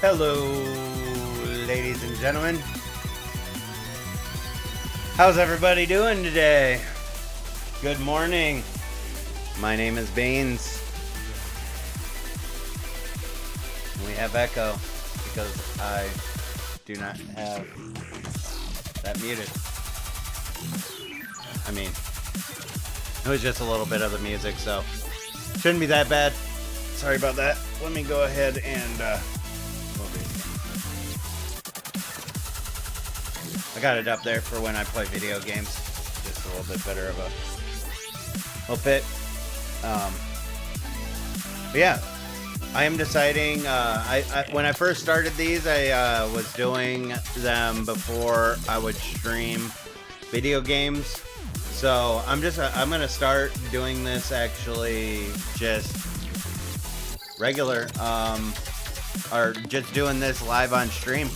Hello, ladies and gentlemen. How's everybody doing today? Good morning. My name is Beans. We have echo because I do not have that muted. I mean, it was just a little bit of the music, so shouldn't be that bad. Sorry about that. Let me go ahead and I got it up there for when I play video games. Just a little bit better of a little bit. But yeah, I am deciding. When I first started these, I was doing them before I would stream video games. So I'm gonna start doing this actually just regular, or just doing this live on stream.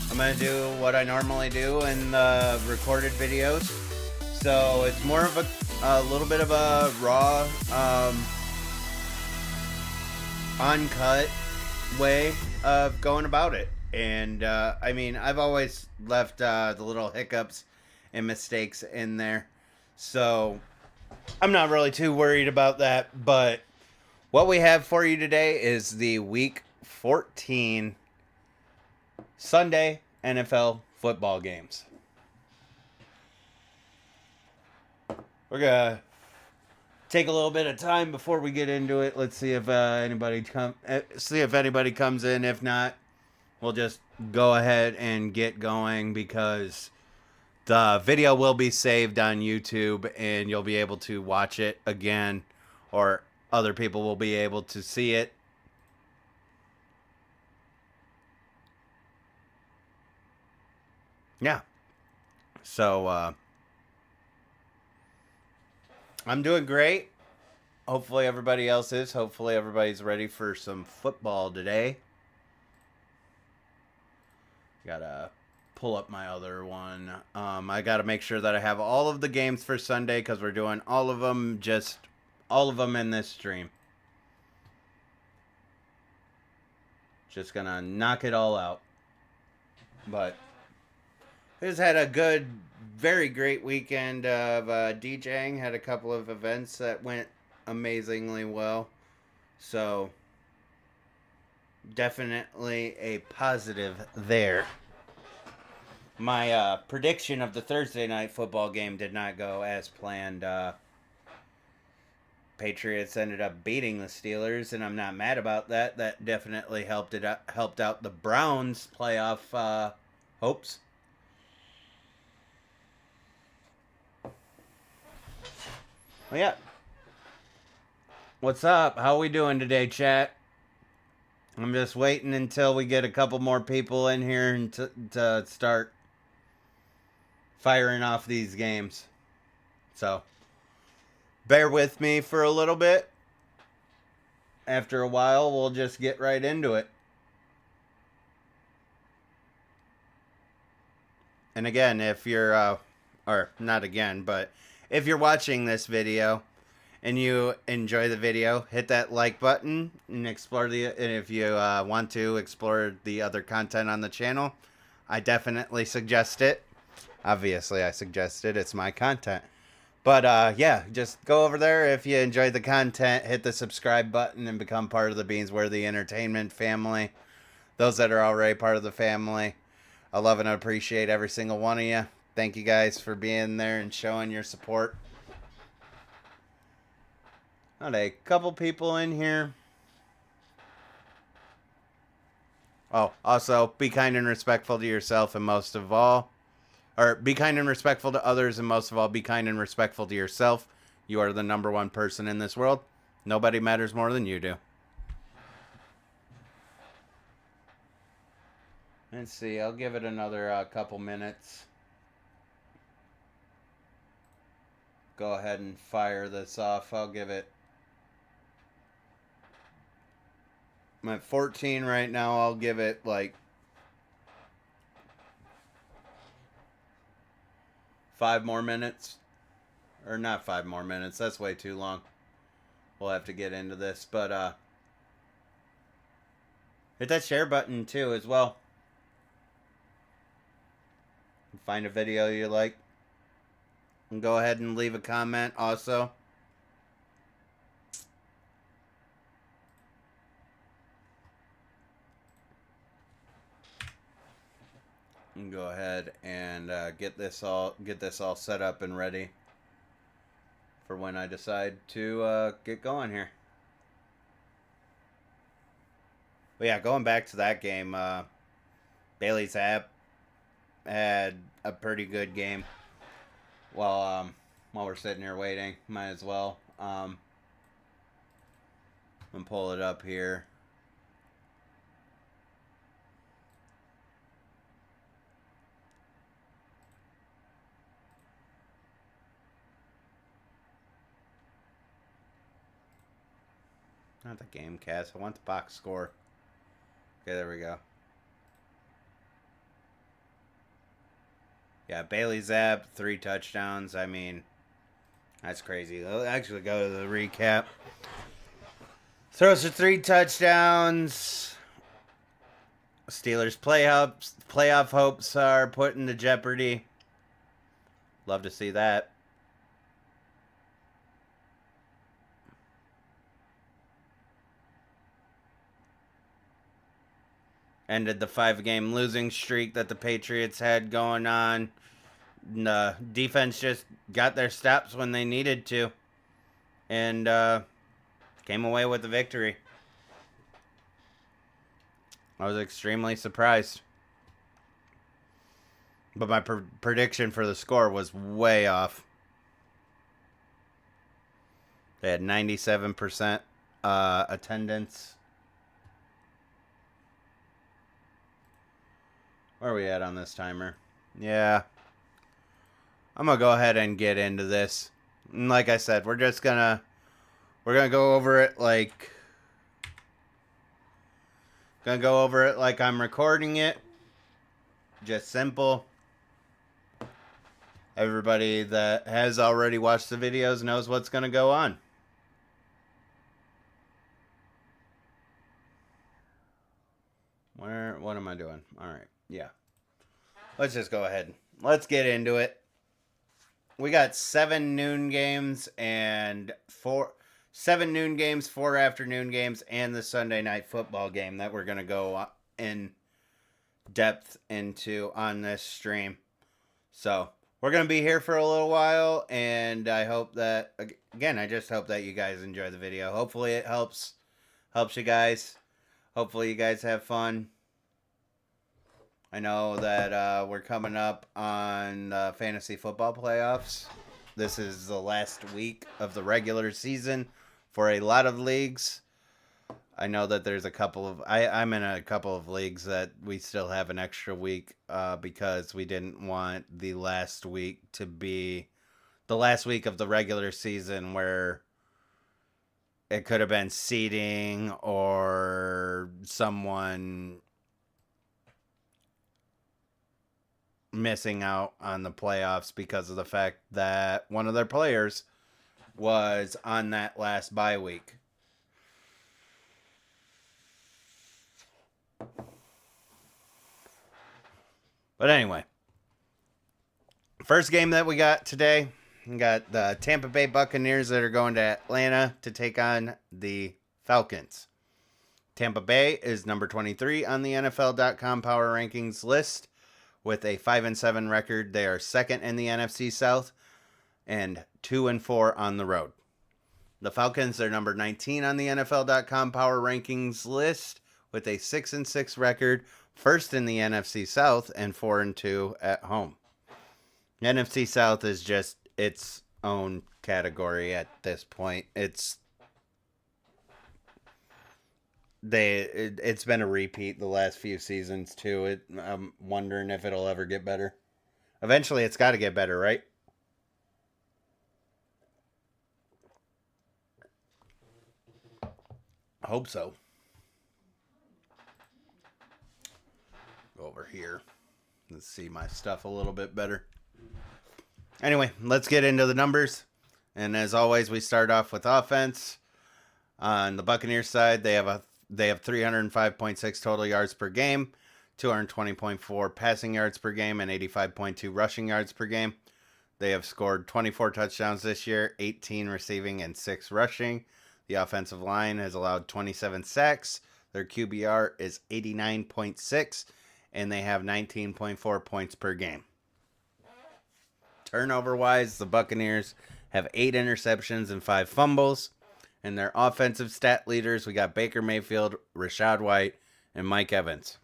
I'm gonna do what I normally do in the recorded videos. So it's more of a little bit of a raw, uncut way of going about it. And I mean, I've always left the little hiccups and mistakes in there. So I'm not really too worried about that. But what we have for you today is the Week 14 Sunday NFL football games. We're gonna take a little bit of time before we get into it. Let's see if anybody comes in. If not, we'll just go ahead and get going because the video will be saved on YouTube and you'll be able to watch it again, or other people will be able to see it. Yeah. So, I'm doing great. Hopefully everybody else is. Hopefully everybody's ready for some football today. Gotta pull up my other one. I gotta make sure that I have all of the games for Sunday because we're doing all of them in this stream. Just gonna knock it all out. But just had a good, very great weekend of DJing. Had a couple of events that went amazingly well. So, definitely a positive there. My prediction of the Thursday night football game did not go as planned. Patriots ended up beating the Steelers, and I'm not mad about that. That definitely helped out the Browns' playoff hopes. Well, yeah. What's up? How we doing today, chat? I'm just waiting until we get a couple more people in here and to start firing off these games. So, bear with me for a little bit. After a while, we'll just get right into it. And again, if you're, or not again, but if you're watching this video and you enjoy the video, hit that like button and explore and if you want to explore the other content on the channel, I definitely suggest it. Obviously, I suggest it. It's my content. But yeah, just go over there. If you enjoyed the content, hit the subscribe button and become part of the Beansworthy Entertainment family. Those that are already part of the family, I love and appreciate every single one of you. Thank you guys for being there and showing your support. Got a couple people in here. Oh, also, be kind and respectful to yourself, and most of all, or be kind and respectful to others, and most of all, be kind and respectful to yourself. You are the number one person in this world. Nobody matters more than you do. Let's see, I'll give it another couple minutes. Go ahead and fire this off. I'll give it. I'm at 14 right now. I'll give it like 5 more minutes. Or not 5 more minutes. That's way too long. We'll have to get into this. But Hit that share button too as well. Find a video you like. And go ahead and leave a comment also. And go ahead and get this all set up and ready for when I decide to get going here. But yeah, going back to that game, Bailey Zapp had a pretty good game. While we're sitting here waiting, might as well. And pull it up here. Not the game cast. I want the box score. Okay, there we go. Yeah, Bailey Zapp, 3 touchdowns. I mean, that's crazy. Let's actually go to the recap. Throws for 3 touchdowns. Steelers playoff hopes are put into jeopardy. Love to see that. Ended the 5-game losing streak that the Patriots had going on. The defense just got their stops when they needed to. And came away with the victory. I was extremely surprised. But my prediction for the score was way off. They had 97% attendance. Where are we at on this timer? Yeah. I'm going to go ahead and get into this. And like I said, we're going to go over it like I'm recording it. Just simple. Everybody that has already watched the videos knows what's going to go on. What am I doing? All right. Yeah. Let's just go ahead. Let's get into it. We got 7 noon games and 4 afternoon games, and the Sunday night football game that we're going to go in depth into on this stream. So we're going to be here for a little while, and I hope that, again, I just hope that you guys enjoy the video. Hopefully it helps you guys. Hopefully you guys have fun. I know that we're coming up on fantasy football playoffs. This is the last week of the regular season for a lot of leagues. I know that there's a couple of... I'm in a couple of leagues that we still have an extra week because we didn't want the last week to be the last week of the regular season where it could have been seeding or someone missing out on the playoffs because of the fact that one of their players was on that last bye week. But anyway, first game that we got today, we got the Tampa Bay Buccaneers that are going to Atlanta to take on the Falcons. Tampa Bay is number 23 on the NFL.com Power Rankings list. With a 5-7 record, they are second in the NFC South and 2-4 on the road. The Falcons are number 19 on the NFL.com Power Rankings list with a 6-6 record, first in the NFC South and 4-2 at home. The NFC South is just its own category at this point. It's been a repeat the last few seasons too. I'm wondering if it'll ever get better. Eventually it's got to get better, right? I hope so. Go over here. Let's see my stuff a little bit better. Anyway, let's get into the numbers. And as always, we start off with offense. On the Buccaneers side, they have They have 305.6 total yards per game, 220.4 passing yards per game, and 85.2 rushing yards per game. They have scored 24 touchdowns this year, 18 receiving and 6 rushing. The offensive line has allowed 27 sacks. Their QBR is 89.6, and they have 19.4 points per game. Turnover-wise, the Buccaneers have 8 interceptions and 5 fumbles. And their offensive stat leaders, we got Baker Mayfield, Rachaad White, and Mike Evans.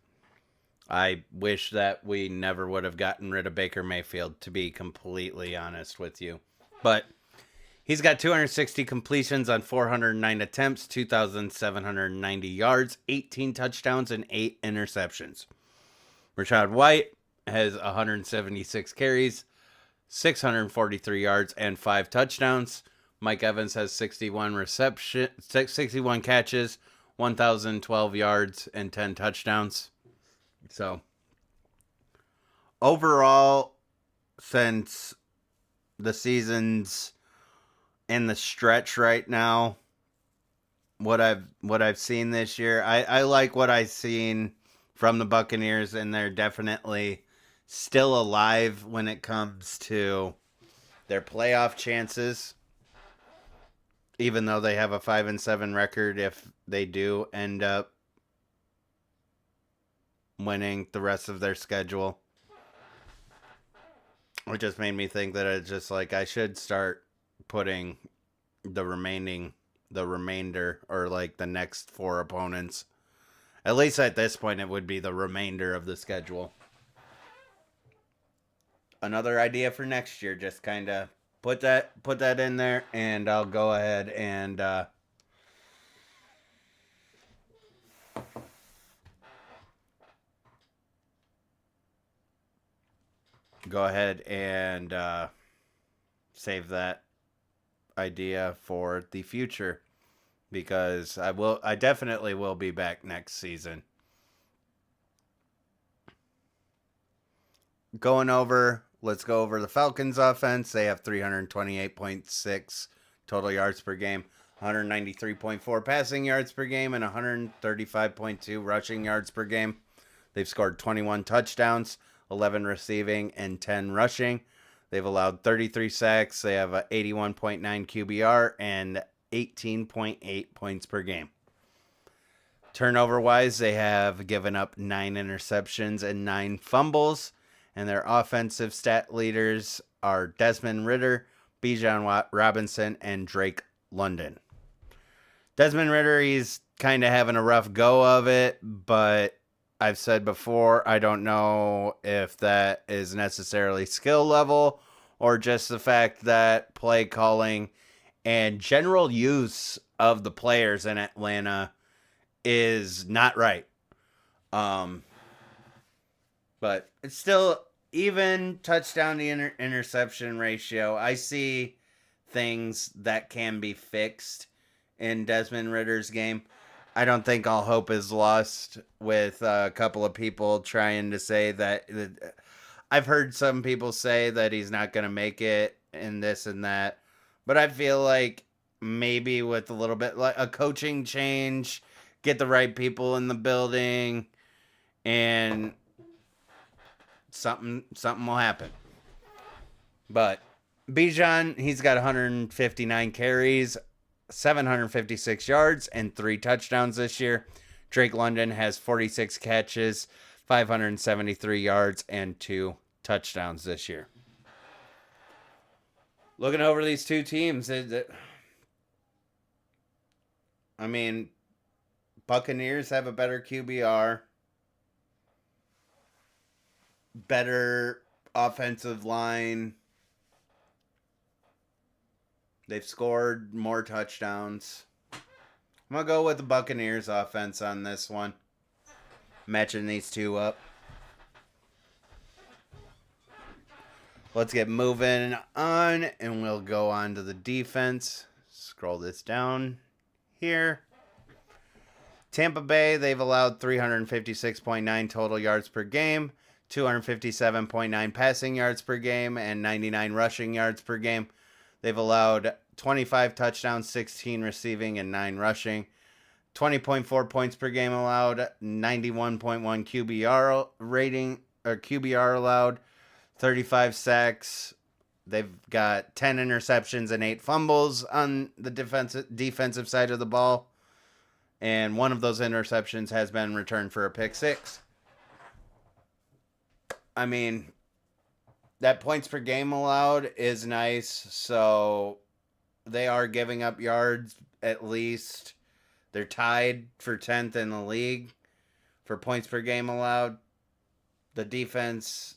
I wish that we never would have gotten rid of Baker Mayfield, to be completely honest with you. But he's got 260 completions on 409 attempts, 2,790 yards, 18 touchdowns, and 8 interceptions. Rachaad White has 176 carries, 643 yards, and 5 touchdowns. Mike Evans has 61 catches, 1,012 yards, and 10 touchdowns. So, overall, since the season's in the stretch right now, what I've seen this year, I like what I've seen from the Buccaneers, and they're definitely still alive when it comes to their playoff chances. Even though they have a 5-7 record, if they do end up winning the rest of their schedule, it just made me think that it's just like I should start putting the remainder, or like the next 4 opponents. At least at this point, it would be the remainder of the schedule. Another idea for next year, just kind of put that in there, and I'll go ahead and save that idea for the future, because I definitely will be back next season. Let's go over the Falcons offense. They have 328.6 total yards per game, 193.4 passing yards per game, and 135.2 rushing yards per game. They've scored 21 touchdowns, 11 receiving, and 10 rushing. They've allowed 33 sacks. They have a 81.9 QBR and 18.8 points per game. Turnover-wise, they have given up 9 interceptions and 9 fumbles. And their offensive stat leaders are Desmond Ridder, Bijan Robinson, and Drake London. Desmond Ridder, he's kind of having a rough go of it, but I've said before, I don't know if that is necessarily skill level or just the fact that play calling and general use of the players in Atlanta is not right. But it's still even touchdown to interception ratio. I see things that can be fixed in Desmond Ridder's game. I don't think all hope is lost with a couple of people trying to say that. I've heard some people say that he's not going to make it and this and that. But I feel like maybe with a little bit like a coaching change, get the right people in the building, and something will happen. But Bijan, he's got 159 carries, 756 yards, and 3 touchdowns this year. Drake London has 46 catches, 573 yards, and 2 touchdowns this year. Looking over these two teams, I mean, Buccaneers have a better QBR, better offensive line. They've scored more touchdowns. I'm going to go with the Buccaneers offense on this one. Matching these two up. Let's get moving on, and we'll go on to the defense. Scroll this down here. Tampa Bay, they've allowed 356.9 total yards per game, 257.9 passing yards per game, and 99 rushing yards per game. They've allowed 25 touchdowns, 16 receiving, and 9 rushing. 20.4 points per game allowed, 91.1 QBR rating, or QBR allowed, 35 sacks. They've got 10 interceptions and 8 fumbles on the defensive side of the ball. And one of those interceptions has been returned for a pick six. I mean, that points per game allowed is nice. So they are giving up yards at least. They're tied for 10th in the league for points per game allowed. The defense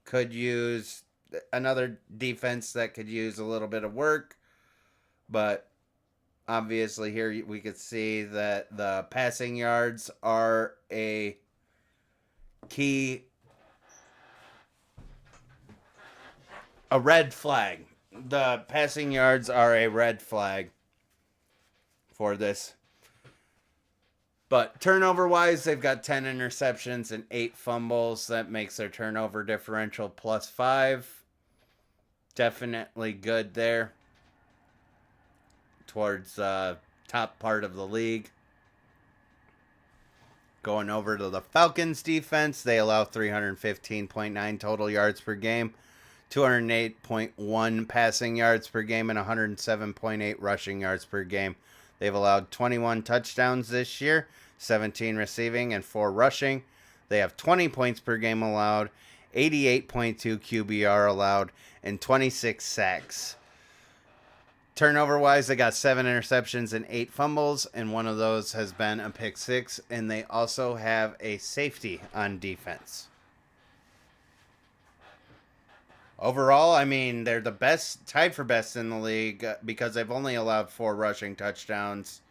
could use another defense that could use a little bit of work. But obviously here we could see that the passing yards are a key, a red flag. The passing yards are a red flag for this. But turnover-wise, they've got 10 interceptions and 8 fumbles. That makes their turnover differential +5. Definitely good there towards top part of the league. Going over to the Falcons defense, they allow 315.9 total yards per game, 208.1 passing yards per game, and 107.8 rushing yards per game. They've allowed 21 touchdowns this year, 17 receiving and 4 rushing. They have 20 points per game allowed, 88.2 QBR allowed, and 26 sacks. Turnover-wise, they got 7 interceptions and 8 fumbles, and one of those has been a pick six, and they also have a safety on defense. Overall, I mean, they're the best, tied for best in the league because they've only allowed 4 rushing touchdowns.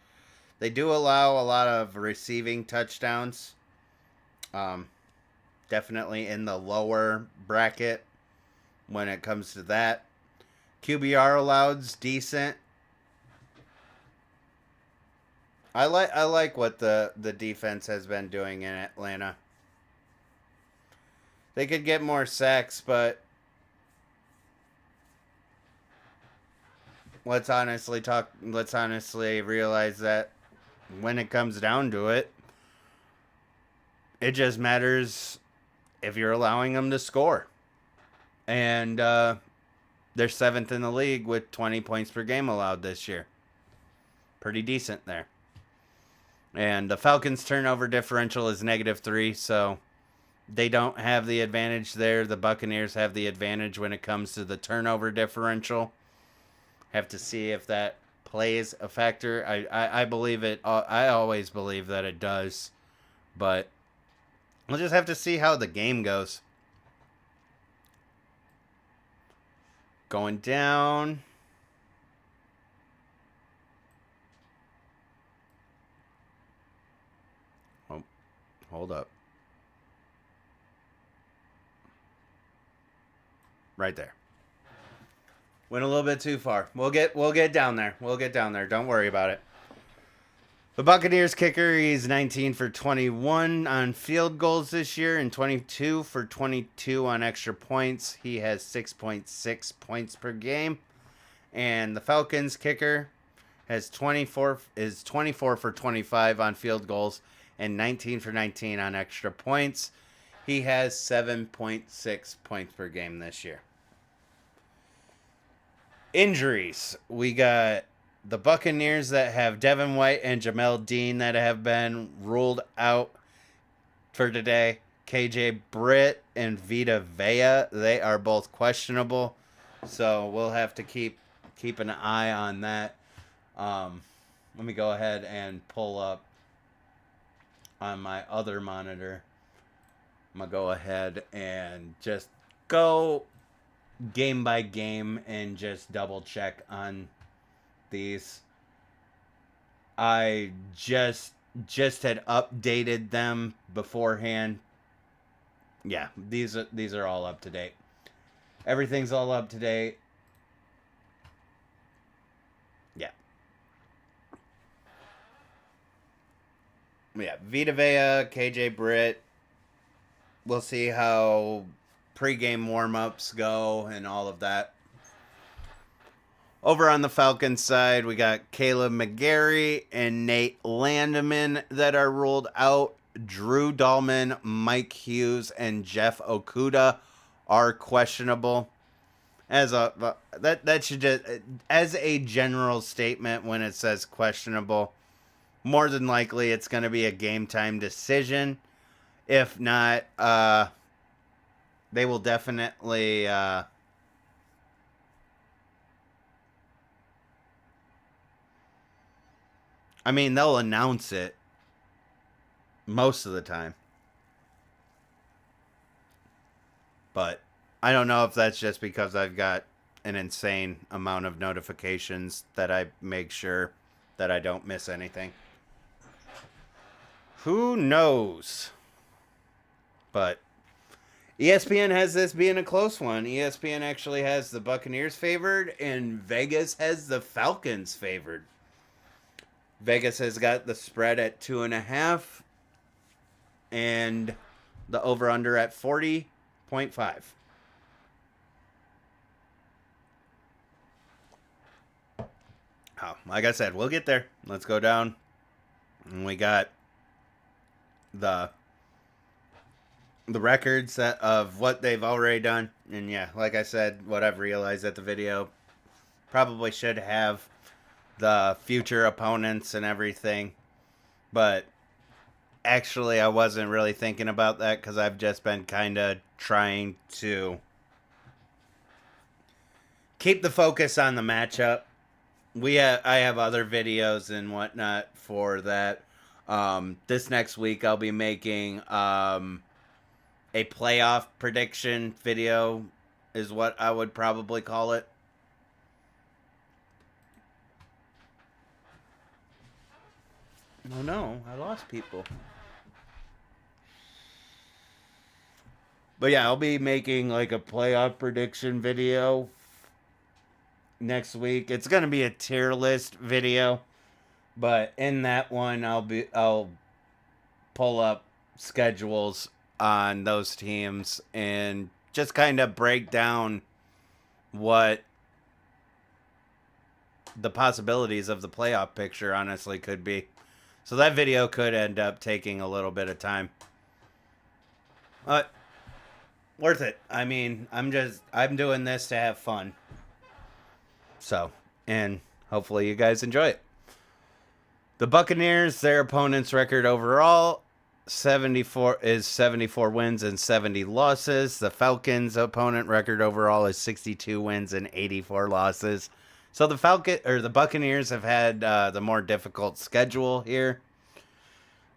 They do allow a lot of receiving touchdowns. Definitely in the lower bracket when it comes to that. QBR alloved's decent. I like what the defense has been doing in Atlanta. They could get more sacks, but let's honestly realize that when it comes down to it, it just matters if you're allowing them to score. And they're 7th in the league with 20 points per game allowed this year. Pretty decent there. And the Falcons' turnover differential is -3, so they don't have the advantage there. The Buccaneers have the advantage when it comes to the turnover differential. Have to see if that plays a factor. I believe it. I always believe that it does. But we'll just have to see how the game goes. Going down. Oh, hold up. Right there. Went a little bit too far. We'll get down there. We'll get down there. Don't worry about it. The Buccaneers kicker, he's 19 for 21 on field goals this year and 22 for 22 on extra points. He has 6.6 points per game. And the Falcons kicker has 24 for 25 on field goals and 19 for 19 on extra points. He has 7.6 points per game this year. Injuries. We got the Buccaneers that have Devin White and Jamel Dean that have been ruled out for today. KJ Britt and Vita Vea, they are both questionable. So we'll have to keep an eye on that. Let me go ahead and pull up on my other monitor. I'm going to go ahead and just go game by game and just double check on these. I just had updated them beforehand. Yeah, these are all up to date. Everything's all up to date. Yeah. Yeah, Vita Vea, KJ Britt. We'll see how pregame warm-ups go and all of that. Over on the Falcons side, we got Caleb McGarry and Nate Landeman that are ruled out. Drew Dahlman, Mike Hughes, and Jeff Okuda are questionable. As a that should just, as a general statement, when it says questionable, more than likely it's going to be a game time decision. If not, they will definitely I mean, they'll announce it most of the time. But I don't know if that's just because I've got an insane amount of notifications that I make sure that I don't miss anything. Who knows? But ESPN has this being a close one. ESPN actually has the Buccaneers favored, and Vegas has the Falcons favored. Vegas has got the spread at 2.5 and the over-under at 40.5. Oh, like I said, we'll get there. Let's go down. And we got the records of what they've already done. And yeah, like I said, what I've realized at the video, probably should have the future opponents and everything. But actually, I wasn't really thinking about that because I've just been kind of trying to keep the focus on the matchup. I have other videos and whatnot for that. This next week, I'll be making a playoff prediction video, is what I would probably call it. Oh no, I lost people. But yeah, I'll be making like a playoff prediction video next week. It's gonna be a tier list video, but in that one, I'll pull up schedules on those teams and just kind of break down what the possibilities of the playoff picture honestly could be. So that video could end up taking a little bit of time. But worth it. I mean, I'm doing this to have fun. So, and hopefully you guys enjoy it. The Buccaneers, their opponent's record overall 74 wins and 70 losses. The Falcons' opponent record overall is 62 wins and 84 losses. So the Buccaneers have had the more difficult schedule here.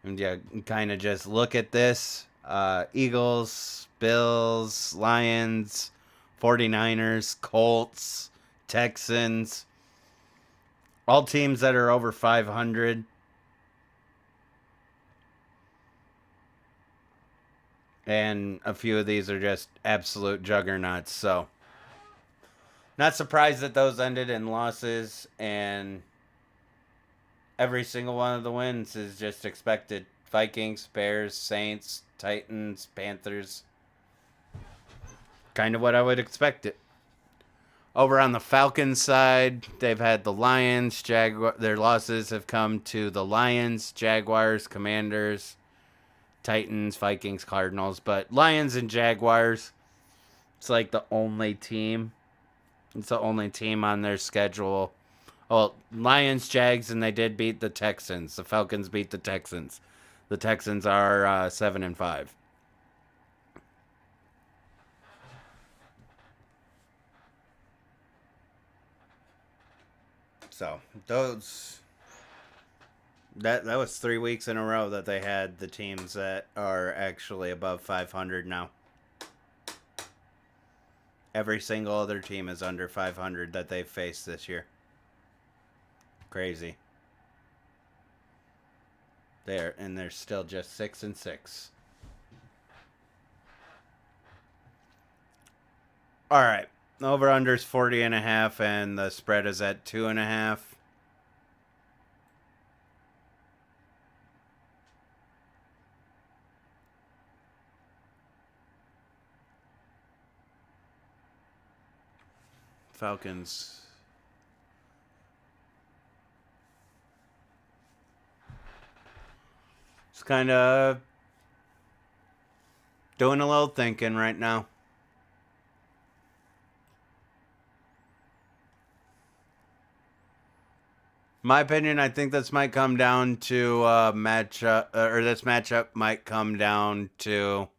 And yeah, kind of just look at this. Eagles, Bills, Lions, 49ers, Colts, Texans. All teams that are over 500. And a few of these are just absolute juggernauts. So, not surprised that those ended in losses. And every single one of the wins is just expected. Vikings, Bears, Saints, Titans, Panthers. Kind of what I would expect it. Over on the Falcons side, they've had the Lions, their losses have come to the Lions, Jaguars, Commanders, Titans, Vikings, Cardinals. But Lions and Jaguars, it's like the only team. It's the only team on their schedule. Well, Lions, Jags, and they did beat the Texans. The Falcons beat the Texans. The Texans are 7-5. So that was 3 weeks in a row that they had the teams that are actually above 500 now. Every single other team is under 500 that they've faced this year. Crazy. They're still just 6-6. All right. Over under's 40.5, and the spread is at 2.5. Falcons kind of doing a little thinking right now. My opinion, I think this might come down to matchup, or this matchup might come down to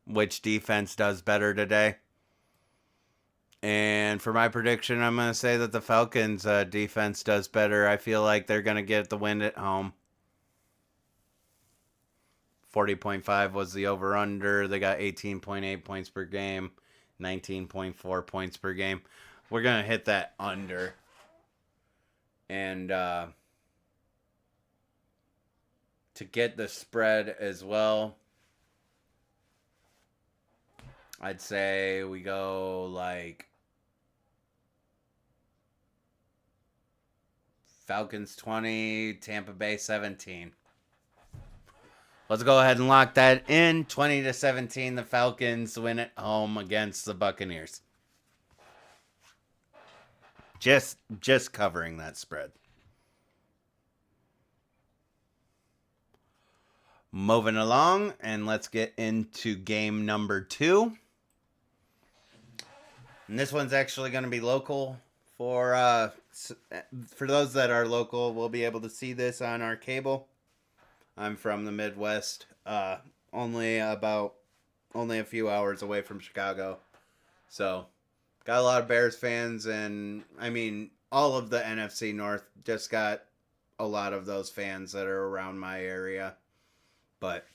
which defense does better today. And for my prediction, I'm going to say that the Falcons' defense does better. I feel like they're going to get the win at home. 40.5 was the over-under. They got 18.8 points per game, 19.4 points per game. We're going to hit that under. And to get the spread as well, I'd say we go like Falcons 20, Tampa Bay 17. Let's go ahead and lock that in. 20-17, the Falcons win at home against the Buccaneers. Just covering that spread. Moving along, and let's get into game number 2. And this one's actually going to be local. For those that are local, we'll be able to see this on our cable. I'm from the Midwest, only a few hours away from Chicago. So, got a lot of Bears fans, and I mean, all of the NFC North just got a lot of those fans that are around my area. But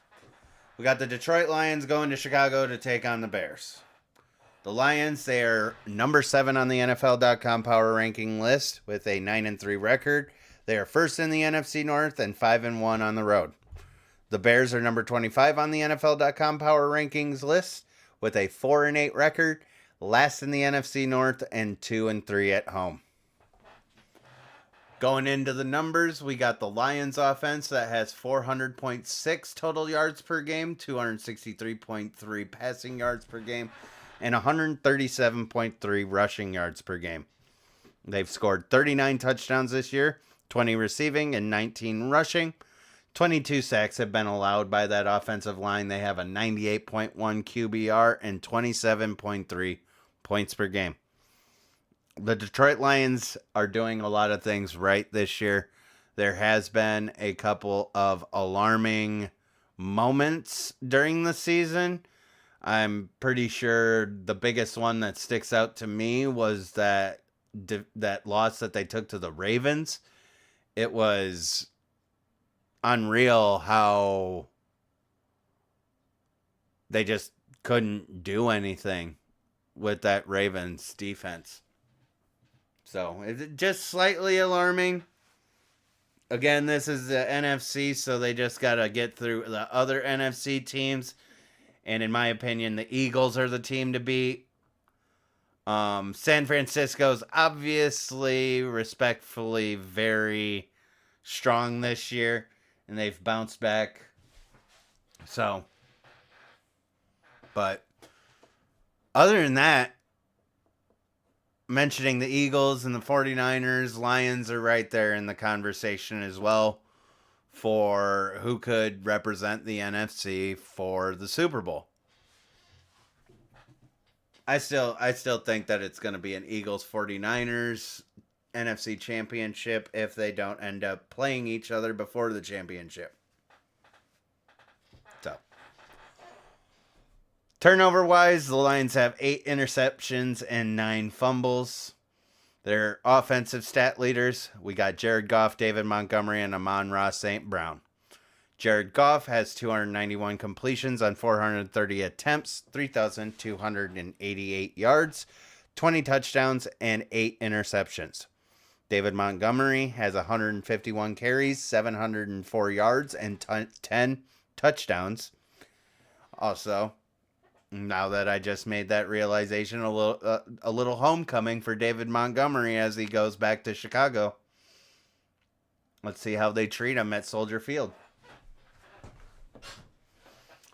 we got the Detroit Lions going to Chicago to take on the Bears. The Lions, they are number 7 on the NFL.com power ranking list with a 9-3 record. They are first in the NFC North and 5-1 on the road. The Bears are number 25 on the NFL.com power rankings list with a 4-8 record, last in the NFC North and 2-3 at home. Going into the numbers, we got the Lions offense that has 400.6 total yards per game, 263.3 passing yards per game, and 137.3 rushing yards per game. They've scored 39 touchdowns this year, 20 receiving and 19 rushing. 22 sacks have been allowed by that offensive line. They have a 98.1 QBR and 27.3 points per game. The Detroit Lions are doing a lot of things right this year. There has been a couple of alarming moments during the season. I'm pretty sure the biggest one that sticks out to me was that loss that they took to the Ravens. It was unreal how they just couldn't do anything with that Ravens defense. So, it's just slightly alarming. Again, this is the NFC, so they just got to get through the other NFC teams. And in my opinion, the Eagles are the team to beat. San Francisco's obviously, respectfully, very strong this year. And they've bounced back. So, but other than that, mentioning the Eagles and the 49ers, Lions are right there in the conversation as well for who could represent the NFC for the Super Bowl. I still think that it's going to be an Eagles 49ers NFC championship if they don't end up playing each other before the championship. So, turnover wise, the Lions have 8 interceptions and 9 fumbles. Their offensive stat leaders, we got Jared Goff, David Montgomery, and Amon-Ra St. Brown. Jared Goff has 291 completions on 430 attempts, 3,288 yards, 20 touchdowns, and 8 interceptions. David Montgomery has 151 carries, 704 yards, and 10 touchdowns. Also, now that I just made that realization, a little homecoming for David Montgomery as he goes back to Chicago. Let's see how they treat him at Soldier Field.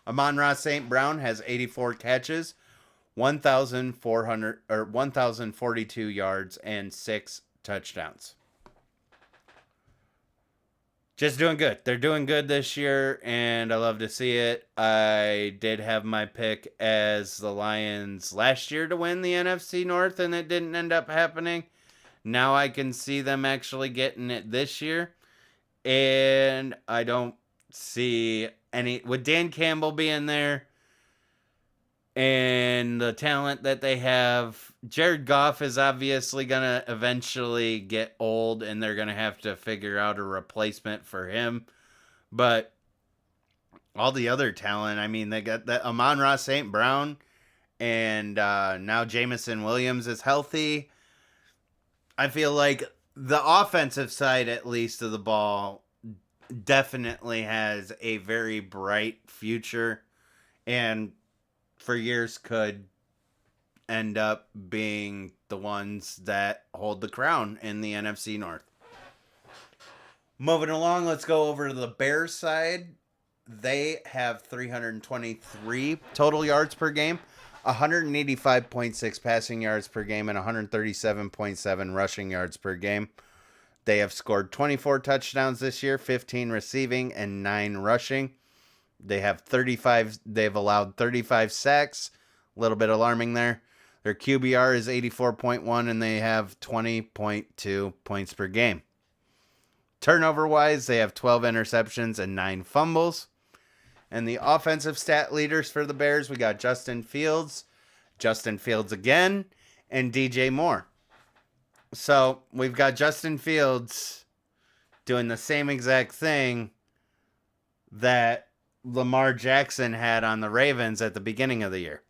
Amon-Ra St. Brown has 84 catches, 1,042 yards, and 6 touchdowns. just doing good. They're doing good this year, and I love to see it. I did have my pick as the Lions last year to win the NFC North, and it didn't end up happening. Now I can see them actually getting it this year, and I don't see any with Dan Campbell being there and the talent that they have. Jared Goff is obviously going to eventually get old, and they're going to have to figure out a replacement for him. But all the other talent, I mean, they got that Amon-Ra St. Brown, and now Jamison Williams is healthy. I feel like the offensive side, at least, of the ball definitely has a very bright future, and for years could end up being the ones that hold the crown in the NFC North. Moving along, let's go over to the Bears side. They have 323 total yards per game, 185.6 passing yards per game, and 137.7 rushing yards per game. They have scored 24 touchdowns this year, 15 receiving and 9 rushing. They've allowed 35 sacks, a little bit alarming there. Their QBR is 84.1 and they have 20.2 points per game. Turnover wise, they have 12 interceptions and 9 fumbles. And the offensive stat leaders for the Bears, we got Justin Fields again, and DJ Moore. So we've got Justin Fields doing the same exact thing that Lamar Jackson had on the Ravens at the beginning of the year.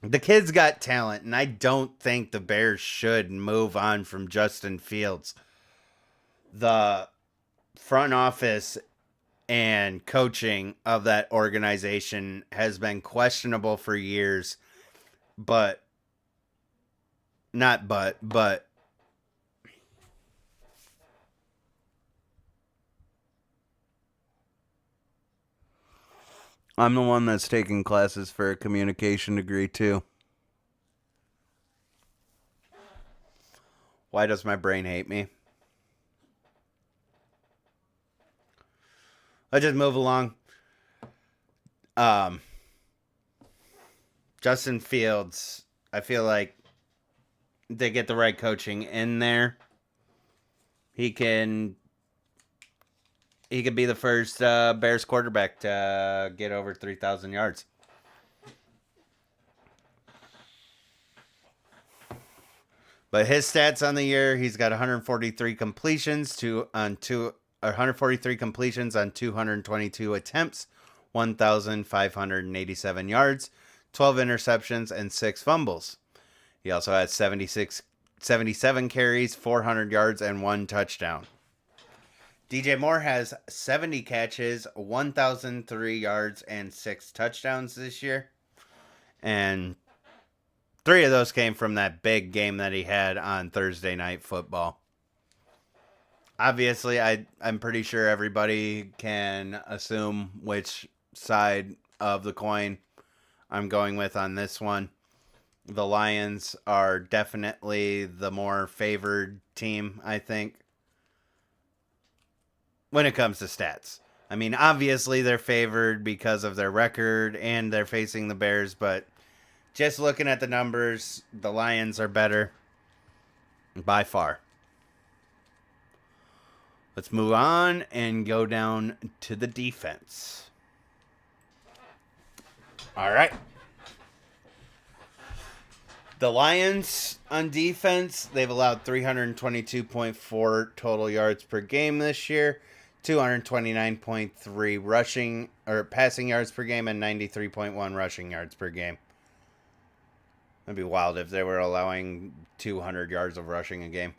The kid's got talent, and I don't think the Bears should move on from Justin Fields. The front office and coaching of that organization has been questionable for years, but I'm the one that's taking classes for a communication degree too. Why does my brain hate me? Let's just move along. Justin Fields, I feel like they get the right coaching in there. He could be the first Bears quarterback to get over 3,000 yards. But his stats on the year, he's got 143 completions on 222 attempts, 1,587 yards, 12 interceptions, and 6 fumbles. He also had 77 carries, 400 yards, and 1 touchdown. DJ Moore has 70 catches, 1,003 yards, and 6 touchdowns this year. And 3 of those came from that big game that he had on Thursday Night Football. Obviously, I'm pretty sure everybody can assume which side of the coin I'm going with on this one. The Lions are definitely the more favored team, I think, when it comes to stats. I mean, obviously they're favored because of their record and they're facing the Bears, but just looking at the numbers, the Lions are better by far. Let's move on and go down to the defense. All right. The Lions on defense, they've allowed 322.4 total yards per game this year, 229.3 rushing or passing yards per game, and 93.1 rushing yards per game. That'd be wild if they were allowing 200 yards of rushing a game.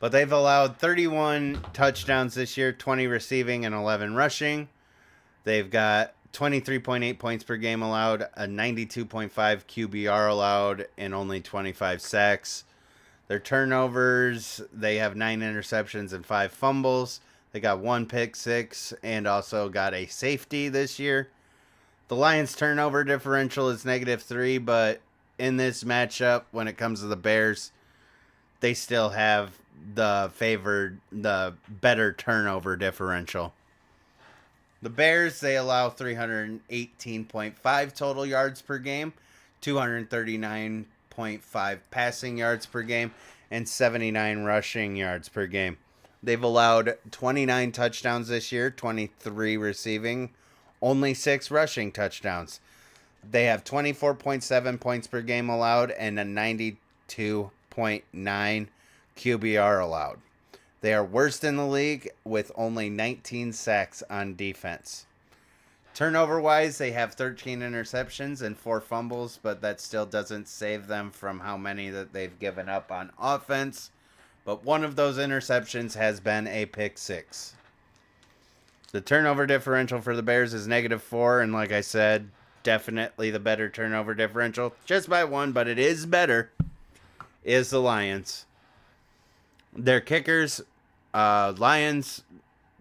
But they've allowed 31 touchdowns this year, 20 receiving and 11 rushing. They've got 23.8 points per game allowed, a 92.5 QBR allowed, and only 25 sacks. Their turnovers, they have 9 interceptions and 5 fumbles. They got 1 pick six and also got a safety this year. The Lions' turnover differential is -3, but in this matchup, when it comes to the Bears, they still have the better turnover differential. The Bears, they allow 318.5 total yards per game, 239.5 passing yards per game, and 79 rushing yards per game. They've allowed 29 touchdowns this year, 23 receiving, only 6 rushing touchdowns. They have 24.7 points per game allowed and a 92.9 QBR allowed. They are worst in the league with only 19 sacks on defense. Turnover-wise, they have 13 interceptions and 4 fumbles, but that still doesn't save them from how many that they've given up on offense. But one of those interceptions has been a pick six. The turnover differential for the Bears is -4, and like I said, definitely the better turnover differential. Just by 1, but it is better, is the Lions. Their kickers, Lions,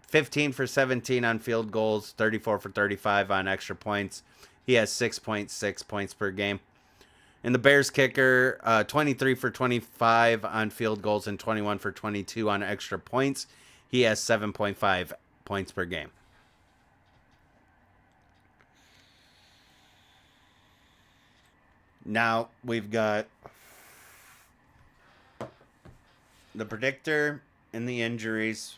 15 for 17 on field goals, 34 for 35 on extra points. He has 6.6 points per game. And the Bears kicker, 23 for 25 on field goals and 21 for 22 on extra points. He has 7.5 points per game. Now we've got the predictor and the injuries.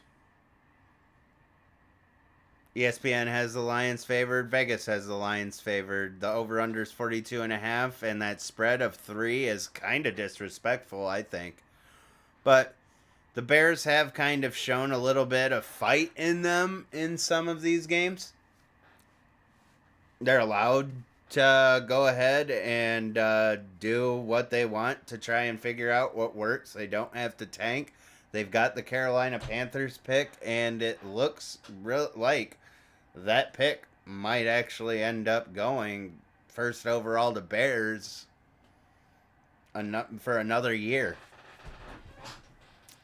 ESPN has the Lions favored. Vegas has the Lions favored. The over-under is 42.5, and that spread of 3 is kind of disrespectful, I think. But the Bears have kind of shown a little bit of fight in them in some of these games. They're allowed to go ahead and do what they want to try and figure out what works. They don't have to tank. They've got the Carolina Panthers pick, and it looks like that pick might actually end up going first overall to Bears for another year.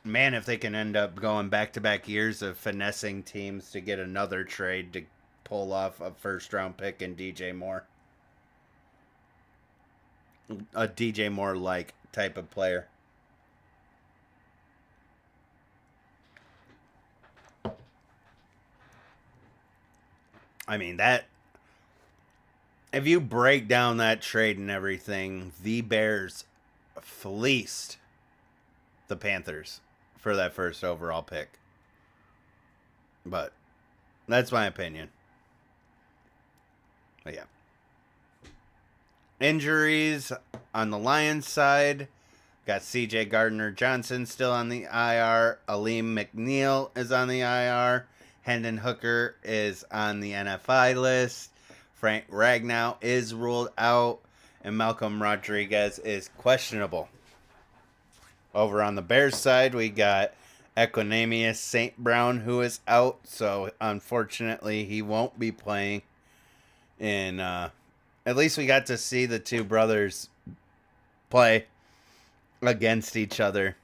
Man, if they can end up going back-to-back years of finessing teams to get another trade to pull off a first-round pick in DJ Moore. A DJ Moore-like type of player. I mean, that... If you break down that trade and everything, the Bears fleeced the Panthers for that first overall pick. But that's my opinion. But yeah. Injuries on the Lions side. Got CJ Gardner-Johnson still on the IR. Aleem McNeil is on the IR. Hendon Hooker is on the NFI list. Frank Ragnow is ruled out. And Malcolm Rodriguez is questionable. Over on the Bears side, we got Equanimeous St. Brown, who is out. So, unfortunately, he won't be playing. And at least we got to see the two brothers play against each other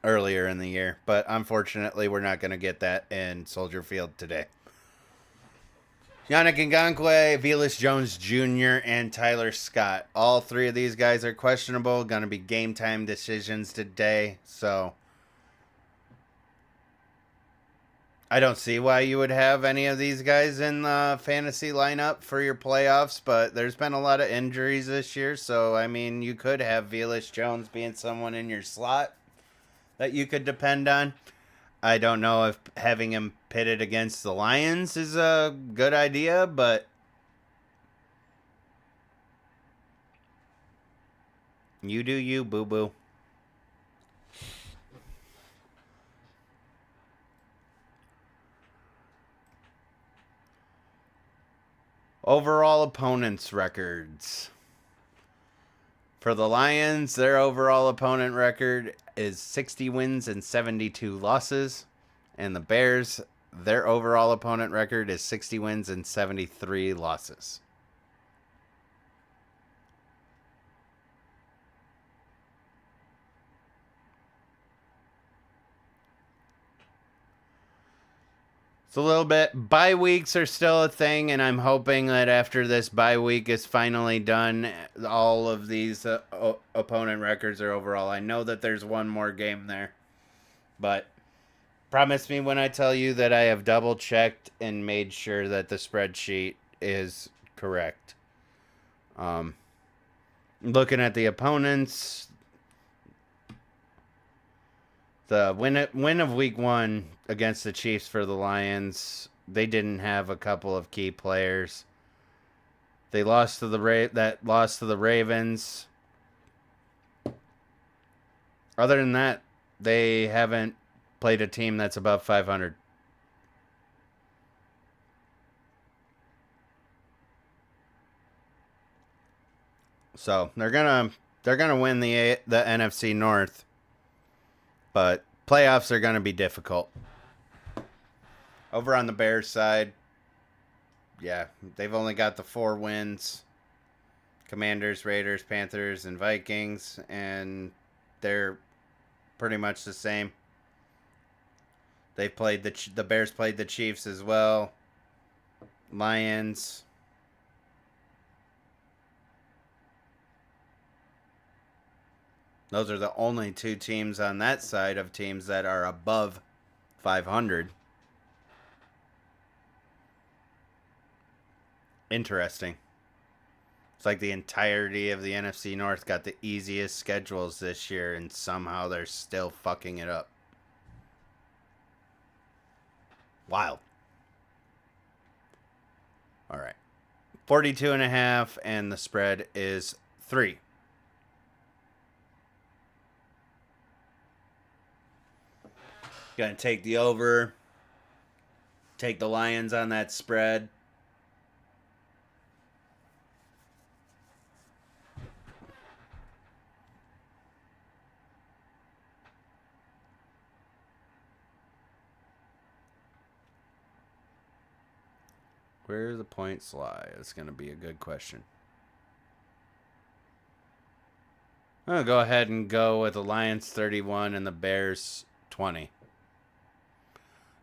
earlier in the year. But unfortunately, we're not going to get that in Soldier Field today. Yannick Ngakoue, Velus Jones Jr., and Tyler Scott. All three of these guys are questionable. Going to be game time decisions today. So I don't see why you would have any of these guys in the fantasy lineup for your playoffs, but there's been a lot of injuries this year, so, I mean, you could have Velus Jones being someone in your slot that you could depend on. I don't know if having him pitted against the Lions is a good idea, but you do you, boo-boo. Overall opponents records. For the Lions, their overall opponent record is 60 wins and 72 losses. And the Bears, their overall opponent record is 60 wins and 73 losses. It's a little bit. Bye weeks are still a thing, and I'm hoping that after this bye week is finally done, all of these opponent records are overall. I know that there's one more game there, but promise me when I tell you that I have double checked and made sure that the spreadsheet is correct. Looking at the opponents, the win of week 1 against the Chiefs for the Lions, they didn't have a couple of key players. They lost to the Ravens. Other than that, they haven't played a team that's above 500. So they're gonna win the NFC North, but playoffs are gonna be difficult. Over on the Bears side, yeah, they've only got the 4 wins: Commanders, Raiders, Panthers, and Vikings, and they're pretty much the same. They played the Bears played the Chiefs as well. Lions. Those are the only 2 teams on that side of teams that are above 500. Interesting. It's like the entirety of the NFC North got the easiest schedules this year, and somehow they're still fucking it up. Wild. All right. 42.5, and the spread is 3. Gonna take the over. Take the Lions on that spread. Where do the points lie? It's going to be a good question. I'm going to go ahead and go with the Lions 31 and the Bears 20.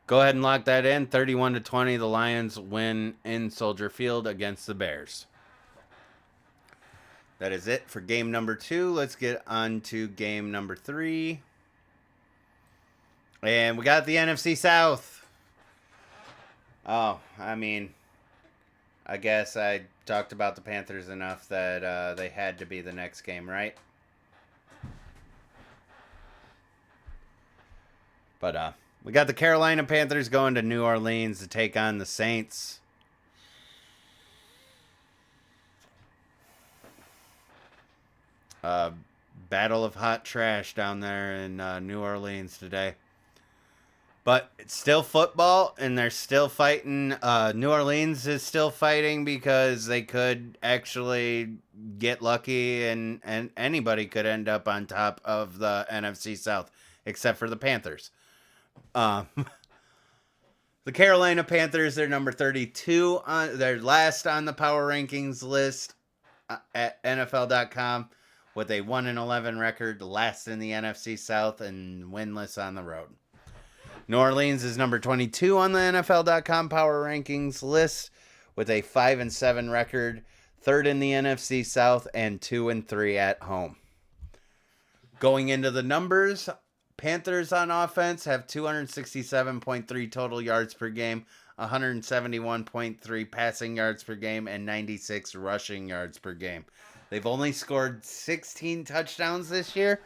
Go ahead and lock that in. 31-20, the Lions win in Soldier Field against the Bears. That is it for game number 2. Let's get on to game number 3. And we got the NFC South. Oh, I mean, I guess I talked about the Panthers enough that they had to be the next game, right? But we got the Carolina Panthers going to New Orleans to take on the Saints. Battle of hot trash down there in New Orleans today. But it's still football, and they're still fighting. New Orleans is still fighting because they could actually get lucky, and anybody could end up on top of the NFC South, except for the Panthers. The Carolina Panthers, they're number 32. They're last on the power rankings list at NFL.com with a 1-11 record, last in the NFC South, and winless on the road. New Orleans is number 22 on the NFL.com power rankings list with a 5-7 record, third in the NFC South, and 2-3 at home. Going into the numbers, Panthers on offense have 267.3 total yards per game, 171.3 passing yards per game, and 96 rushing yards per game. They've only scored 16 touchdowns this year,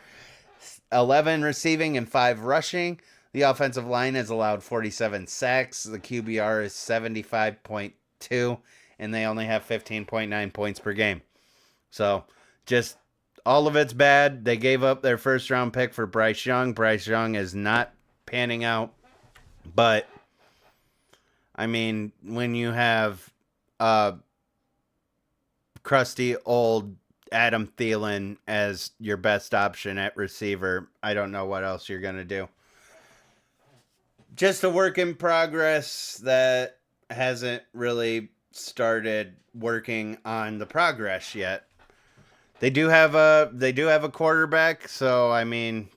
11 receiving and 5 rushing. The offensive line has allowed 47 sacks. The QBR is 75.2, and they only have 15.9 points per game. So, just all of it's bad. They gave up their first-round pick for Bryce Young. Bryce Young is not panning out. But, I mean, when you have crusty old Adam Thielen as your best option at receiver, I don't know what else you're going to do. Just a work in progress that hasn't really started working on the progress yet. They do have a quarterback, so I mean,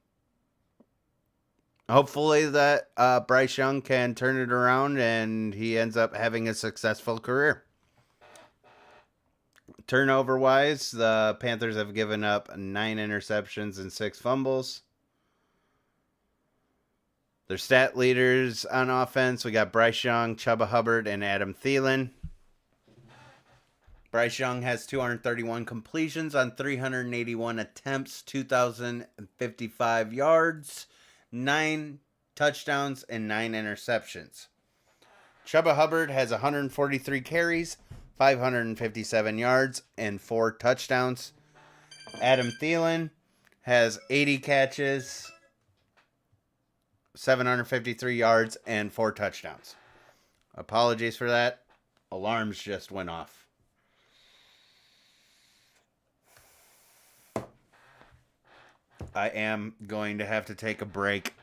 hopefully that Bryce Young can turn it around and he ends up having a successful career. Turnover wise, the Panthers have given up 9 interceptions and 6 fumbles. Their stat leaders on offense, we got Bryce Young, Chuba Hubbard, and Adam Thielen. Bryce Young has 231 completions on 381 attempts, 2,055 yards, 9 touchdowns, and 9 interceptions. Chuba Hubbard has 143 carries, 557 yards, and 4 touchdowns. Adam Thielen has 80 catches, 753 yards, and 4 touchdowns. Apologies for that. Alarms just went off. I am going to have to take a break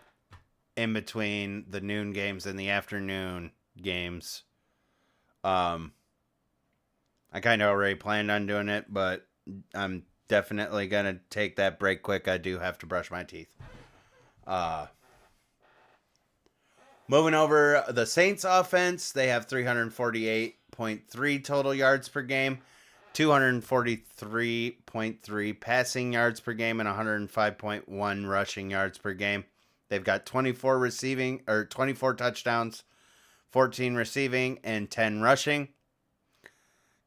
in between the noon games and the afternoon games. I kind of already planned on doing it, but I'm definitely going to take that break quick. I do have to brush my teeth. Moving over the Saints offense, they have 348.3 total yards per game, 243.3 passing yards per game, and 105.1 rushing yards per game. They've got 24 touchdowns, 14 receiving, and 10 rushing.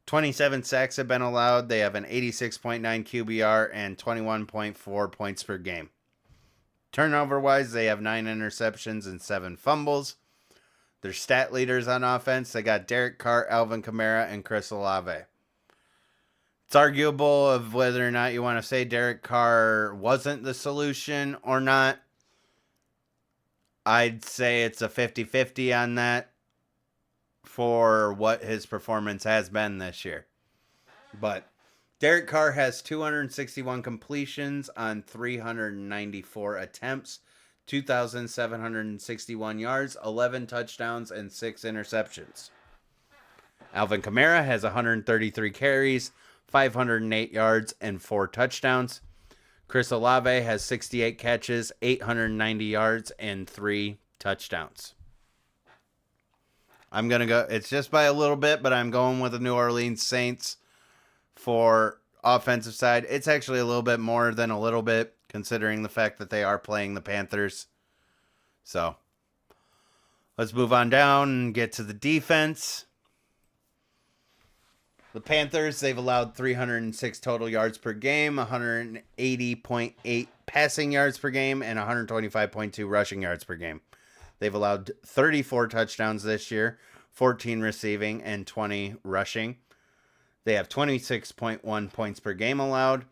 27 sacks have been allowed. They have an 86.9 QBR and 21.4 points per game. Turnover-wise, they have 9 interceptions and 7 fumbles. Their stat leaders on offense, they got Derek Carr, Alvin Kamara, and Chris Olave. It's arguable of whether or not you want to say Derek Carr wasn't the solution or not. I'd say it's a 50-50 on that for what his performance has been this year. But Derek Carr has 261 completions on 394 attempts, 2,761 yards, 11 touchdowns, and 6 interceptions. Alvin Kamara has 133 carries, 508 yards, and 4 touchdowns. Chris Olave has 68 catches, 890 yards, and 3 touchdowns. I'm going to go, it's just by a little bit, but I'm going with the New Orleans Saints for offensive side. It's actually a little bit more than a little bit, considering the fact that they are playing the Panthers. So, let's move on down and get to the defense. The Panthers, they've allowed 306 total yards per game, 180.8 passing yards per game, and 125.2 rushing yards per game. They've allowed 34 touchdowns this year, 14 receiving, and 20 rushing. They have 26.1 points per game allowed,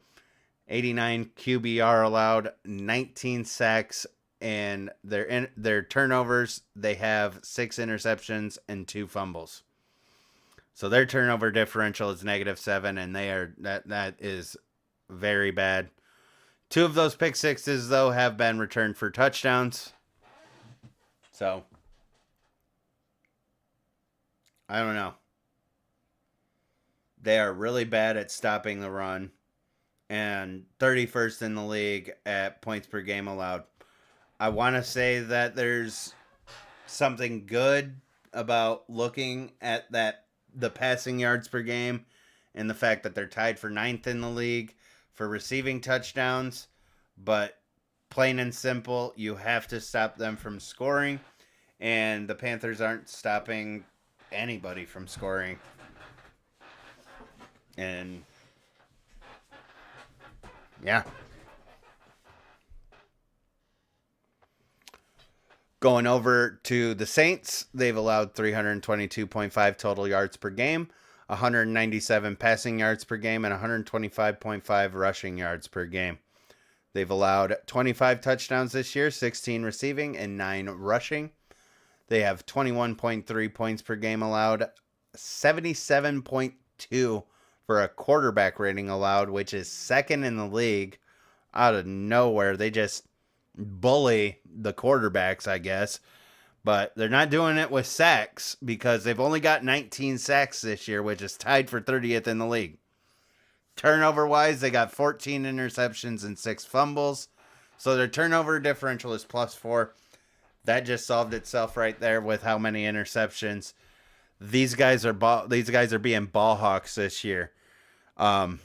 89 QBR allowed, 19 sacks, and their turnovers, they have 6 interceptions and 2 fumbles. So their turnover differential is -7, and that is very bad. 2 of those pick sixes, though, have been returned for touchdowns. So, I don't know. They are really bad at stopping the run, and 31st in the league at points per game allowed. I want to say that there's something good about looking at the passing yards per game and the fact that they're tied for 9th in the league for receiving touchdowns, but plain and simple, you have to stop them from scoring, and the Panthers aren't stopping anybody from scoring. And yeah. Going over to the Saints, they've allowed 322.5 total yards per game, 197 passing yards per game, and 125.5 rushing yards per game. They've allowed 25 touchdowns this year, 16 receiving, and 9 rushing. They have 21.3 points per game allowed, 77.2 for a quarterback rating allowed, which is 2nd in the league. Out of nowhere, they just bully the quarterbacks, I guess. But they're not doing it with sacks because they've only got 19 sacks this year, which is tied for 30th in the league. Turnover-wise, they got 14 interceptions and 6 fumbles. So their turnover differential is +4. That just solved itself right there with how many interceptions. These guys are being ball hawks this year. I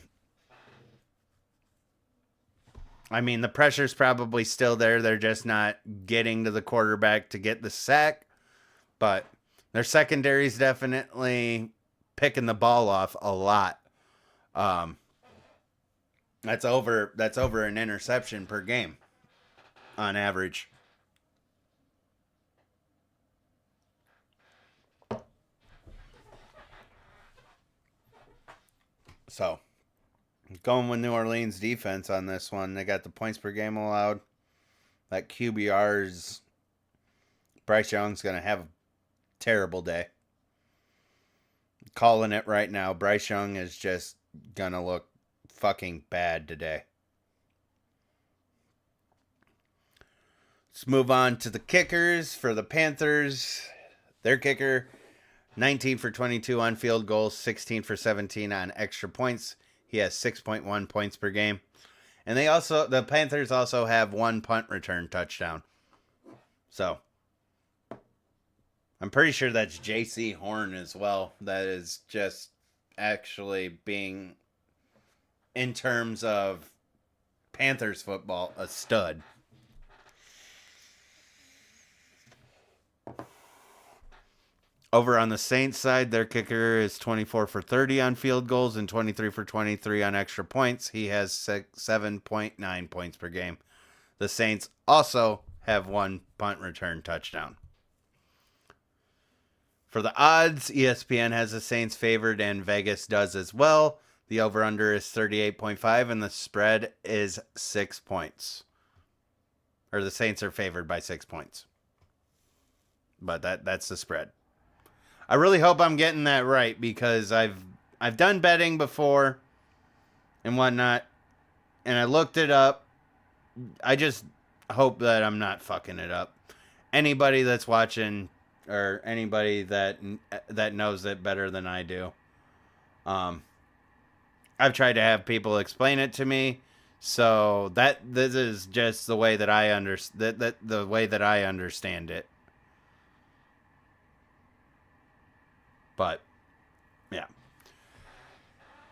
mean, the pressure's probably still there. They're just not getting to the quarterback to get the sack. But their secondary's definitely picking the ball off a lot. That's over an interception per game on average. So, going with New Orleans defense on this one. They got the points per game allowed. That QBR's Bryce Young's going to have a terrible day. Calling it right now. Bryce Young is just going to look fucking bad today. Let's move on to the kickers for the Panthers. Their kicker, 19 for 22 on field goals, 16 for 17 on extra points. He has 6.1 points per game. And the Panthers also have one punt return touchdown. So, I'm pretty sure that's J.C. Horn as well. That is just actually being, in terms of Panthers football, a stud. Over on the Saints side, their kicker is 24 for 30 on field goals and 23 for 23 on extra points. He has 7.9 points per game. The Saints also have one punt return touchdown. For the odds, ESPN has the Saints favored and Vegas does as well. The over-under is 38.5 and the spread is 6 points. Or the Saints are favored by 6 points. But that's the spread. I really hope I'm getting that right because I've done betting before and whatnot, and I looked it up. I just hope that I'm not fucking it up. Anybody that's watching or anybody that knows it better than I do, I've tried to have people explain it to me, so this is just the way that I understand it. But, yeah.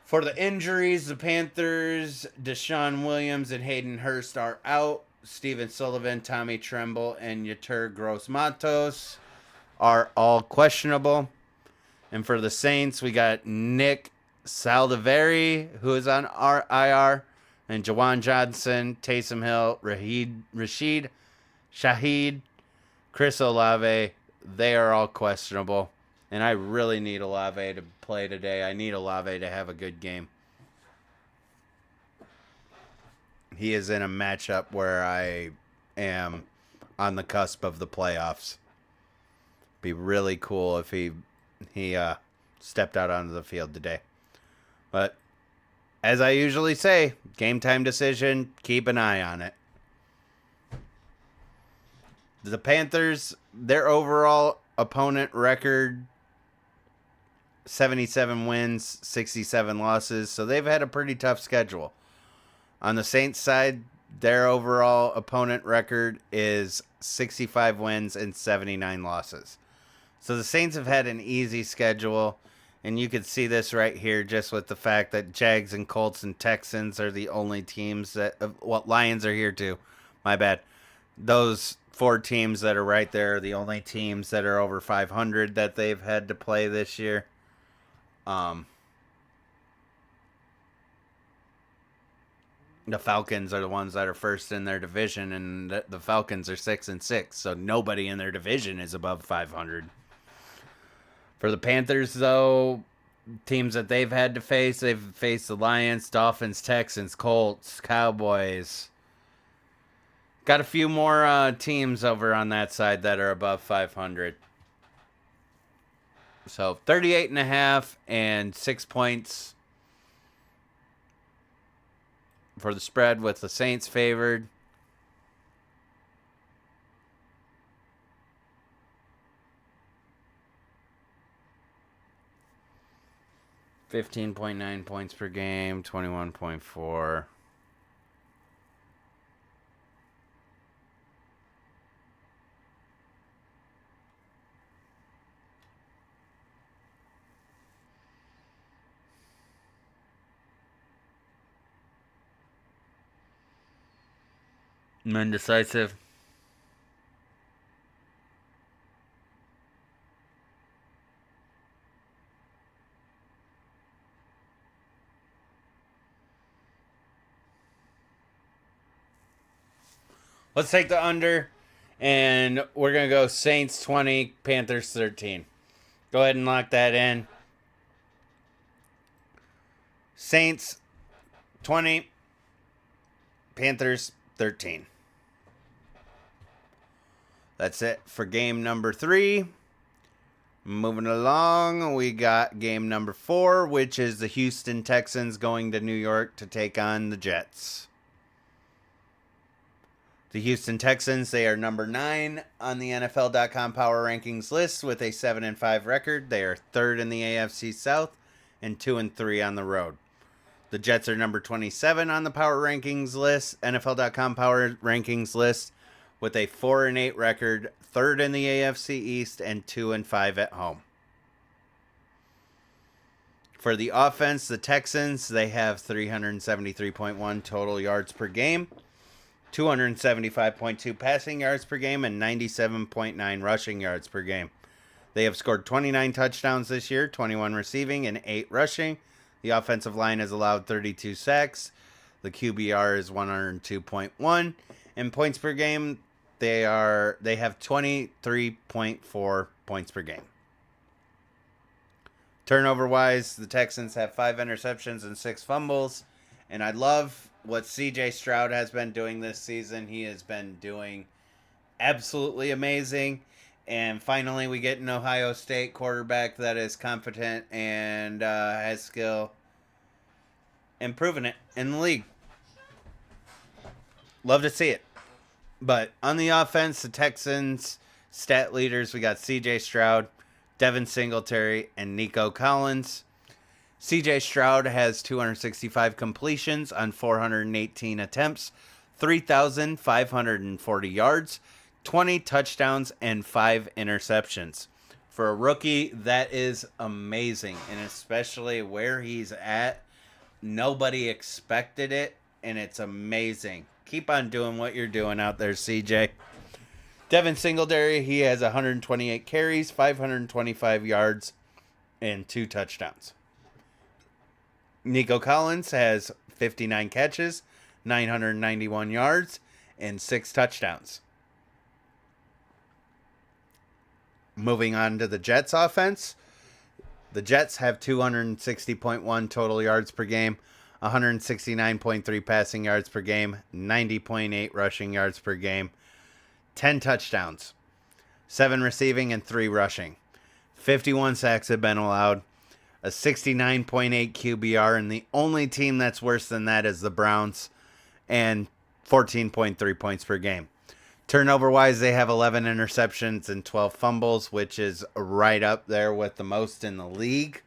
For the injuries, the Panthers, Deshaun Williams and Hayden Hurst are out. Steven Sullivan, Tommy Tremble, and Yetur Gross-Matos are all questionable. And for the Saints, we got Nick Saldiveri, who is on our IR, and Jawan Johnson, Taysom Hill, Rashid Shaheed, Chris Olave. They are all questionable. And I really need Olave to play today. I need Olave to have a good game. He is in a matchup where I am on the cusp of the playoffs. Be really cool if he stepped out onto the field today. But as I usually say, game time decision, keep an eye on it. The Panthers, their overall opponent record, 77 wins, 67 losses. So they've had a pretty tough schedule. On the Saints side, their overall opponent record is 65 wins and 79 losses. So the Saints have had an easy schedule. And you can see this right here just with the fact that Jags and Colts and Texans are the only teams that... Lions are here too. My bad. Those 4 teams that are right there are the only teams that are over 500 that they've had to play this year. The Falcons are the ones that are first in their division, and the Falcons are 6-6, so nobody in their division is above 500. For the Panthers, though, teams that they've had to face, they've faced the Lions, Dolphins, Texans, Colts, Cowboys. Got a few more teams over on that side that are above 500. So 38.5 and 6 points for the spread with the Saints favored. $15.9 points per game, 21.4. Indecisive. Let's take the under, and we're going to go Saints 20, Panthers 13. Go ahead and lock that in. Saints 20, Panthers 13. That's it for game number 3. Moving along, we got game number 4, which is the Houston Texans going to New York to take on the Jets. The Houston Texans, they are number 9 on the NFL.com Power Rankings list with a 7-5 record. They are 3rd in the AFC South and 2-3 on the road. The Jets are number 27 on the Power Rankings list, NFL.com Power Rankings list, with a 4-8 record, 3rd in the AFC East and 2-5 at home. For the offense, the Texans, they have 373.1 total yards per game, 275.2 passing yards per game, and 97.9 rushing yards per game. They have scored 29 touchdowns this year, 21 receiving and 8 rushing. The offensive line has allowed 32 sacks. The QBR is 102.1. In points per game, they have 23.4 points per game. Turnover-wise, the Texans have 5 interceptions and 6 fumbles. And I love what C.J. Stroud has been doing this season. He has been doing absolutely amazing. And finally, we get an Ohio State quarterback that is competent and has skill and proven it in the league. Love to see it. But on the offense, the Texans stat leaders, we got C.J. Stroud, Devin Singletary, and Nico Collins. C.J. Stroud has 265 completions on 418 attempts, 3,540 yards, 20 touchdowns, and 5 interceptions. For a rookie, that is amazing. And especially where he's at, nobody expected it, and it's amazing. Keep on doing what you're doing out there, CJ. Devin Singletary, he has 128 carries, 525 yards, and 2 touchdowns. Nico Collins has 59 catches, 991 yards, and 6 touchdowns. Moving on to the Jets offense. The Jets have 260.1 total yards per game, 169.3 passing yards per game, 90.8 rushing yards per game, 10 touchdowns, 7 receiving and 3 rushing. 51 sacks have been allowed, a 69.8 QBR, and the only team that's worse than that is the Browns, and 14.3 points per game. Turnover-wise, they have 11 interceptions and 12 fumbles, which is right up there with the most in the league.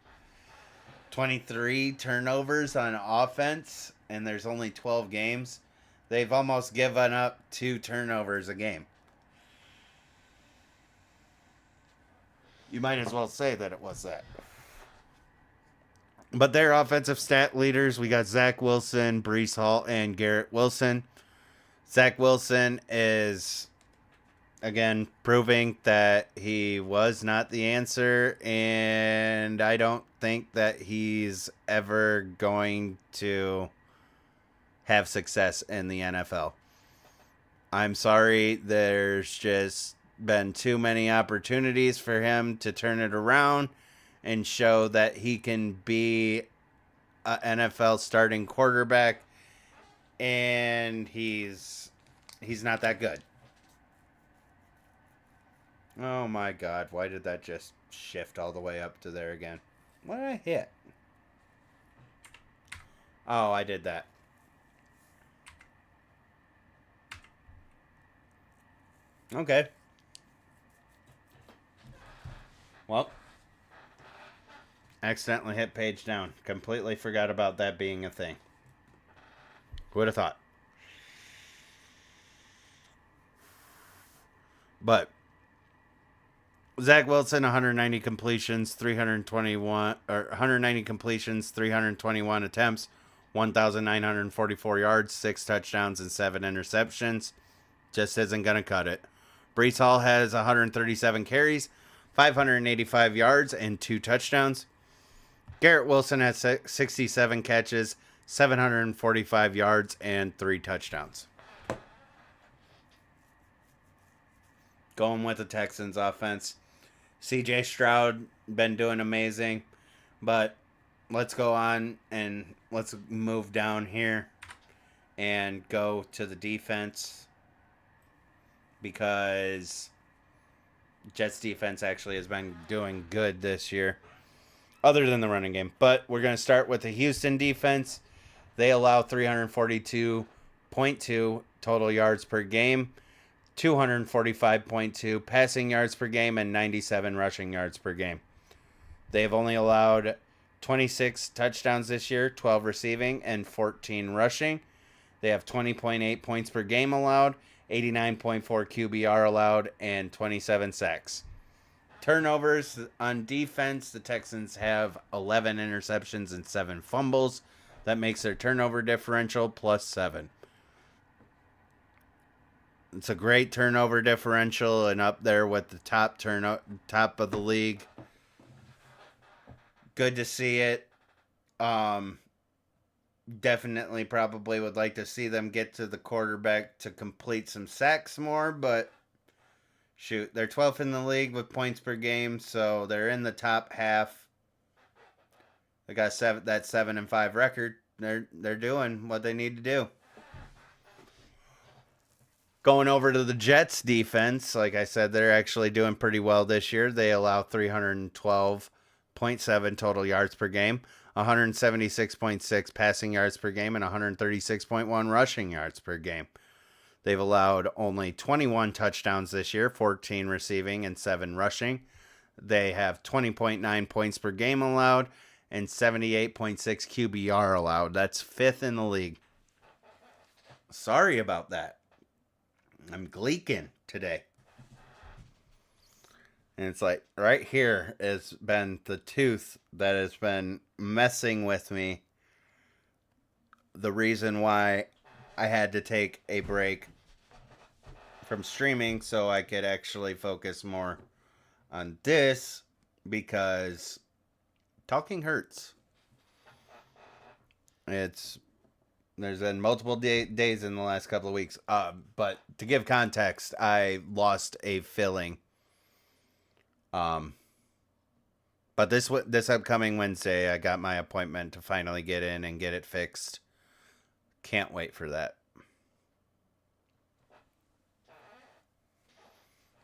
23 turnovers on offense, and there's only 12 games. They've almost given up 2 turnovers a game. You might as well say that it was that. But their offensive stat leaders, we got Zach Wilson, Breece Hall, and Garrett Wilson. Zach Wilson is, again, proving that he was not the answer, and I don't think that he's ever going to have success in the NFL. I'm sorry, there's just been too many opportunities for him to turn it around and show that he can be an NFL starting quarterback, and he's not that good. Oh my God, why did that just shift all the way up to there again? What did I hit? Oh, I did that. Okay. Well, accidentally hit page down. Completely forgot about that being a thing. Who would have thought? But Zach Wilson, 190 completions, 321 attempts, 1,944 yards, 6 touchdowns, and 7 interceptions. just isn't going to cut it. Brees Hall has 137 carries, 585 yards, and 2 touchdowns. Garrett Wilson has 67 catches, 745 yards, and 3 touchdowns. Going with the Texans offense. CJ Stroud been doing amazing, but let's go on and let's move down here and go to the defense, because Jets defense actually has been doing good this year, other than the running game. But we're going to start with the Houston defense. They allow 342.2 total yards per game, 245.2 passing yards per game, and 97 rushing yards per game. They've only allowed 26 touchdowns this year, 12 receiving, and 14 rushing. They have 20.8 points per game allowed, 89.4 QBR allowed, and 27 sacks. Turnovers on defense, the Texans have 11 interceptions and 7 fumbles. That makes their turnover differential +7. It's a great turnover differential and up there with the top of the league. Good to see it. Definitely probably would like to see them get to the quarterback to complete some sacks more, but shoot, they're 12th in the league with points per game, so they're in the top half. They got that 7-5 record. They're doing what they need to do. Going over to the Jets defense, like I said, they're actually doing pretty well this year. They allow 312.7 total yards per game, 176.6 passing yards per game, and 136.1 rushing yards per game. They've allowed only 21 touchdowns this year, 14 receiving and 7 rushing. They have 20.9 points per game allowed and 78.6 QBR allowed. That's 5th in the league. Sorry about that. I'm gleeking today. And it's like right here has been the tooth that has been messing with me. The reason why I had to take a break from streaming so I could actually focus more on this, because talking hurts. There's been multiple days in the last couple of weeks. But to give context, I lost a filling. But this upcoming Wednesday, I got my appointment to finally get in and get it fixed. Can't wait for that.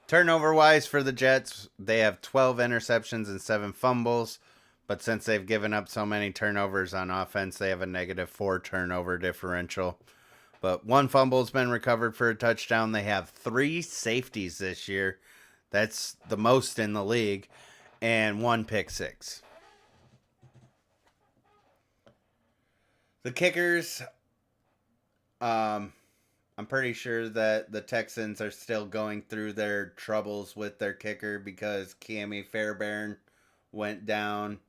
Turnover-wise for the Jets, they have 12 interceptions and 7 fumbles. But since they've given up so many turnovers on offense, they have a -4 turnover differential. But 1 fumble's been recovered for a touchdown. They have 3 safeties this year. That's the most in the league. And 1 pick six. The kickers, I'm pretty sure that the Texans are still going through their troubles with their kicker, because Cammy Fairbairn went down.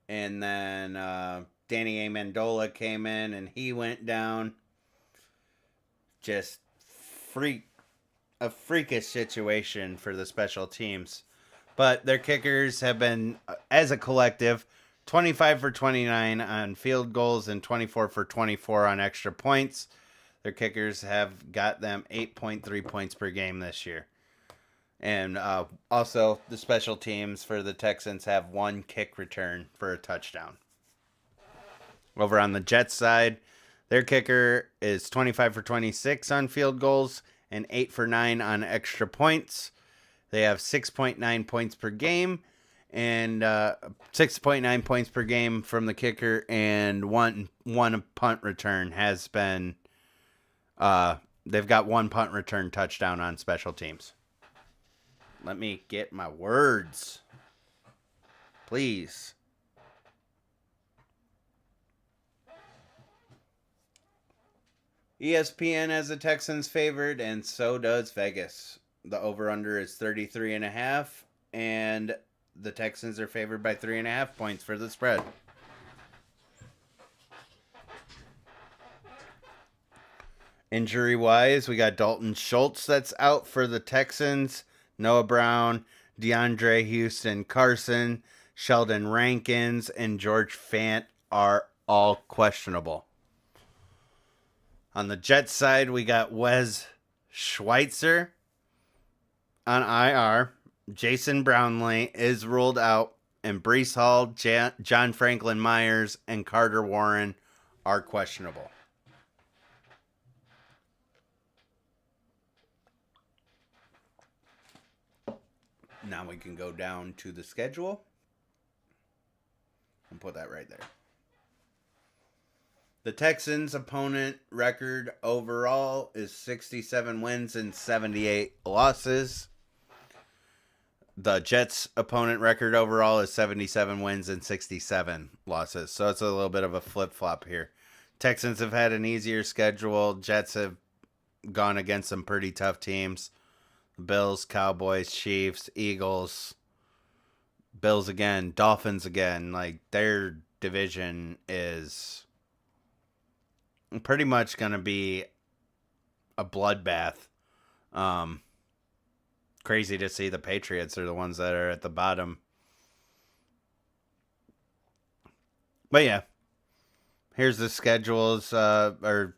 And then Danny Amendola came in and he went down. Just a freakish situation for the special teams. But their kickers have been, as a collective, 25 for 29 on field goals and 24 for 24 on extra points. Their kickers have got them 8.3 points per game this year. And also, the special teams for the Texans have 1 kick return for a touchdown. Over on the Jets side, their kicker is 25 for 26 on field goals and 8 for 9 on extra points. They have 6.9 points per game, and 6.9 points per game from the kicker, and one punt return has been. They've got 1 punt return touchdown on special teams. Let me get my words. Please. ESPN has the Texans favored, and so does Vegas. The over-under is 33.5, and the Texans are favored by 3.5 points for the spread. Injury-wise, we got Dalton Schultz that's out for the Texans. Noah Brown, DeAndre Houston Carson, Sheldon Rankins, and George Fant are all questionable. On the Jets side, we got Wes Schweitzer on IR. Jason Brownlee is ruled out. And Breece Hall, John Franklin Myers, and Carter Warren are questionable. Now we can go down to the schedule and put that right there. The Texans' opponent record overall is 67 wins and 78 losses. The Jets' opponent record overall is 77 wins and 67 losses. So it's a little bit of a flip-flop here. Texans have had an easier schedule. Jets have gone against some pretty tough teams. Bills, Cowboys, Chiefs, Eagles, Bills again, Dolphins again. Like, their division is pretty much going to be a bloodbath. Crazy to see the Patriots are the ones that are at the bottom. But yeah, here's the schedules, or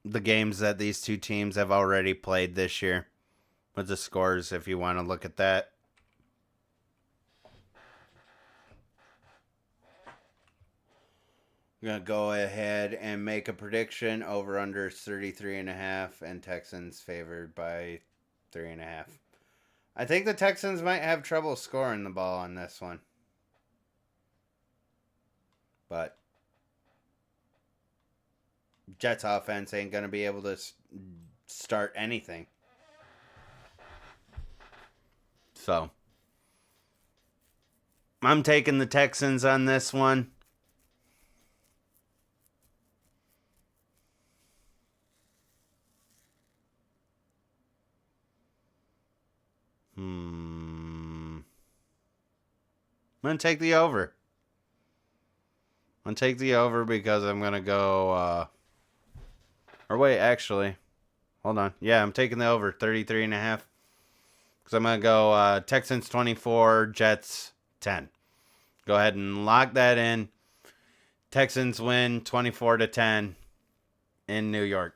the games that these two teams have already played this year. With the scores, if you want to look at that. I'm going to go ahead and make a prediction. Over under 33.5, and Texans favored by 3.5. I think the Texans might have trouble scoring the ball on this one. But Jets offense ain't going to be able to start anything. So, I'm taking the Texans on this one. I'm going to take the over. I'm going to take the over because I'm going to go, or wait, actually, hold on. Yeah, I'm taking the over, 33.5. Because I'm going to go Texans 24, Jets 10. Go ahead and lock that in. Texans win 24-10 in New York.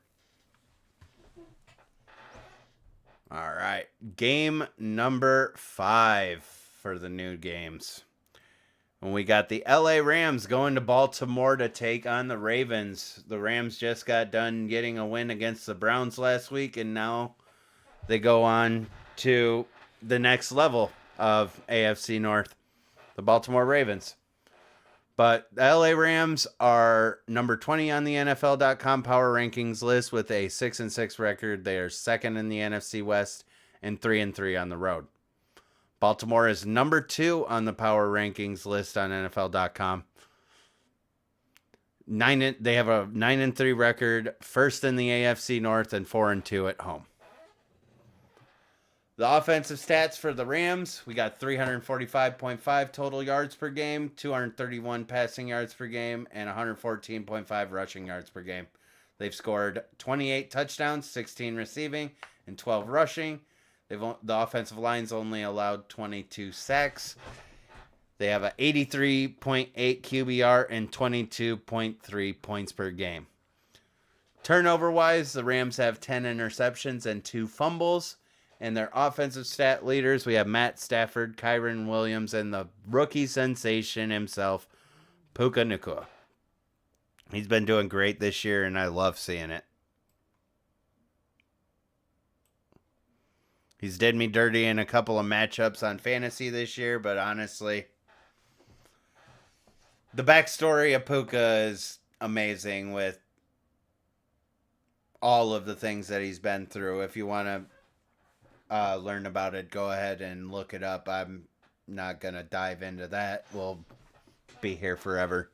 All right. Game number 5 for the new games. And we got the LA Rams going to Baltimore to take on the Ravens. The Rams just got done getting a win against the Browns last week, and now they go on to the next level of AFC North, the Baltimore Ravens. But the LA Rams are number 20 on the NFL.com power rankings list with a 6-6 record. They are second in the NFC West and 3-3 on the road. Baltimore is number 2 on the power rankings list on NFL.com. They have a 9-3 record, first in the AFC North, and 4-2 at home. The offensive stats for the Rams, we got 345.5 total yards per game, 231 passing yards per game, and 114.5 rushing yards per game. They've scored 28 touchdowns, 16 receiving, and 12 rushing. The offensive line's only allowed 22 sacks. They have an 83.8 QBR and 22.3 points per game. Turnover-wise, the Rams have 10 interceptions and 2 fumbles. And their offensive stat leaders, we have Matt Stafford, Kyren Williams, and the rookie sensation himself, Puka Nacua. He's been doing great this year, and I love seeing it. He's did me dirty in a couple of matchups on fantasy this year, but honestly, the backstory of Puka is amazing with all of the things that he's been through. If you want to learn about it, go ahead and look it up. I'm not gonna dive into that. We'll be here forever.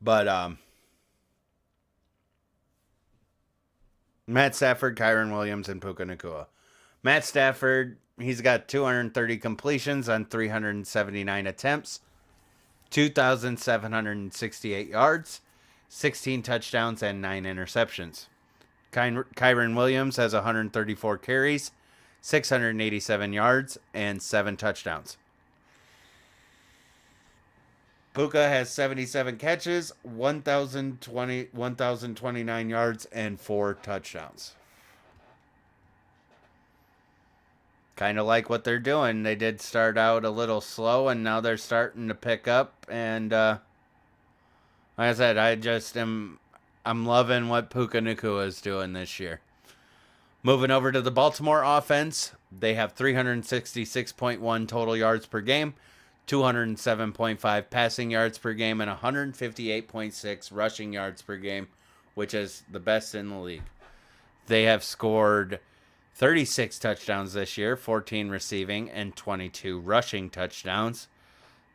But Matt Stafford, Kyren Williams, and Puka Nacua. Matt Stafford, he's got 230 completions on 379 attempts, 2,768 yards, 16 touchdowns, and 9 interceptions. Kyron Williams has 134 carries, 687 yards, and 7 touchdowns. Puka has 77 catches, 1,029 yards, and 4 touchdowns. Kind of like what they're doing. They did start out a little slow, and now they're starting to pick up. And like I said, I'm loving what Puka Nacua is doing this year. Moving over to the Baltimore offense, they have 366.1 total yards per game, 207.5 passing yards per game, and 158.6 rushing yards per game, which is the best in the league. They have scored 36 touchdowns this year, 14 receiving, and 22 rushing touchdowns.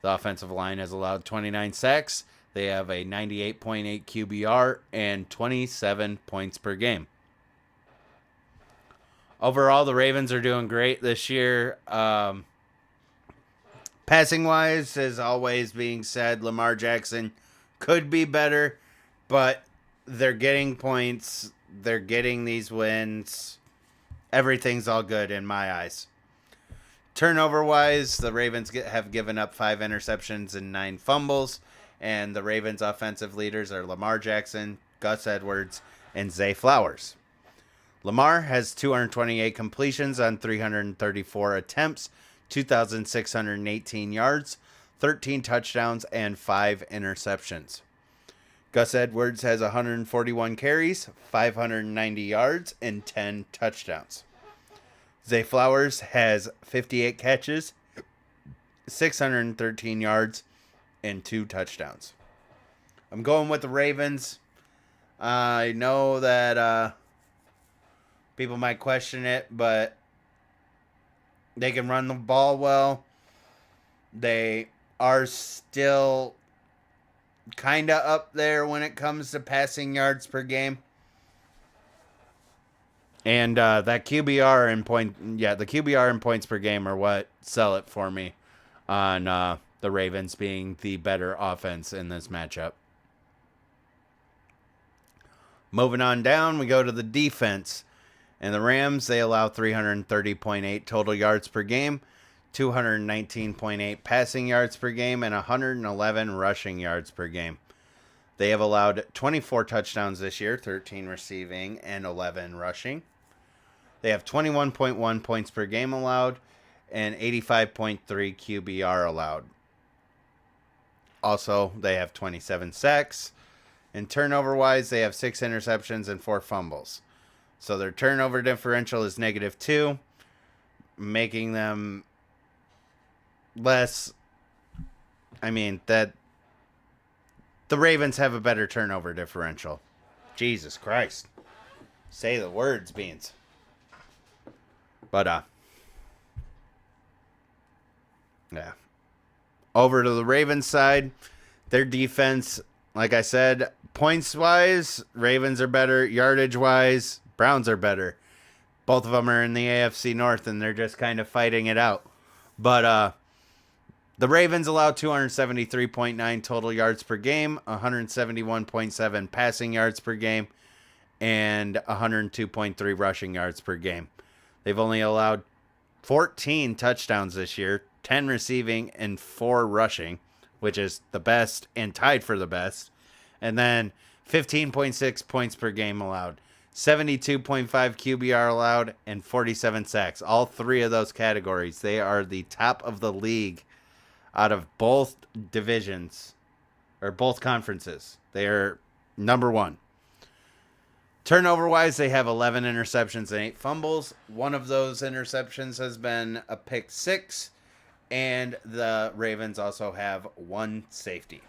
The offensive line has allowed 29 sacks. They have a 98.8 QBR and 27 points per game. Overall, the Ravens are doing great this year. Passing-wise, as always being said, Lamar Jackson could be better, but they're getting points. They're getting these wins. Everything's all good in my eyes. Turnover-wise, the Ravens have given up 5 interceptions and 9 fumbles, and the Ravens' offensive leaders are Lamar Jackson, Gus Edwards, and Zay Flowers. Lamar has 228 completions on 334 attempts, 2,618 yards, 13 touchdowns, and 5 interceptions. Gus Edwards has 141 carries, 590 yards, and 10 touchdowns. Zay Flowers has 58 catches, 613 yards, and 2 touchdowns. I'm going with the Ravens. I know that people might question it, but they can run the ball well. They are still kind of up there when it comes to passing yards per game. And that QBR and the QBR and points per game are what sell it for me on the Ravens being the better offense in this matchup. Moving on down, we go to the defense. And the Rams, they allow 330.8 total yards per game, 219.8 passing yards per game, and 111 rushing yards per game. They have allowed 24 touchdowns this year, 13 receiving and 11 rushing. They have 21.1 points per game allowed and 85.3 QBR allowed. Also, they have 27 sacks. And turnover-wise, they have 6 interceptions and 4 fumbles. So their turnover differential is -2, making them less. That the Ravens have a better turnover differential. Jesus Christ. Say the words, Beans. But, yeah. Over to the Ravens side, their defense, like I said, points-wise, Ravens are better. Yardage-wise, Browns are better. Both of them are in the AFC North, and they're just kind of fighting it out. But the Ravens allow 273.9 total yards per game, 171.7 passing yards per game, and 102.3 rushing yards per game. They've only allowed 14 touchdowns this year, 10 receiving and 4 rushing, which is the best and tied for the best. And then 15.6 points per game allowed. 72.5 QBR allowed, and 47 sacks. All 3 of those categories, they are the top of the league out of both divisions, or both conferences. They are number 1. Turnover-wise, they have 11 interceptions and 8 fumbles. One of those interceptions has been a pick 6, and the Ravens also have 1 safety.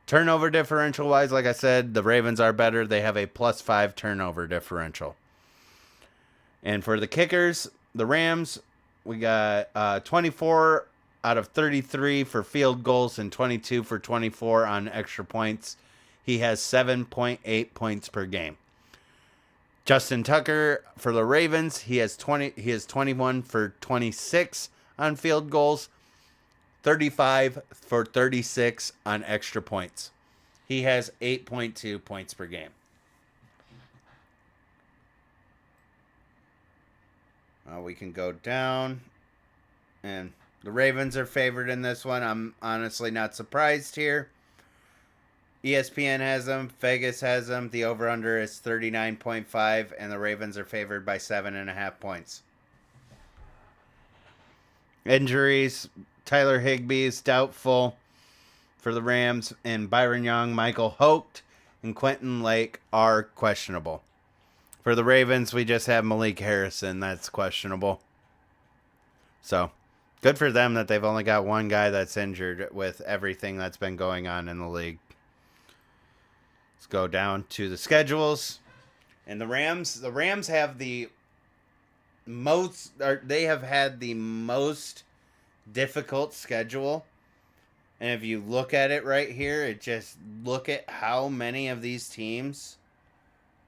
Turnover differential-wise, like I said, the Ravens are better. They have a +5 turnover differential. And for the kickers, the Rams, we got 24 out of 33 for field goals and 22 for 24 on extra points. He has 7.8 points per game. Justin Tucker for the Ravens, he has 21 for 26 on field goals. 35 for 36 on extra points. He has 8.2 points per game. We can go down. And the Ravens are favored in this one. I'm honestly not surprised here. ESPN has them. Vegas has them. The over-under is 39.5, and the Ravens are favored by 7.5 points. Injuries. Tyler Higbee is doubtful for the Rams, and Byron Young, Michael Holt, and Quentin Lake are questionable. For the Ravens, we just have Malik Harrison. That's questionable. So, good for them that they've only got one guy that's injured with everything that's been going on in the league. Let's go down to the schedules. And the Rams have the most, or they have had the most difficult schedule. And if you look at it right here, it just look at how many of these teams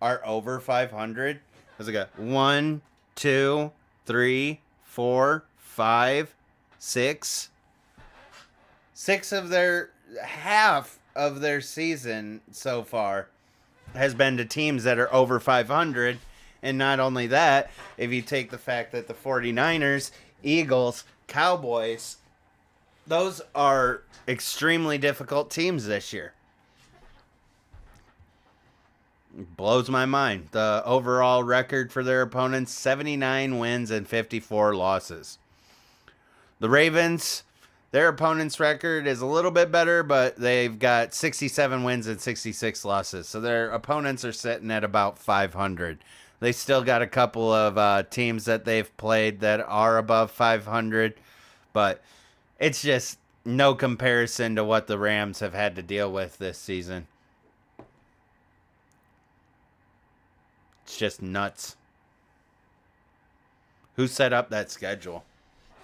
are over 500. There's like a 1, 2, 3, 4, 5, 6. Half of their season so far has been to teams that are over 500. And not only that, if you take the fact that the 49ers, Eagles, Cowboys, those are extremely difficult teams this year. It blows my mind. The overall record for their opponents, 79 wins and 54 losses. The Ravens, their opponent's record is a little bit better, but they've got 67 wins and 66 losses. So their opponents are sitting at about 500. They still got a couple of teams that they've played that are above 500, but it's just no comparison to what the Rams have had to deal with this season. It's just nuts. Who set up that schedule?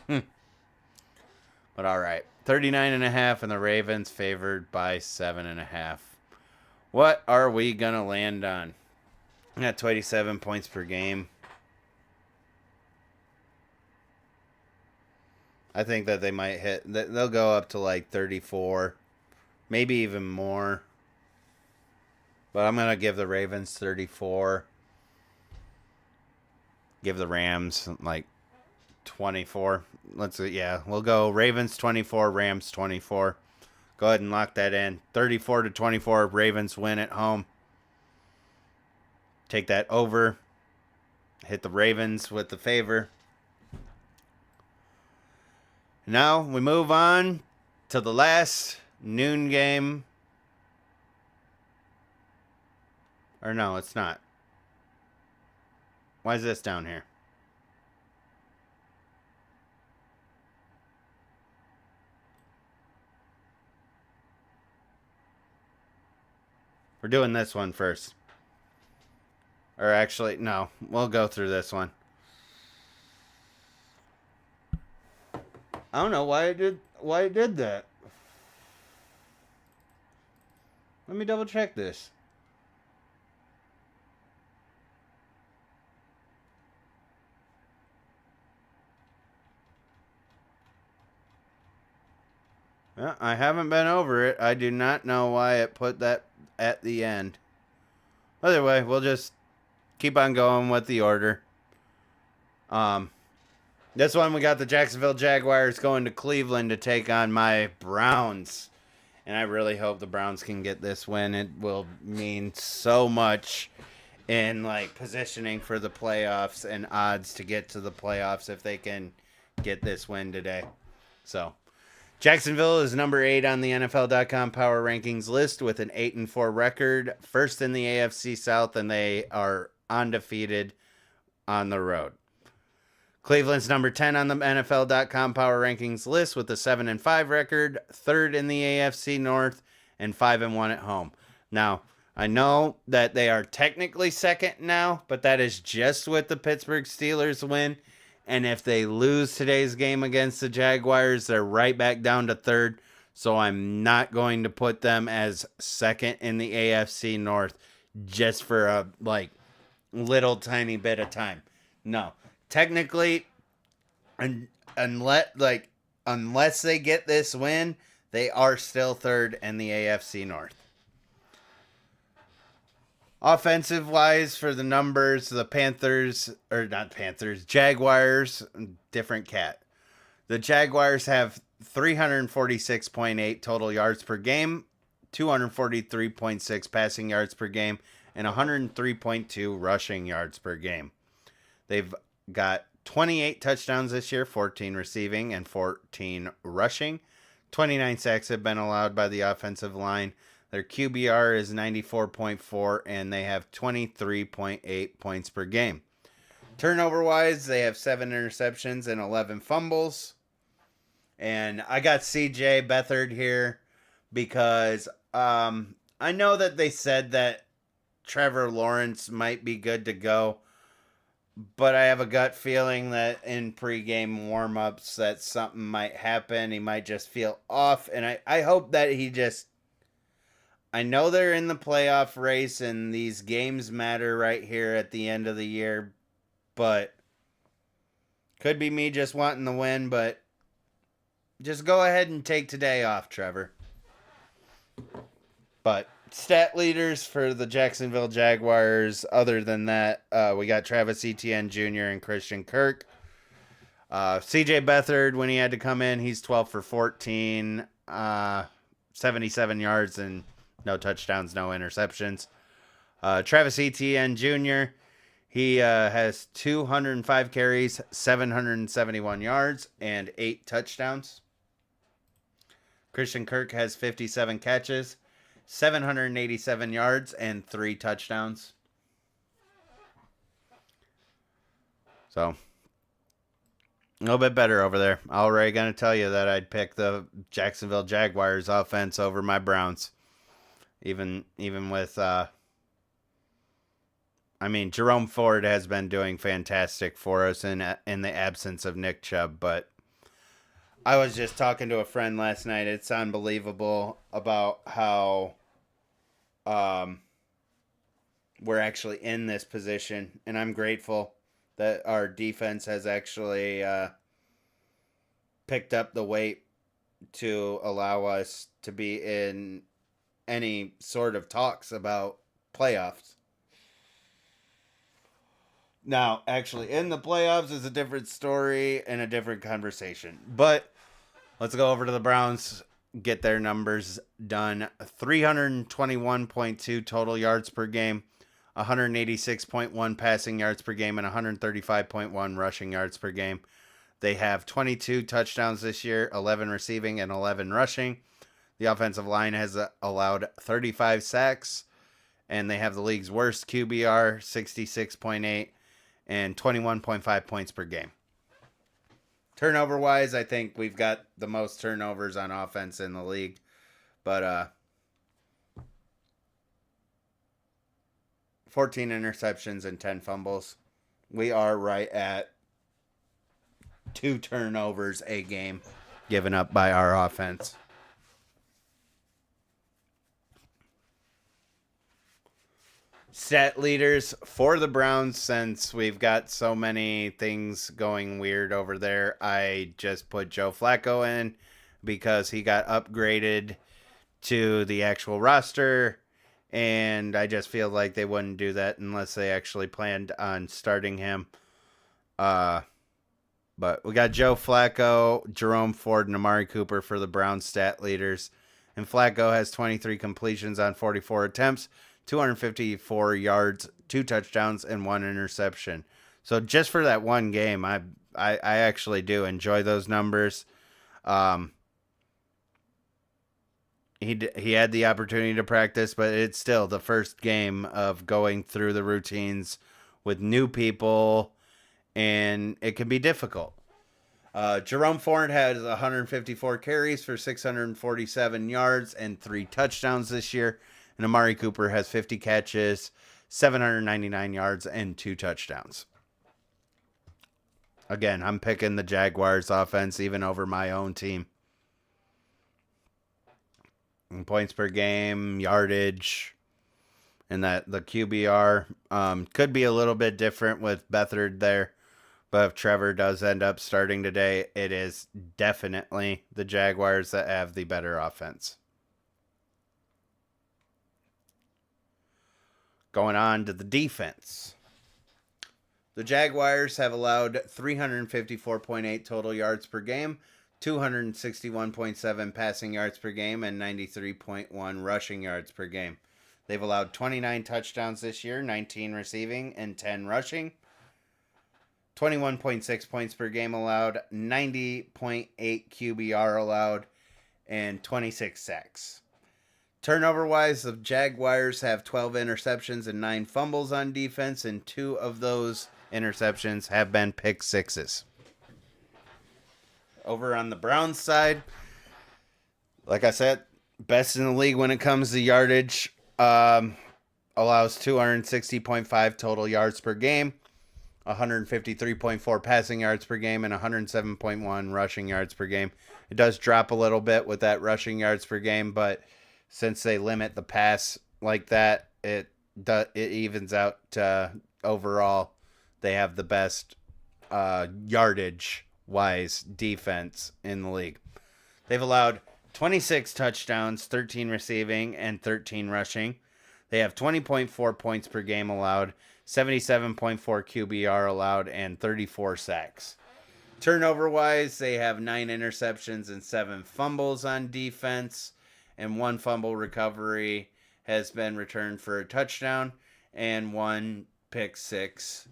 But all right. 39.5 and the Ravens favored by 7.5. What are we going to land on? I got 27 points per game. I think that they might hit. They'll go up to like 34. Maybe even more. But I'm going to give the Ravens 34. Give the Rams like 24. We'll go Ravens 24, Rams 24. Go ahead and lock that in. 34-24, Ravens win at home. Take that over. Hit the Ravens with the favor. Now we move on to the last noon game. Or no, it's not. Why is this down here? We're doing this one first. Or actually, no. We'll go through this one. I don't know why it did that. Let me double check this. Yeah, I haven't been over it. I do not know why it put that at the end. Either way, we'll just keep on going with the order. This one we got the Jacksonville Jaguars going to Cleveland to take on my Browns. And I really hope the Browns can get this win. It will mean so much in like positioning for the playoffs and odds to get to the playoffs if they can get this win today. So Jacksonville is number 8 on the NFL.com power rankings list with an 8-4 record, first in the AFC South, and they are undefeated on the road. Cleveland's number 10 on the NFL.com power rankings list with a 7-5 record, third in the AFC North, and 5-1 at home. Now, I know that they are technically second now, but that is just with the Pittsburgh Steelers win. And if they lose today's game against the Jaguars, they're right back down to third. So I'm not going to put them as second in the AFC North just for a little tiny bit of time. No. Technically, unless they get this win, they are still third in the AFC North. Offensive wise, for the numbers, the Panthers, or not Panthers, Jaguars, different cat. The Jaguars have 346.8 total yards per game, 243.6 passing yards per game, and 103.2 rushing yards per game. They've got 28 touchdowns this year, 14 receiving and 14 rushing. 29 sacks have been allowed by the offensive line. Their QBR is 94.4, and they have 23.8 points per game. Turnover-wise, they have 7 interceptions and 11 fumbles. And I got CJ Beathard here because I know that they said that Trevor Lawrence might be good to go, but I have a gut feeling that in pregame warm-ups that something might happen. He might just feel off, and I hope that he just... I know they're in the playoff race, and these games matter right here at the end of the year, but could be me just wanting the win, but just go ahead and take today off, Trevor. But stat leaders for the Jacksonville Jaguars, other than that, we got Travis Etienne Jr. and Christian Kirk. CJ Beathard, when he had to come in, he's 12 for 14, 77 yards and no touchdowns, no interceptions. Travis Etienne Jr., he has 205 carries, 771 yards, and 8 touchdowns. Christian Kirk has 57 catches, 787 yards, and 3 touchdowns. So, a little bit better over there. Already going to tell you that I'd pick the Jacksonville Jaguars offense over my Browns. Even with, Jerome Ford has been doing fantastic for us in the absence of Nick Chubb, but I was just talking to a friend last night. It's unbelievable about how we're actually in this position, and I'm grateful that our defense has actually picked up the weight to allow us to be in any sort of talks about playoffs. Now, actually, in the playoffs is a different story and a different conversation. But let's go over to the Browns, get their numbers done. 321.2 total yards per game, 186.1 passing yards per game, and 135.1 rushing yards per game. They have 22 touchdowns this year, 11 receiving and 11 rushing. The offensive line has allowed 35 sacks, and they have the league's worst QBR, 66.8, and 21.5 points per game. Turnover-wise, I think we've got the most turnovers on offense in the league. But 14 interceptions and 10 fumbles. We are right at 2 turnovers a game given up by our offense. Stat leaders for the Browns, since we've got so many things going weird over there, I just put Joe Flacco in because he got upgraded to the actual roster, and I just feel like they wouldn't do that unless they actually planned on starting him. But we got Joe Flacco, Jerome Ford, and Amari Cooper for the Browns stat leaders. And Flacco has 23 completions on 44 attempts, 254 yards, 2 touchdowns, and 1 interception. So just for that one game, I actually do enjoy those numbers. He had the opportunity to practice, but it's still the first game of going through the routines with new people, and it can be difficult. Jerome Ford has 154 carries for 647 yards and 3 touchdowns this year. And Amari Cooper has 50 catches, 799 yards, and 2 touchdowns. Again, I'm picking the Jaguars offense even over my own team. And points per game, yardage, and that the QBR could be a little bit different with Beathard there. But if Trevor does end up starting today, it is definitely the Jaguars that have the better offense. Going on to the defense. The Jaguars have allowed 354.8 total yards per game, 261.7 passing yards per game, and 93.1 rushing yards per game. They've allowed 29 touchdowns this year, 19 receiving and 10 rushing. 21.6 points per game allowed, 90.8 QBR allowed, and 26 sacks. Turnover-wise, the Jaguars have 12 interceptions and 9 fumbles on defense, and 2 of those interceptions have been pick sixes. Over on the Browns side, like I said, best in the league when it comes to yardage. Allows 260.5 total yards per game, 153.4 passing yards per game, and 107.1 rushing yards per game. It does drop a little bit with that rushing yards per game, but since they limit the pass like that, it evens out to overall. They have the best yardage-wise defense in the league. They've allowed 26 touchdowns, 13 receiving, and 13 rushing. They have 20.4 points per game allowed, 77.4 QBR allowed, and 34 sacks. Turnover-wise, they have 9 interceptions and 7 fumbles on defense, and 1 fumble recovery has been returned for a touchdown, and 1 pick six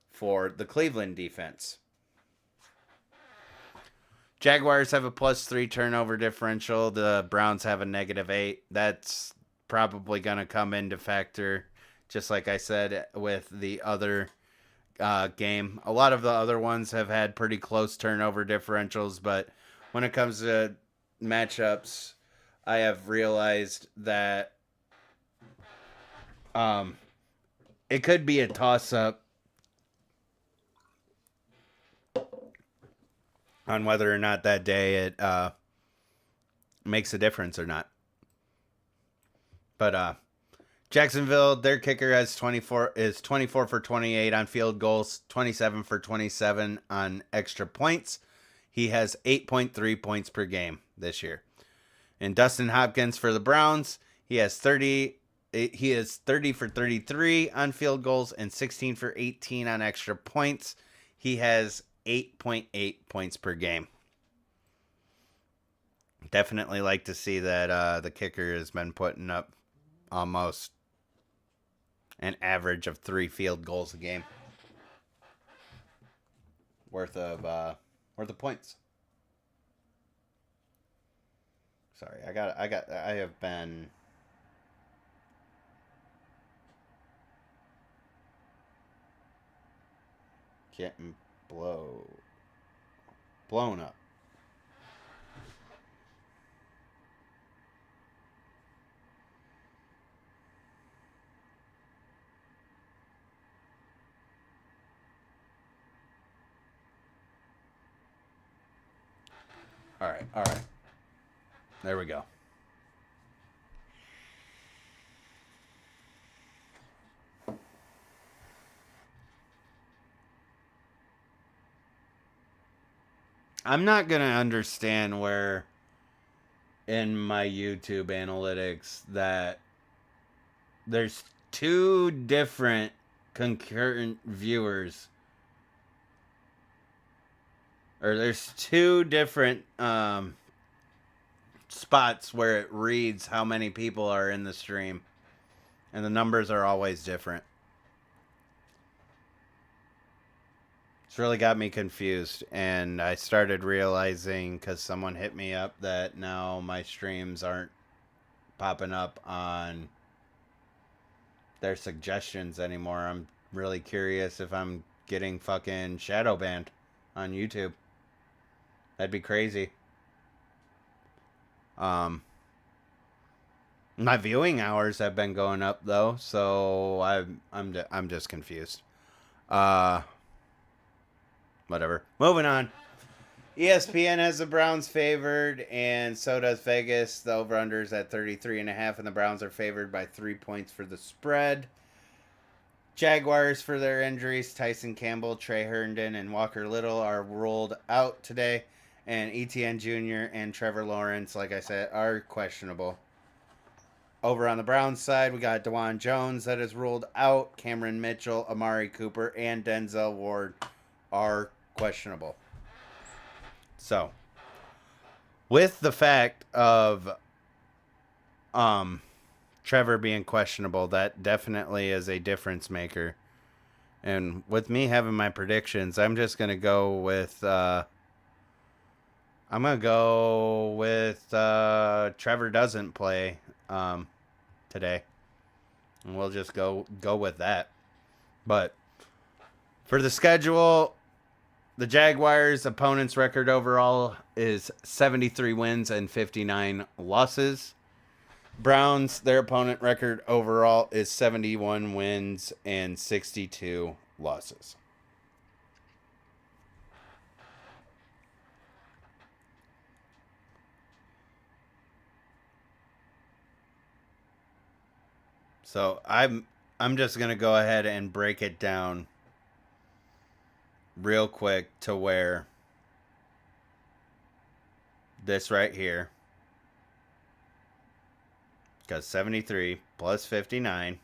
for the Cleveland defense. Jaguars have a +3 turnover differential. The Browns have a -8. That's probably going to come into factor, just like I said with the other game. A lot of the other ones have had pretty close turnover differentials, but when it comes to matchups, I have realized that it could be a toss-up on whether or not that day it makes a difference or not. But Jacksonville, their kicker is 24 for 28 on field goals, 27 for 27 on extra points. He has 8.3 points per game this year. And Dustin Hopkins for the Browns, he is 30 for 33 on field goals and 16 for 18 on extra points. He has 8.8 points per game. Definitely like to see that the kicker has been putting up almost an average of 3 field goals a game worth of points. Sorry, I have been getting blown up. All right. There we go. I'm not going to understand where in my YouTube analytics that there's 2 different concurrent viewers. Or there's 2 different spots where it reads how many people are in the stream. And the numbers are always different. It's really got me confused. And I started realizing, because someone hit me up, that now my streams aren't popping up on their suggestions anymore. I'm really curious if I'm getting fucking shadow banned on YouTube. That'd be crazy. My viewing hours have been going up though, so I'm just confused. Whatever. Moving on. ESPN has the Browns favored, and so does Vegas. The over-under is at 33.5, and the Browns are favored by 3 points for the spread. Jaguars for their injuries. Tyson Campbell, Trey Herndon, and Walker Little are ruled out today. And Etienne Jr. and Trevor Lawrence, like I said, are questionable. Over on the Browns side, we got DeJuan Jones that is ruled out. Cameron Mitchell, Amari Cooper, and Denzel Ward are questionable. So, with the fact of Trevor being questionable, that definitely is a difference maker. And with me having my predictions, I'm just gonna go with Trevor doesn't play today, and we'll just go with that. But for the schedule, the Jaguars' opponent's record overall is 73 wins and 59 losses. Browns, their opponent record overall is 71 wins and 62 losses. So I'm just gonna go ahead and break it down real quick to where this right here, because 73 plus 59.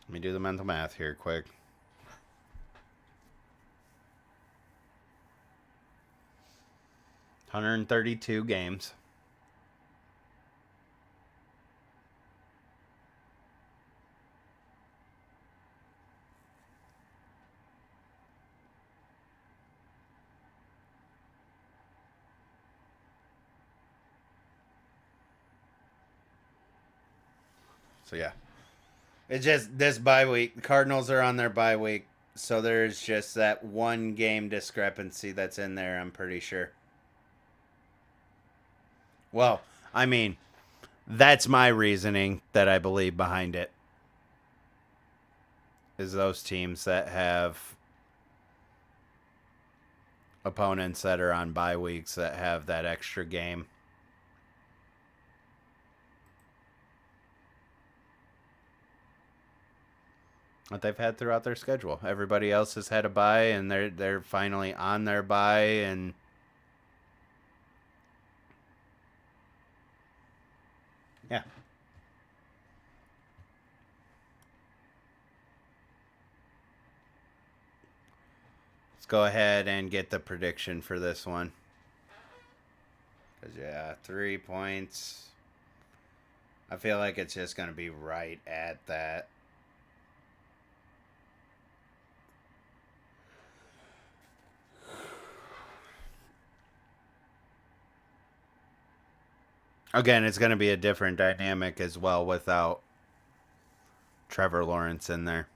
Let me do the mental math here quick. $132 games. So yeah, it's just this bye week. The Cardinals are on their bye week, so there's just that one game discrepancy that's in there, I'm pretty sure. Well, I mean, that's my reasoning that I believe behind it. Is those teams that have opponents that are on bye weeks that have that extra game. That they've had throughout their schedule. Everybody else has had a bye, and they're finally on their bye, and yeah. Let's go ahead and get the prediction for this one. Because, yeah, 3 points. I feel like it's just going to be right at that. Again, it's going to be a different dynamic as well without Trevor Lawrence in there.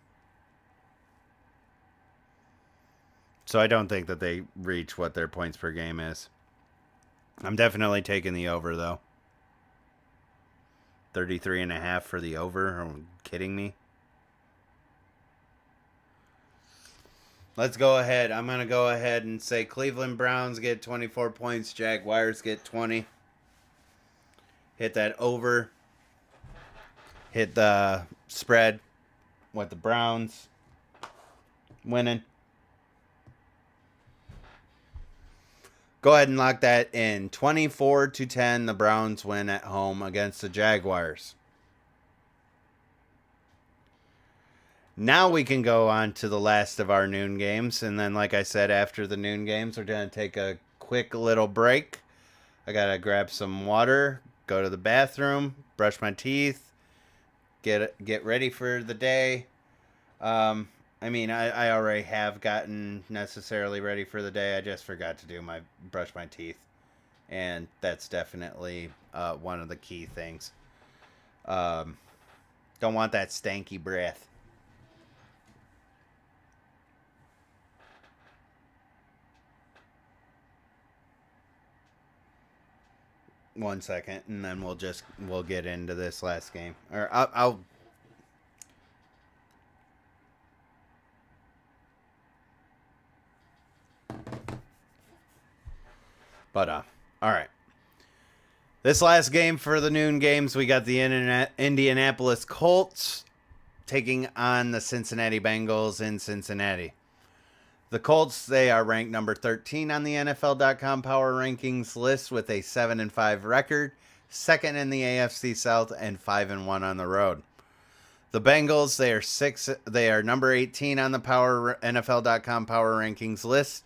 So I don't think that they reach what their points per game is. I'm definitely taking the over, though. 33.5 for the over. Are you kidding me? Let's go ahead. I'm going to go ahead and say Cleveland Browns get 24 points. Jaguars get 20. Hit that over. Hit the spread with the Browns winning. Go ahead and lock that in. 24-10, the Browns win at home against the Jaguars. Now we can go on to the last of our noon games. And then, like I said, after the noon games, we're going to take a quick little break. I got to grab some water, go to the bathroom, brush my teeth, get ready for the day. I mean, I already have gotten necessarily ready for the day. I just forgot to brush my teeth. And that's definitely one of the key things. Don't want that stanky breath. One second, and then we'll get into this last game. Or I'll But, all right. This last game for the noon games, we got the Indianapolis Colts taking on the Cincinnati Bengals in Cincinnati. The Colts, they are ranked number 13 on the NFL.com Power Rankings list with a 7-5 record, second in the AFC South, and 5-1 on the road. The Bengals, they are number 18 on the NFL.com Power Rankings list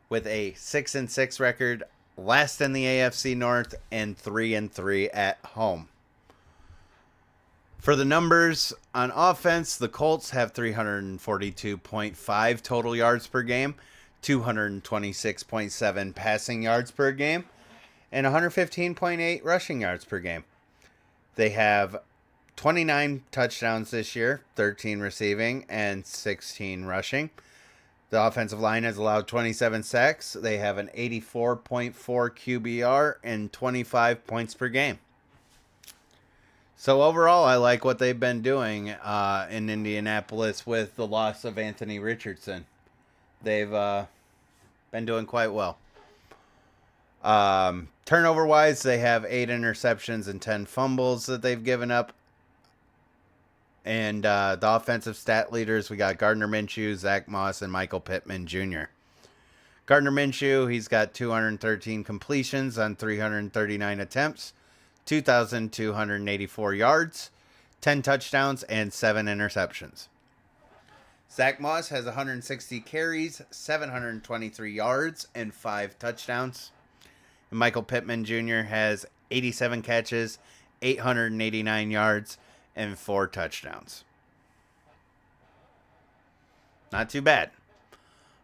with a 6-6 record, last in the AFC North, and 3-3 at home. For the numbers on offense, the Colts have 342.5 total yards per game, 226.7 passing yards per game, and 115.8 rushing yards per game. They have 29 touchdowns this year, 13 receiving and 16 rushing. The offensive line has allowed 27 sacks. They have an 84.4 QBR and 25 points per game. So overall, I like what they've been doing in Indianapolis with the loss of Anthony Richardson. They've been doing quite well. Turnover-wise, they have 8 interceptions and 10 fumbles that they've given up. And the offensive stat leaders, we got Gardner Minshew, Zach Moss, and Michael Pittman Jr. Gardner Minshew, he's got 213 completions on 339 attempts, 2,284 yards, 10 touchdowns, and 7 interceptions. Zach Moss has 160 carries, 723 yards, and 5 touchdowns. And Michael Pittman Jr. has 87 catches, 889 yards, and 4 touchdowns. Not too bad.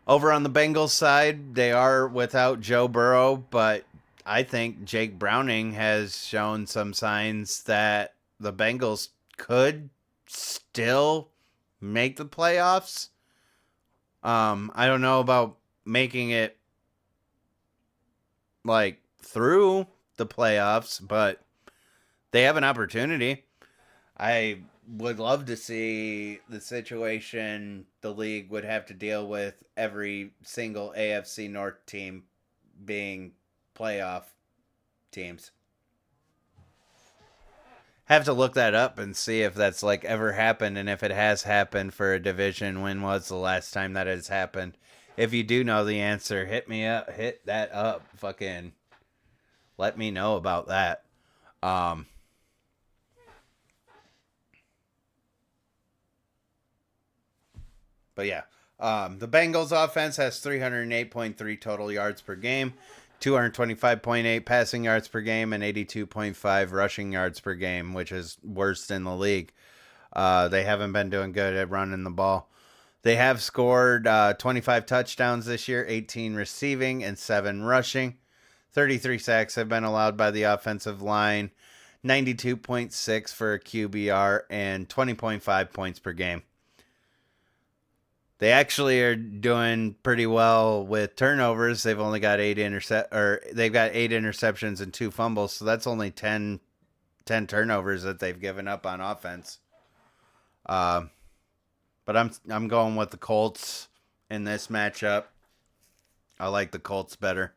Over on the Bengals side, they are without Joe Burrow, but I think Jake Browning has shown some signs that the Bengals could still make the playoffs. I don't know about making it like through the playoffs, but they have an opportunity. I would love to see the situation the league would have to deal with every single AFC North team being playoff teams. Have to look that up and see if that's like ever happened, and if it has happened for a division, when was the last time that has happened? If you do know the answer, hit me up, hit that up, fucking let me know about that. But yeah, the Bengals offense has 308.3 total yards per game, 225.8 passing yards per game, and 82.5 rushing yards per game, which is worst in the league. They haven't been doing good at running the ball. They have scored 25 touchdowns this year, 18 receiving and 7 rushing. 33 sacks have been allowed by the offensive line, 92.6 for a QBR, and 20.5 points per game. They actually are doing pretty well with turnovers. They've only got 8 interceptions and 2 fumbles, so that's only 10 turnovers that they've given up on offense. But I'm going with the Colts in this matchup. I like the Colts better.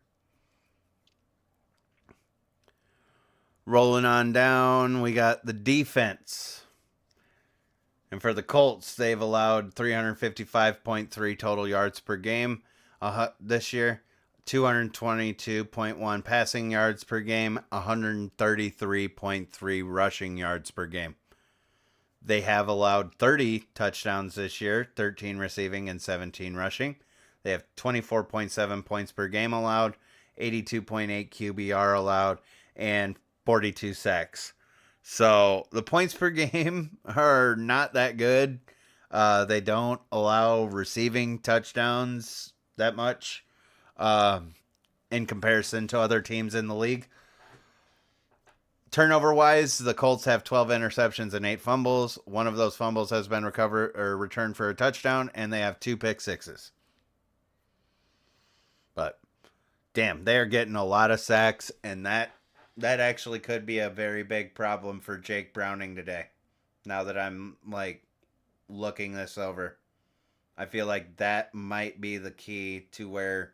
Rolling on down, we got the defense. And for the Colts, they've allowed 355.3 total yards per game this year, 222.1 passing yards per game, 133.3 rushing yards per game. They have allowed 30 touchdowns this year, 13 receiving and 17 rushing. They have 24.7 points per game allowed, 82.8 QBR allowed, and 42 sacks. So the points per game are not that good. They don't allow receiving touchdowns that much in comparison to other teams in the league. Turnover-wise, the Colts have 12 interceptions and 8 fumbles. One of those fumbles has been recovered or returned for a touchdown, and they have 2 pick sixes. But damn, they're getting a lot of sacks, and that actually could be a very big problem for Jake Browning today. Now that I'm like looking this over, I feel like that might be the key to where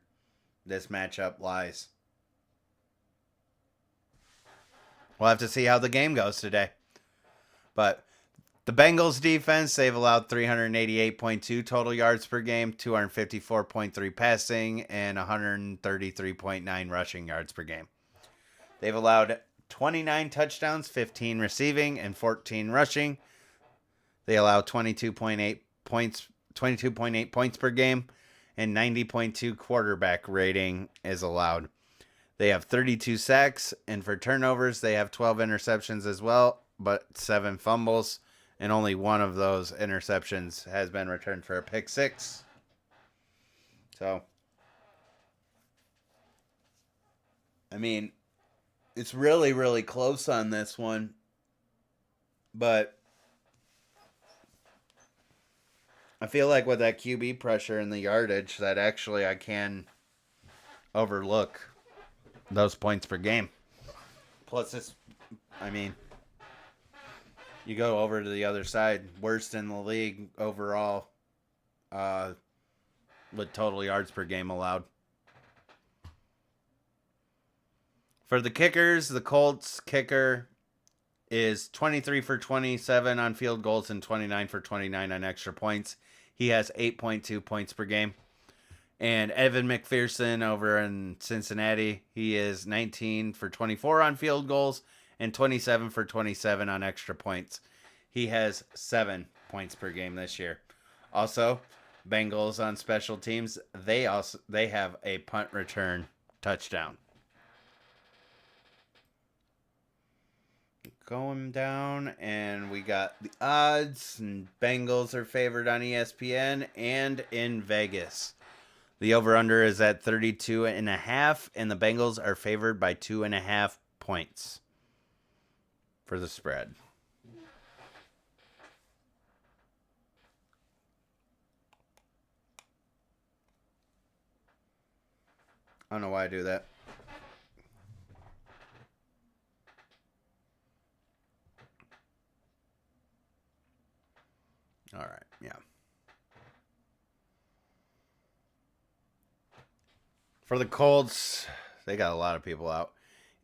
this matchup lies. We'll have to see how the game goes today. But The Bengals defense, they've allowed 388.2 total yards per game, 254.3 passing, and 133.9 rushing yards per game. They've allowed 29 touchdowns, 15 receiving, and 14 rushing. They allow 22.8 points per game, and 90.2 quarterback rating is allowed. They have 32 sacks, and for turnovers, they have 12 interceptions as well, but 7 fumbles, and only one of those interceptions has been returned for a pick six. So, I mean, it's really, really close on this one, but I feel like with that QB pressure and the yardage, that actually I can overlook those points per game. Plus, you go over to the other side, worst in the league overall with total yards per game allowed. For the kickers, the Colts kicker is 23 for 27 on field goals and 29 for 29 on extra points. He has 8.2 points per game. And Evan McPherson over in Cincinnati, he is 19 for 24 on field goals and 27 for 27 on extra points. He has 7 points per game this year. Also, Bengals on special teams, they have a punt return touchdown. Going down, and we got the odds, and Bengals are favored on ESPN and in Vegas. The over-under is at 32.5, and the Bengals are favored by 2.5 points for the spread. I don't know why I do that. All right, yeah. For the Colts, they got a lot of people out.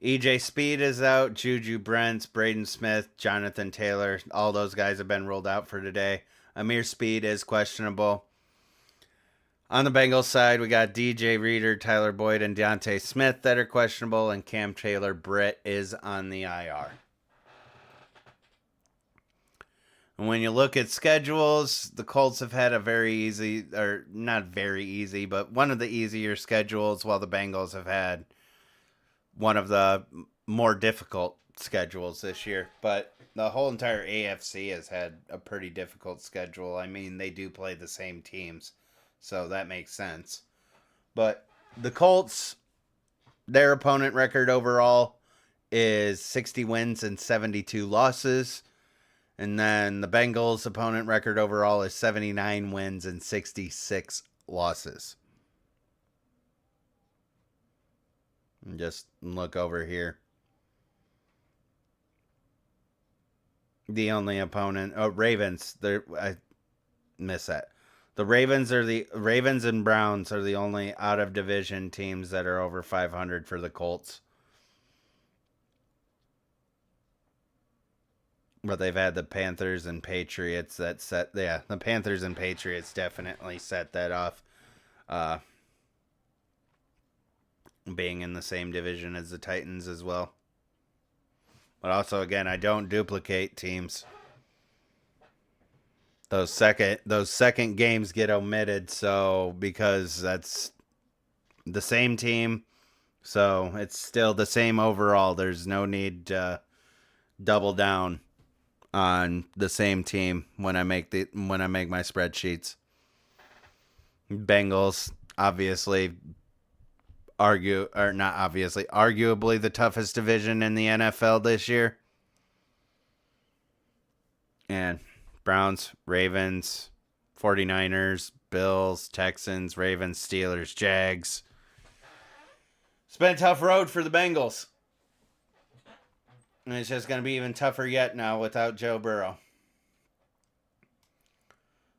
EJ Speed is out. Juju Brents, Braden Smith, Jonathan Taylor. All those guys have been ruled out for today. Amir Speed is questionable. On the Bengals side, we got DJ Reader, Tyler Boyd, and Deontay Smith that are questionable, and Cam Taylor-Britt is on the IR. And when you look at schedules, the Colts have had a very easy, or not very easy, but one of the easier schedules, while the Bengals have had one of the more difficult schedules this year. But the whole entire AFC has had a pretty difficult schedule. I mean, they do play the same teams, so that makes sense. But the Colts, their opponent record overall is 60 wins and 72 losses. And then the Bengals' opponent record overall is 79 wins and 66 losses. And just look over here. The only opponent, Ravens. I miss that. The Ravens and Browns are the only out of division teams that are over 500 for the Colts. But they've had the Panthers and Patriots that set, the Panthers and Patriots definitely set that off. Being in the same division as the Titans as well. But also, again, I don't duplicate teams. Those second games get omitted, so because that's the same team, so it's still the same overall. There's no need to double down on the same team when I make my spreadsheets. Bengals, arguably the toughest division in the NFL this year. And Browns, Ravens, 49ers, Bills, Texans, Ravens, Steelers, Jags. It's been a tough road for the Bengals. And it's just going to be even tougher yet now without Joe Burrow.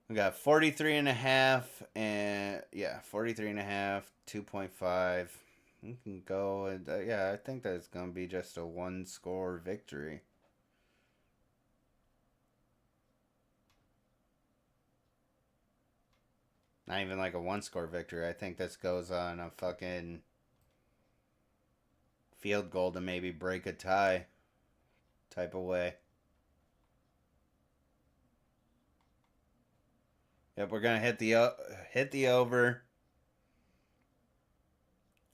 We got 43.5 and 2.5. We can go and I think that's going to be just a one-score victory. Not even like a one-score victory. I think this goes on a fucking field goal to maybe break a tie type of way. Yep, we're gonna hit the over.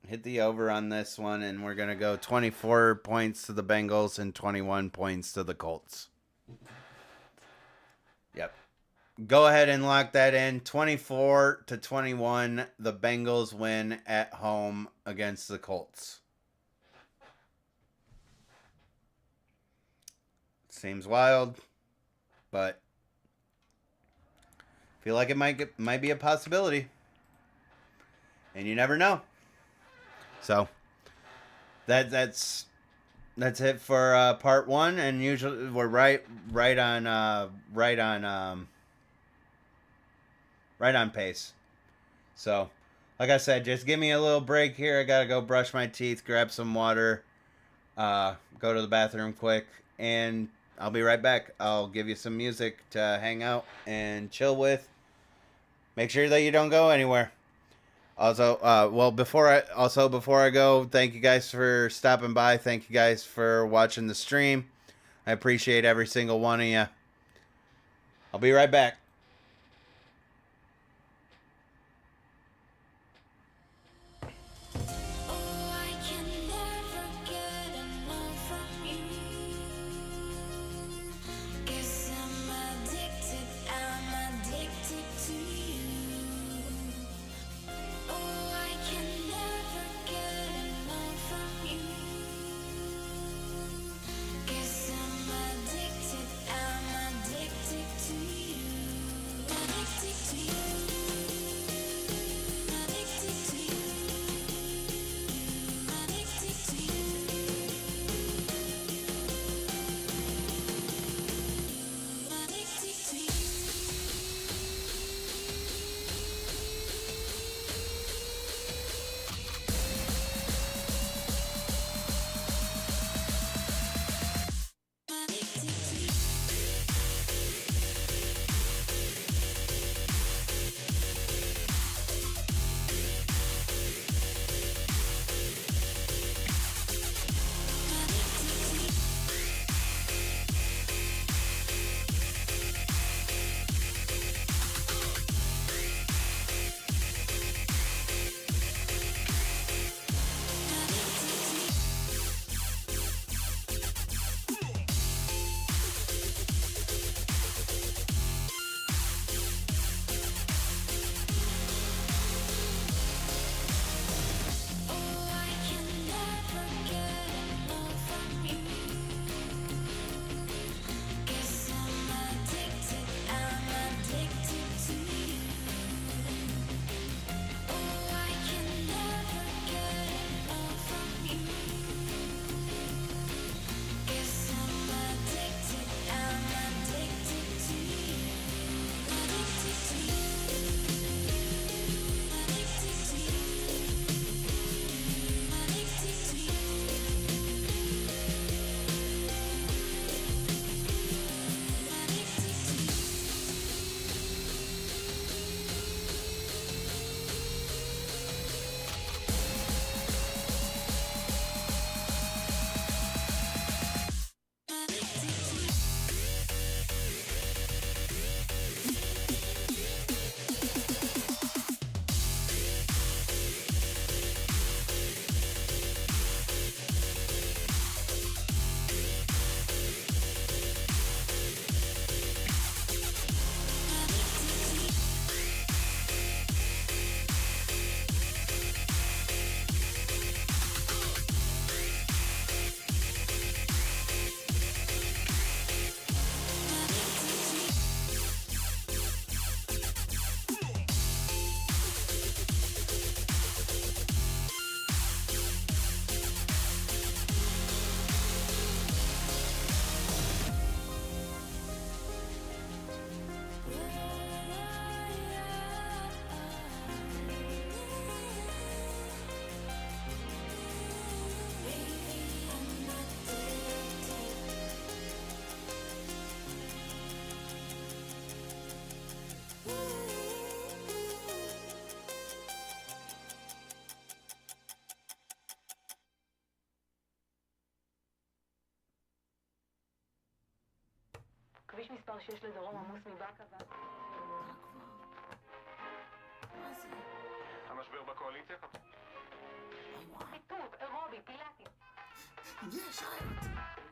Hit the over on this one, and we're gonna go 24 points to the Bengals and 21 points to the Colts. Yep. Go ahead and lock that in. 24-21. The Bengals win at home against the Colts. Seems wild, but feel like it might be a possibility, and you never know. So that's it for part one, and usually we're right on pace. So, like I said, just give me a little break here. I gotta go brush my teeth, grab some water, go to the bathroom quick, and I'll be right back. I'll give you some music to hang out and chill with. Make sure that you don't go anywhere. Also, before I go, thank you guys for stopping by. Thank you guys for watching the stream. I appreciate every single one of you. I'll be right back. Guess I'm addicted, I'm addicted to you. מספר 6 לדרום עמוס מבאקה המשבר בקואליציה? פיתות, אירובי, פילאטי. יש, שרת.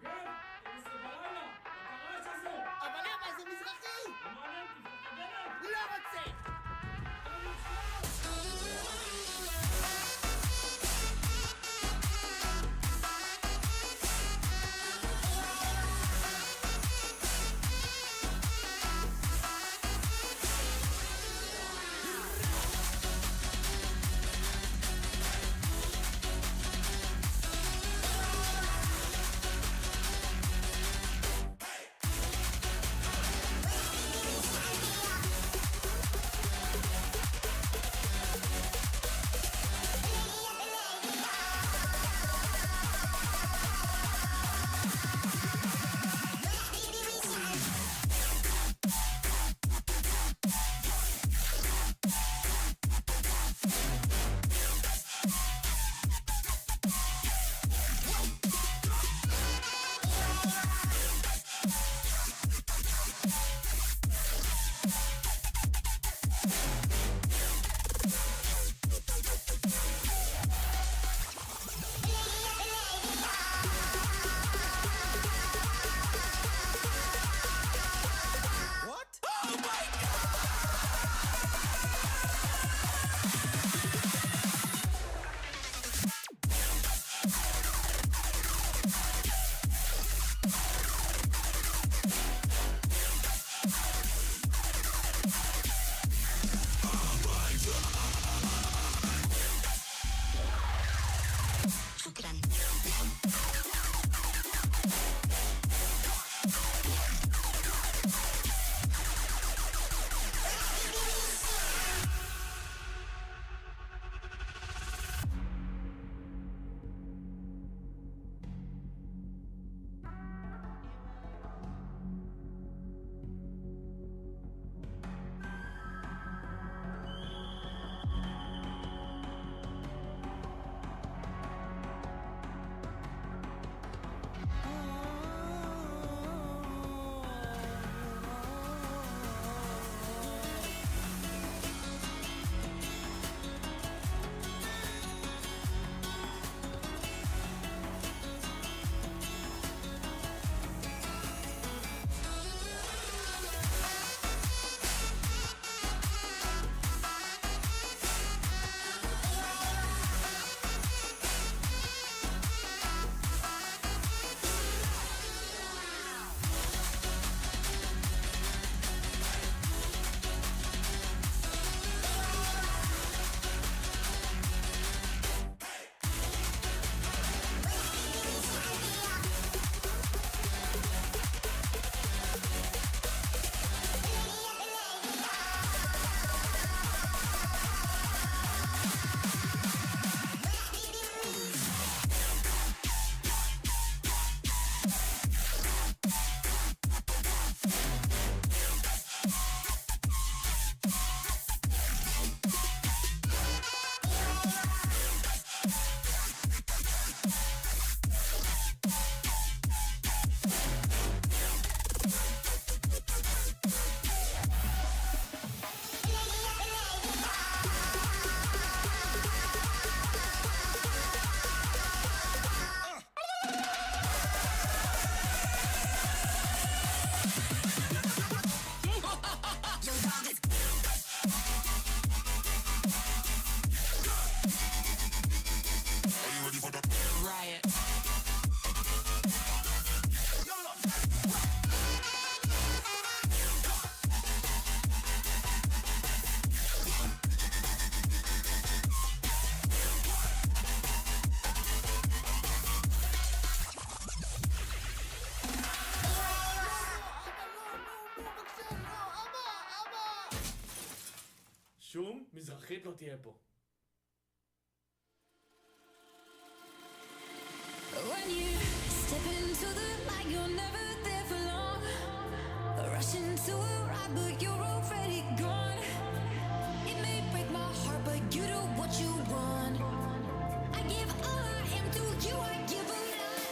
כן, 12 בלילה, בקרש הזו. אבל למה זה מזרחי? לא מעניין, תפתח את הדלת. לא רוצה! שום מזרחית לא תהיה פה. When you step into the light, you're never there for long. Rushing to a ride, but you're already gone. It may break my heart, but you do what you want. I give all I am to you, I give a lot.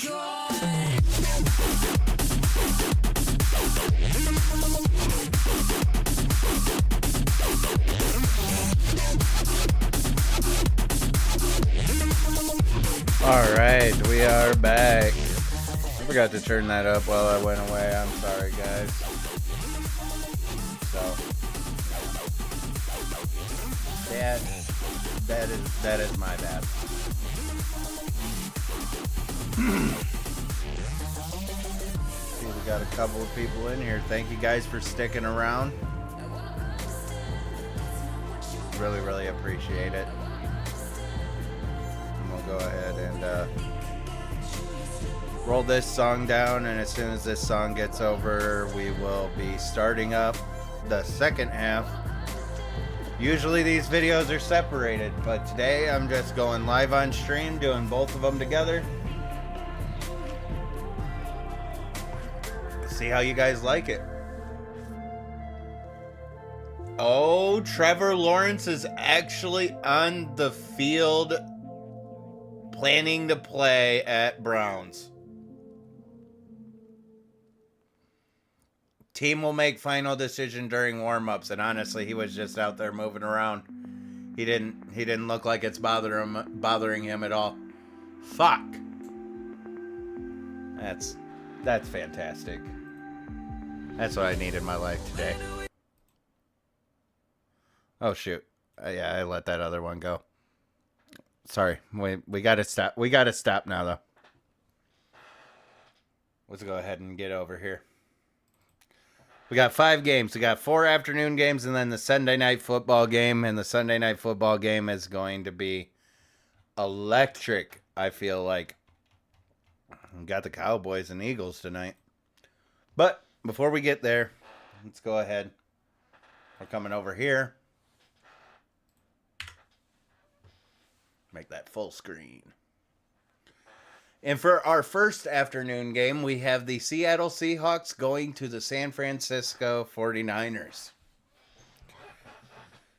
gone. All right, we are back. I forgot to turn that up while I went away. I'm sorry, guys. So that is my bad. See, we got a couple of people in here. Thank you guys for sticking around. Really, really appreciate it. And we'll go ahead and roll this song down, and as soon as this song gets over, we will be starting up the second half. Usually these videos are separated, but today I'm just going live on stream, doing both of them together. See how you guys like it. Oh, Trevor Lawrence is actually on the field planning to play at Browns. Team will make final decision during warm-ups, and honestly, he was just out there moving around. He didn't look like it's bothering him at all. Fuck. That's fantastic. That's what I need in my life today. Oh shoot. Yeah, I let that other one go. Sorry. We got to stop. We got to stop now though. Let's go ahead and get over here. We got 5 games. We got 4 afternoon games and then the Sunday night football game. And the Sunday night football game is going to be electric, I feel like. We got the Cowboys and Eagles tonight. But before we get there, let's go ahead. We're coming over here. Make that full screen. And for our first afternoon game, we have the Seattle Seahawks going to the San Francisco 49ers.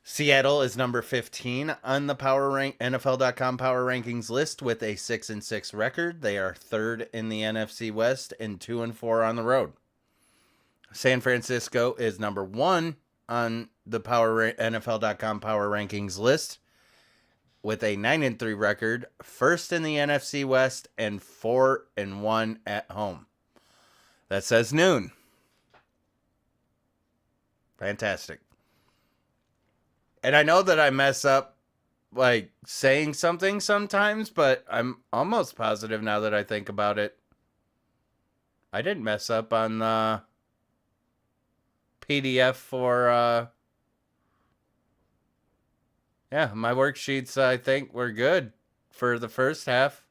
Seattle is number 15 on the NFL.com Power Rankings list with a 6-6 record. They are third in the NFC West and 2-4 on the road. San Francisco is number 1 on the NFL.com Power Rankings list with a 9-3 record, first in the NFC West, and 4-1 at home. That says noon. Fantastic. And I know that I mess up, like, saying something sometimes, but I'm almost positive now that I think about it. I didn't mess up on the PDF for, yeah, my worksheets, I think, were good for the first half.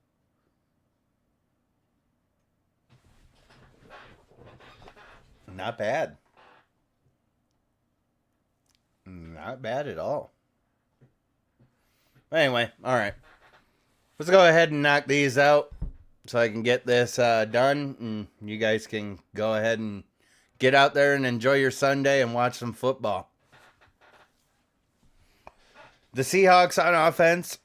Not bad. Not bad at all. Anyway, all right. Let's go ahead and knock these out so I can get this done. And you guys can go ahead and get out there and enjoy your Sunday and watch some football. The Seahawks on offense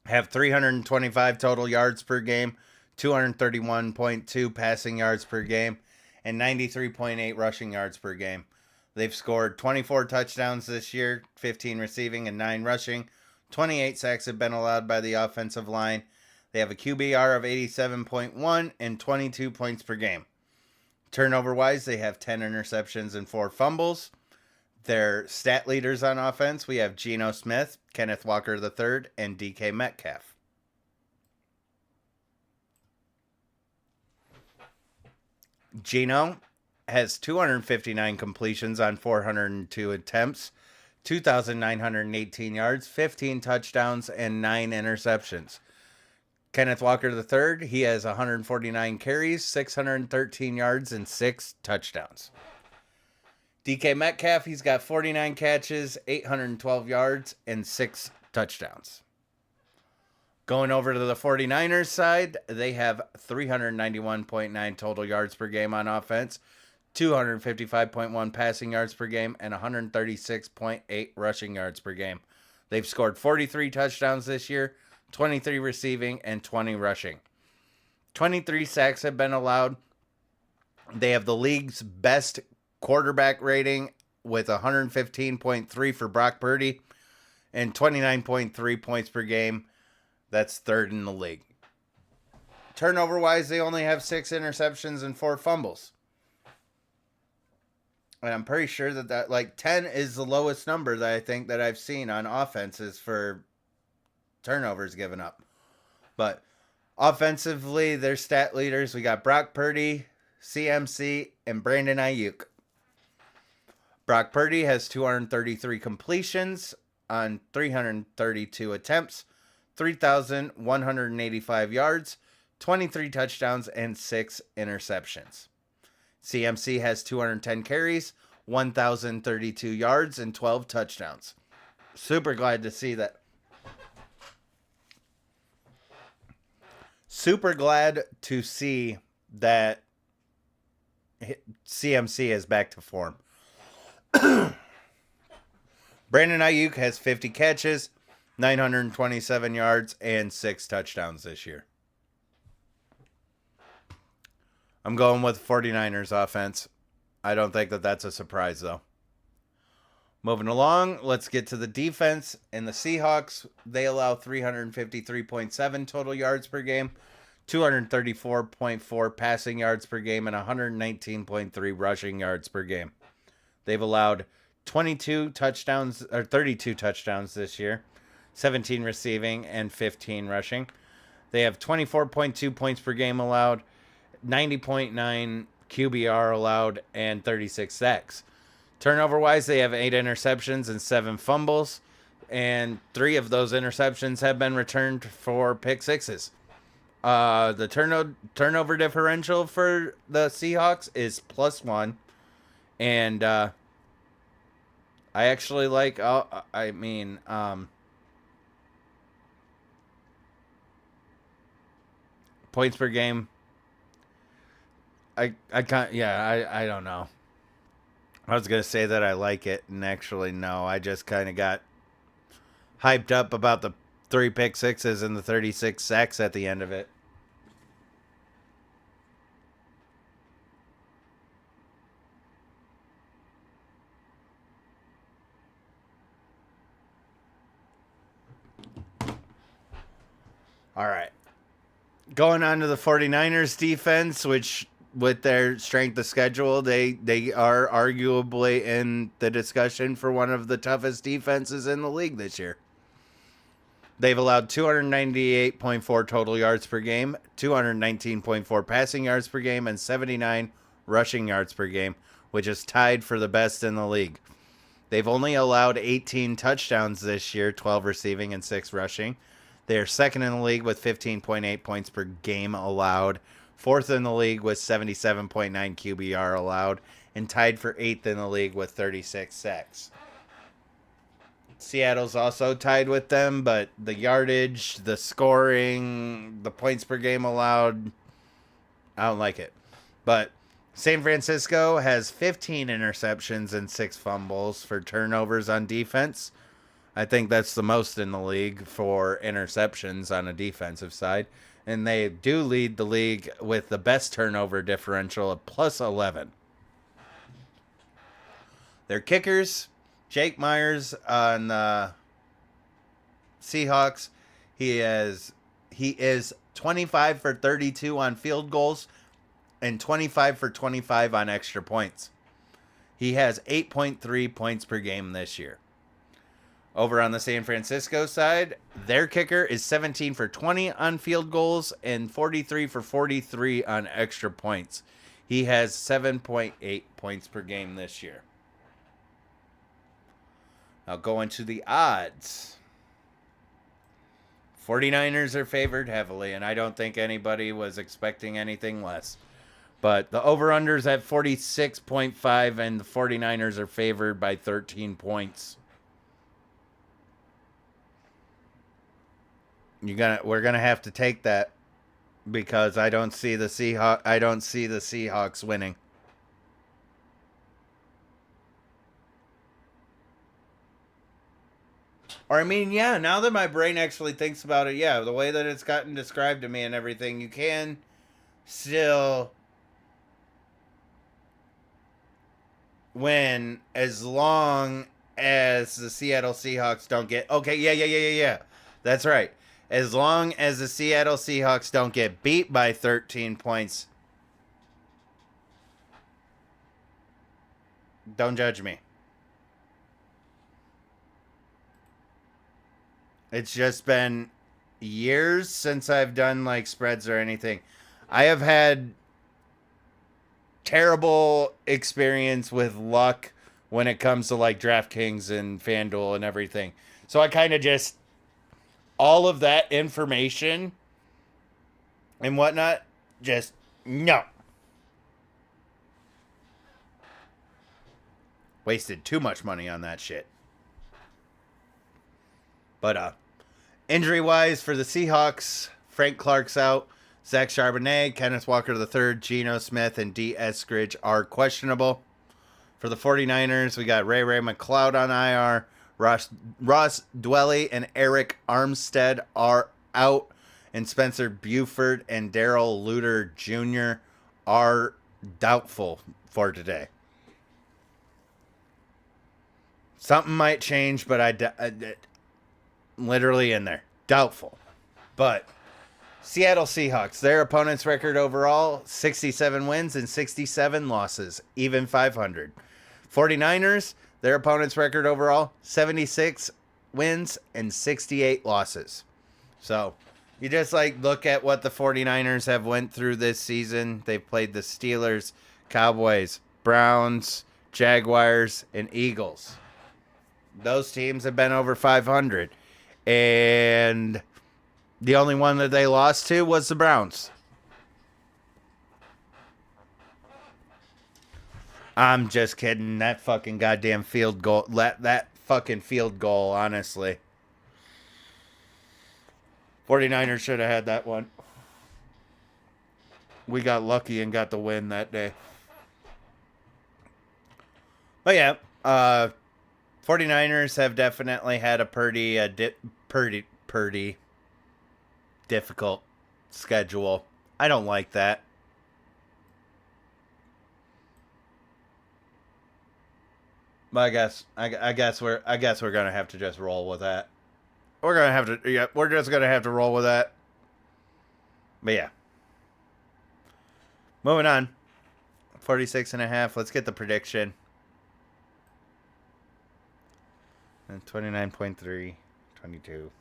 have 325 total yards per game, 231.2 passing yards per game, and 93.8 rushing yards per game. They've scored 24 touchdowns this year, 15 receiving and 9 rushing. 28 sacks have been allowed by the offensive line. They have a QBR of 87.1 and 22 points per game. Turnover-wise, they have 10 interceptions and 4 fumbles. Their stat leaders on offense, we have Geno Smith, Kenneth Walker III, and DK Metcalf. Geno has 259 completions on 402 attempts, 2,918 yards, 15 touchdowns, and 9 interceptions. Kenneth Walker III, he has 149 carries, 613 yards, and 6 touchdowns. DK Metcalf, he's got 49 catches, 812 yards, and 6 touchdowns. Going over to the 49ers side, they have 391.9 total yards per game on offense, 255.1 passing yards per game, and 136.8 rushing yards per game. They've scored 43 touchdowns this year, 23 receiving, and 20 rushing. 23 sacks have been allowed. They have the league's best quarterback rating with 115.3 for Brock Purdy and 29.3 points per game. That's third in the league. Turnover-wise, they only have 6 interceptions and 4 fumbles. And I'm pretty sure that like 10 is the lowest number that I think that I've seen on offenses for turnovers given up. But offensively, they're stat leaders. We got Brock Purdy, CMC, and Brandon Ayuk. Brock Purdy has 233 completions on 332 attempts, 3,185 yards, 23 touchdowns, and 6 interceptions. CMC has 210 carries, 1,032 yards, and 12 touchdowns. Super glad to see that. Super glad to see that CMC is back to form. Brandon Ayuk has 50 catches, 927 yards, and 6 touchdowns this year. I'm going with 49ers offense. I don't think that that's a surprise, though. Moving along, let's get to the defense. In the Seahawks, they allow 353.7 total yards per game, 234.4 passing yards per game, and 119.3 rushing yards per game. They've allowed 32 touchdowns this year, 17 receiving and 15 rushing. They have 24.2 points per game allowed, 90.9 QBR allowed, and 36 sacks. Turnover-wise, they have 8 interceptions and 7 fumbles, and 3 of those interceptions have been returned for pick sixes. The turnover differential for the Seahawks is +1, and I actually like. Points per game. I can't. Yeah, I don't know. I was gonna say that I like it, and actually no. I just kind of got hyped up about the 3 pick sixes and the 36 sacks at the end of it. All right. Going on to the 49ers defense, which with their strength of schedule, they are arguably in the discussion for one of the toughest defenses in the league this year. They've allowed 298.4 total yards per game, 219.4 passing yards per game, and 79 rushing yards per game, which is tied for the best in the league. They've only allowed 18 touchdowns this year, 12 receiving and 6 rushing. They're second in the league with 15.8 points per game allowed, fourth in the league with 77.9 QBR allowed, and tied for 8th in the league with 36 sacks. Seattle's also tied with them, but the yardage, the scoring, the points per game allowed, I don't like it. But San Francisco has 15 interceptions and 6 fumbles for turnovers on defense. I think that's the most in the league for interceptions on a defensive side. And they do lead the league with the best turnover differential of +11. Their kickers, Jake Myers on the Seahawks. He is 25 for 32 on field goals and 25 for 25 on extra points. He has 8.3 points per game this year. Over on the San Francisco side, their kicker is 17 for 20 on field goals and 43 for 43 on extra points. He has 7.8 points per game this year. Now going to the odds. 49ers are favored heavily, and I don't think anybody was expecting anything less. But the over-under's at 46.5, and the 49ers are favored by 13 points. We're gonna have to take that because I don't see the Seahawks winning. Or I mean, now that my brain actually thinks about it, the way that it's gotten described to me and everything, you can still win as long as the Seattle Seahawks don't get... Okay, yeah. That's right. As long as the Seattle Seahawks don't get beat by 13 points, don't judge me. It's just been years since I've done like spreads or anything. I have had terrible experience with luck when it comes to like DraftKings and FanDuel and everything. So I kind of just, all of that information and whatnot, just no. Wasted too much money on that shit. But injury-wise for the Seahawks, Frank Clark's out. Zach Charbonnet, Kenneth Walker III, Geno Smith, and D. Eskridge are questionable. For the 49ers, we got Ray McLeod on IR. Ross Dwelly and Eric Armstead are out. And Spencer Buford and Darrell Luter Jr. are doubtful for today. Something might change, but I literally in there. Doubtful. But Seattle Seahawks, their opponent's record overall, 67 wins and 67 losses, even 500. 49ers, their opponent's record overall, 76 wins and 68 losses. So, you just like look at what the 49ers have went through this season. They've played the Steelers, Cowboys, Browns, Jaguars, and Eagles. Those teams have been over 500. And the only one that they lost to was the Browns. I'm just kidding. That fucking goddamn field goal. That fucking field goal, honestly. 49ers should have had that one. We got lucky and got the win that day. But yeah, 49ers have definitely had a pretty difficult schedule. I don't like that. But I guess we're gonna have to just roll with that. We're just gonna have to roll with that. But yeah. Moving on. 46.5. Let's get the prediction. And 29.3. 22.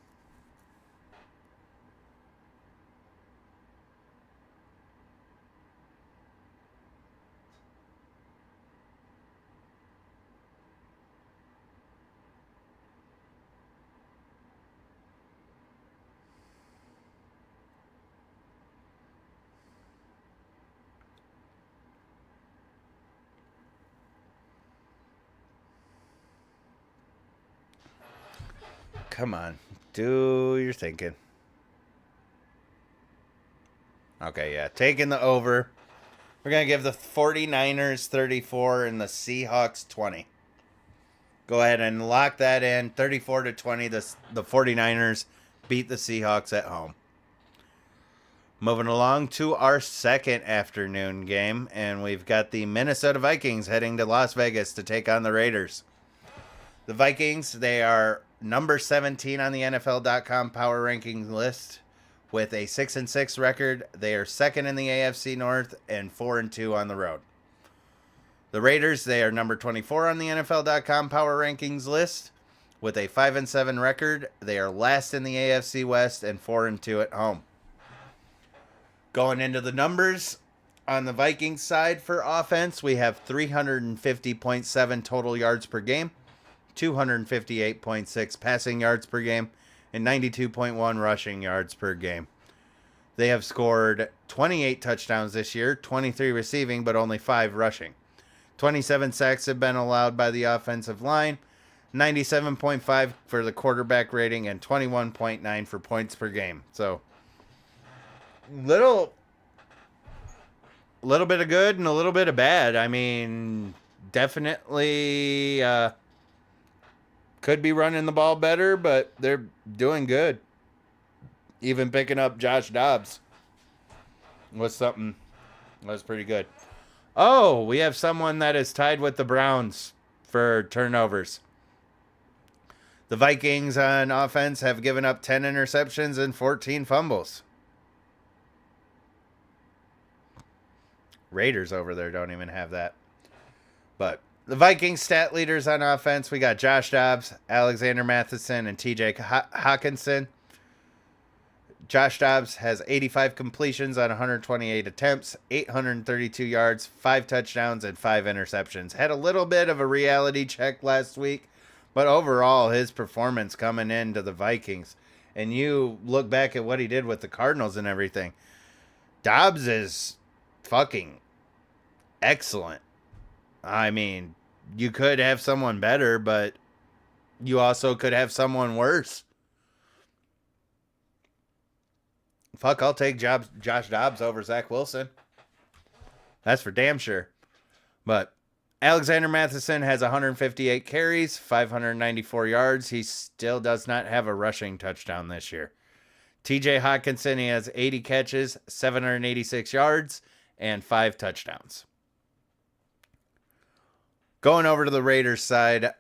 Come on. Do your thinking. Okay, yeah. Taking the over. We're going to give the 49ers 34 and the Seahawks 20. Go ahead and lock that in. 34-20. The 49ers beat the Seahawks at home. Moving along to our second afternoon game. And we've got the Minnesota Vikings heading to Las Vegas to take on the Raiders. The Vikings, they are number 17 on the NFL.com power rankings list with a 6-6 record. They are second in the AFC North and 4-2 on the road. The Raiders, they are number 24 on the NFL.com power rankings list with a 5-7 record. They are last in the AFC West and 4-2 at home. Going into the numbers on the Vikings side for offense, we have 350.7 total yards per game. 258.6 passing yards per game, and 92.1 rushing yards per game. They have scored 28 touchdowns this year, 23 receiving, but only 5 rushing. 27 sacks have been allowed by the offensive line, 97.5 for the quarterback rating, and 21.9 for points per game. So, little bit of good and a little bit of bad. I mean, definitely could be running the ball better, but they're doing good. Even picking up Josh Dobbs. was something. Was pretty good. Oh, we have someone that is tied with the Browns for turnovers. The Vikings on offense have given up 10 interceptions and 14 fumbles. Raiders over there don't even have that. But the Vikings stat leaders on offense, we got Josh Dobbs, Alexander Matheson, and TJ Hawkinson. Josh Dobbs has 85 completions on 128 attempts, 832 yards, 5 touchdowns, and 5 interceptions. Had a little bit of a reality check last week, but overall, his performance coming into the Vikings, and you look back at what he did with the Cardinals and everything, Dobbs is fucking excellent. I mean, you could have someone better, but you also could have someone worse. Fuck, I'll take Josh Dobbs over Zach Wilson. That's for damn sure. But Alexander Matheson has 158 carries, 594 yards. He still does not have a rushing touchdown this year. TJ Hawkinson, he has 80 catches, 786 yards, and 5 touchdowns. Going over to the Raiders side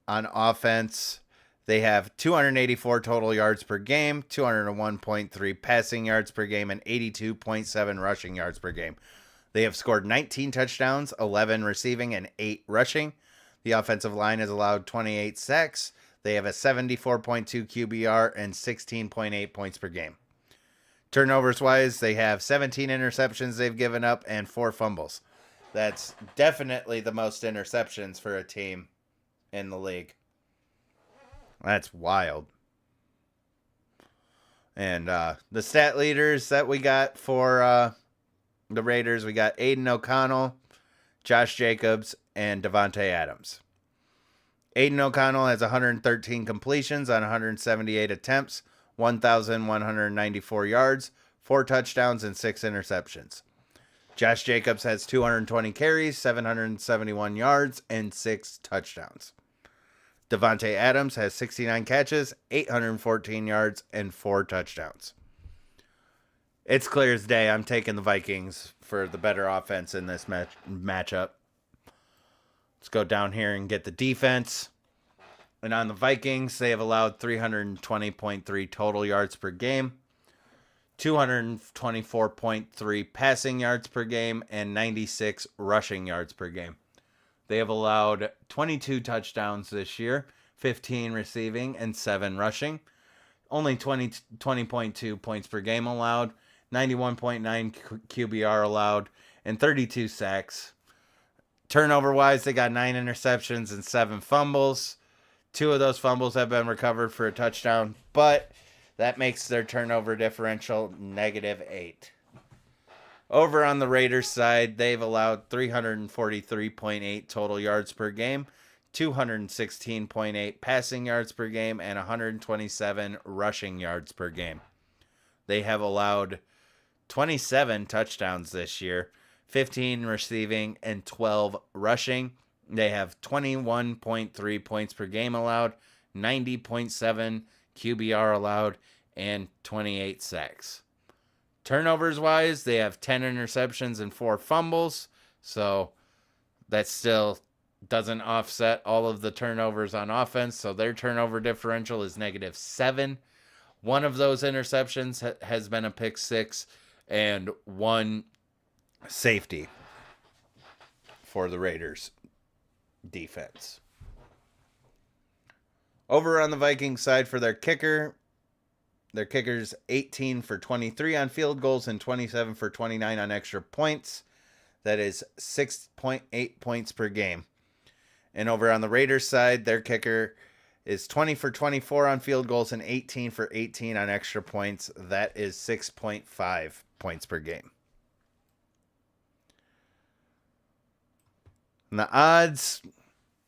on offense, they have 284 total yards per game, 201.3 passing yards per game, and 82.7 rushing yards per game. They have scored 19 touchdowns, 11 receiving, and 8 rushing. The offensive line has allowed 28 sacks. They have a 74.2 QBR and 16.8 points per game. Turnovers-wise, they have 17 interceptions they've given up and 4 fumbles. That's definitely the most interceptions for a team in the league. That's wild. And the stat leaders that we got for the Raiders, we got Aiden O'Connell, Josh Jacobs, and Devontae Adams. Aiden O'Connell has 113 completions on 178 attempts, 1,194 yards, 4 touchdowns, and 6 interceptions. Josh Jacobs has 220 carries, 771 yards, and 6 touchdowns. Devontae Adams has 69 catches, 814 yards, and 4 touchdowns. It's clear as day. I'm taking the Vikings for the better offense in this matchup. Let's go down here and get the defense. And on the Vikings, they have allowed 320.3 total yards per game, 224.3 passing yards per game, and 96 rushing yards per game. They have allowed 22 touchdowns this year, 15 receiving, and 7 rushing. Only 20.2 points per game allowed, 91.9 QBR allowed, and 32 sacks. Turnover-wise, they got 9 interceptions and 7 fumbles. 2 of those fumbles have been recovered for a touchdown, but that makes their turnover differential -8. Over on the Raiders side, they've allowed 343.8 total yards per game, 216.8 passing yards per game, and 127 rushing yards per game. They have allowed 27 touchdowns this year, 15 receiving, and 12 rushing. They have 21.3 points per game allowed, 90.7 QBR allowed, and 28 sacks. Turnovers-wise, they have 10 interceptions and 4 fumbles, so that still doesn't offset all of the turnovers on offense, so their turnover differential is -7. One of those interceptions has been a pick 6, and 1 safety for the Raiders defense. Over on the Vikings side for their kicker, their kicker's 18 for 23 on field goals and 27 for 29 on extra points. That is 6.8 points per game. And over on the Raiders side, their kicker is 20 for 24 on field goals and 18 for 18 on extra points. That is 6.5 points per game. And the odds,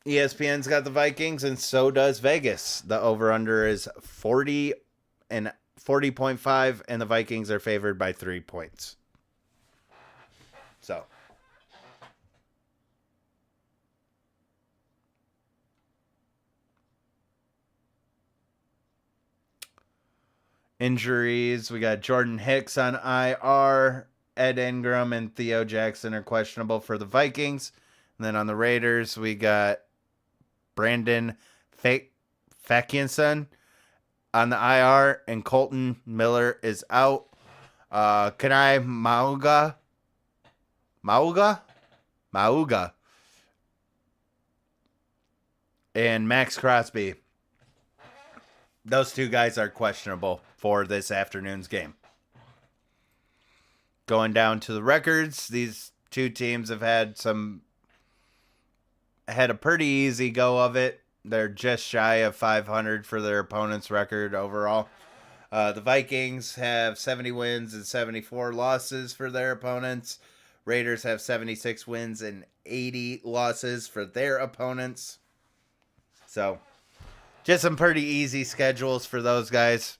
ESPN's got the Vikings, and so does Vegas. The over-under is 40.5, and the Vikings are favored by 3 points. So, injuries, we got Jordan Hicks on IR. Ed Ingram and Theo Jackson are questionable for the Vikings. And then on the Raiders, we got Brandon Fackinson on the IR, and Colton Miller is out. Kanai Mauga, and Max Crosby. Those two guys are questionable for this afternoon's game. Going down to the records, these two teams have had a pretty easy go of it. They're just shy of 500 for their opponent's record overall. The Vikings have 70 wins and 74 losses for their opponents. Raiders have 76 wins and 80 losses for their opponents. So, just some pretty easy schedules for those guys.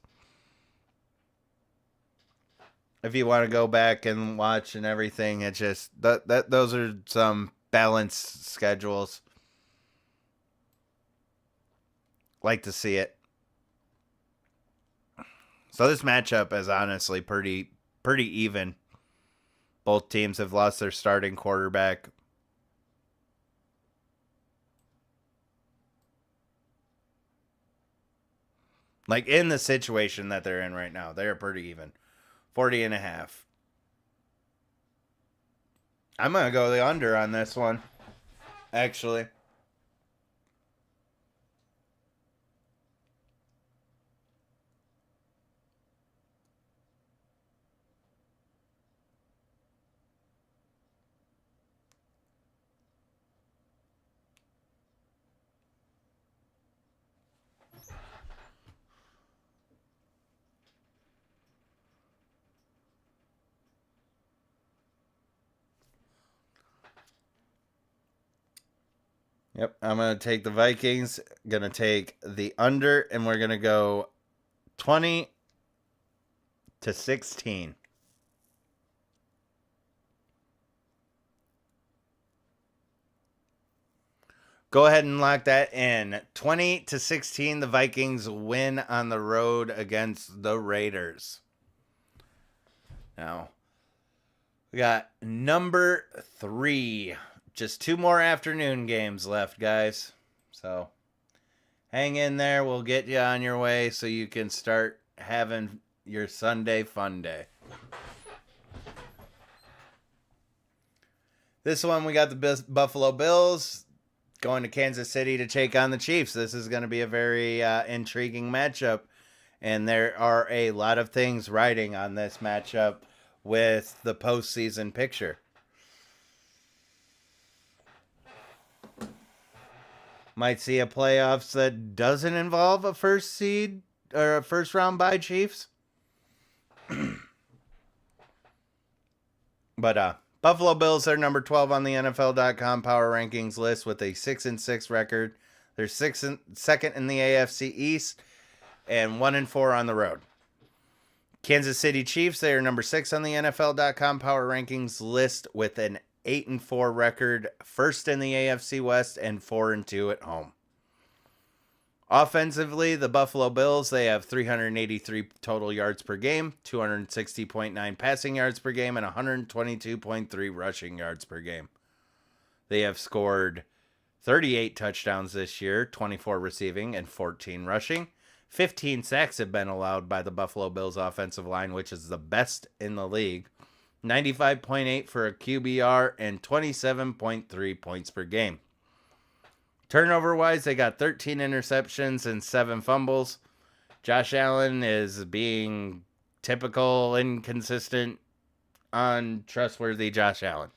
If you want to go back and watch and everything, it's just those are some balanced schedules. Like to see it. So this matchup is honestly pretty even. Both teams have lost their starting quarterback. Like in the situation that they're in right now, they're pretty even. 40.5. I'm going to go the under on this one, actually. Yep, I'm going to take the Vikings, going to take the under, and we're going to go 20-16. Go ahead and lock that in. 20-16, the Vikings win on the road against the Raiders. Now, we got number 3. Just 2 more afternoon games left, guys. So, hang in there. We'll get you on your way so you can start having your Sunday fun day. This one, we got the Buffalo Bills going to Kansas City to take on the Chiefs. This is going to be a very intriguing matchup. And there are a lot of things riding on this matchup with the postseason picture. Might see a playoffs that doesn't involve a first seed or a first round bye Chiefs. But Buffalo Bills are number 12 on the NFL.com power rankings list with a 6-6 record. They're second in the AFC East and 1-4 on the road. Kansas City Chiefs, they are number 6 on the NFL.com power rankings list with an 8-4 record, first in the AFC West, and 4-2 at home. Offensively, the Buffalo Bills, they have 383 total yards per game, 260.9 passing yards per game, and 122.3 rushing yards per game. They have scored 38 touchdowns this year, 24 receiving and 14 rushing. 15 sacks have been allowed by the Buffalo Bills offensive line, which is the best in the league. 95.8 for a QBR and 27.3 points per game. Turnover-wise, they got 13 interceptions and 7 fumbles. Josh Allen is being typical, inconsistent, untrustworthy Josh Allen.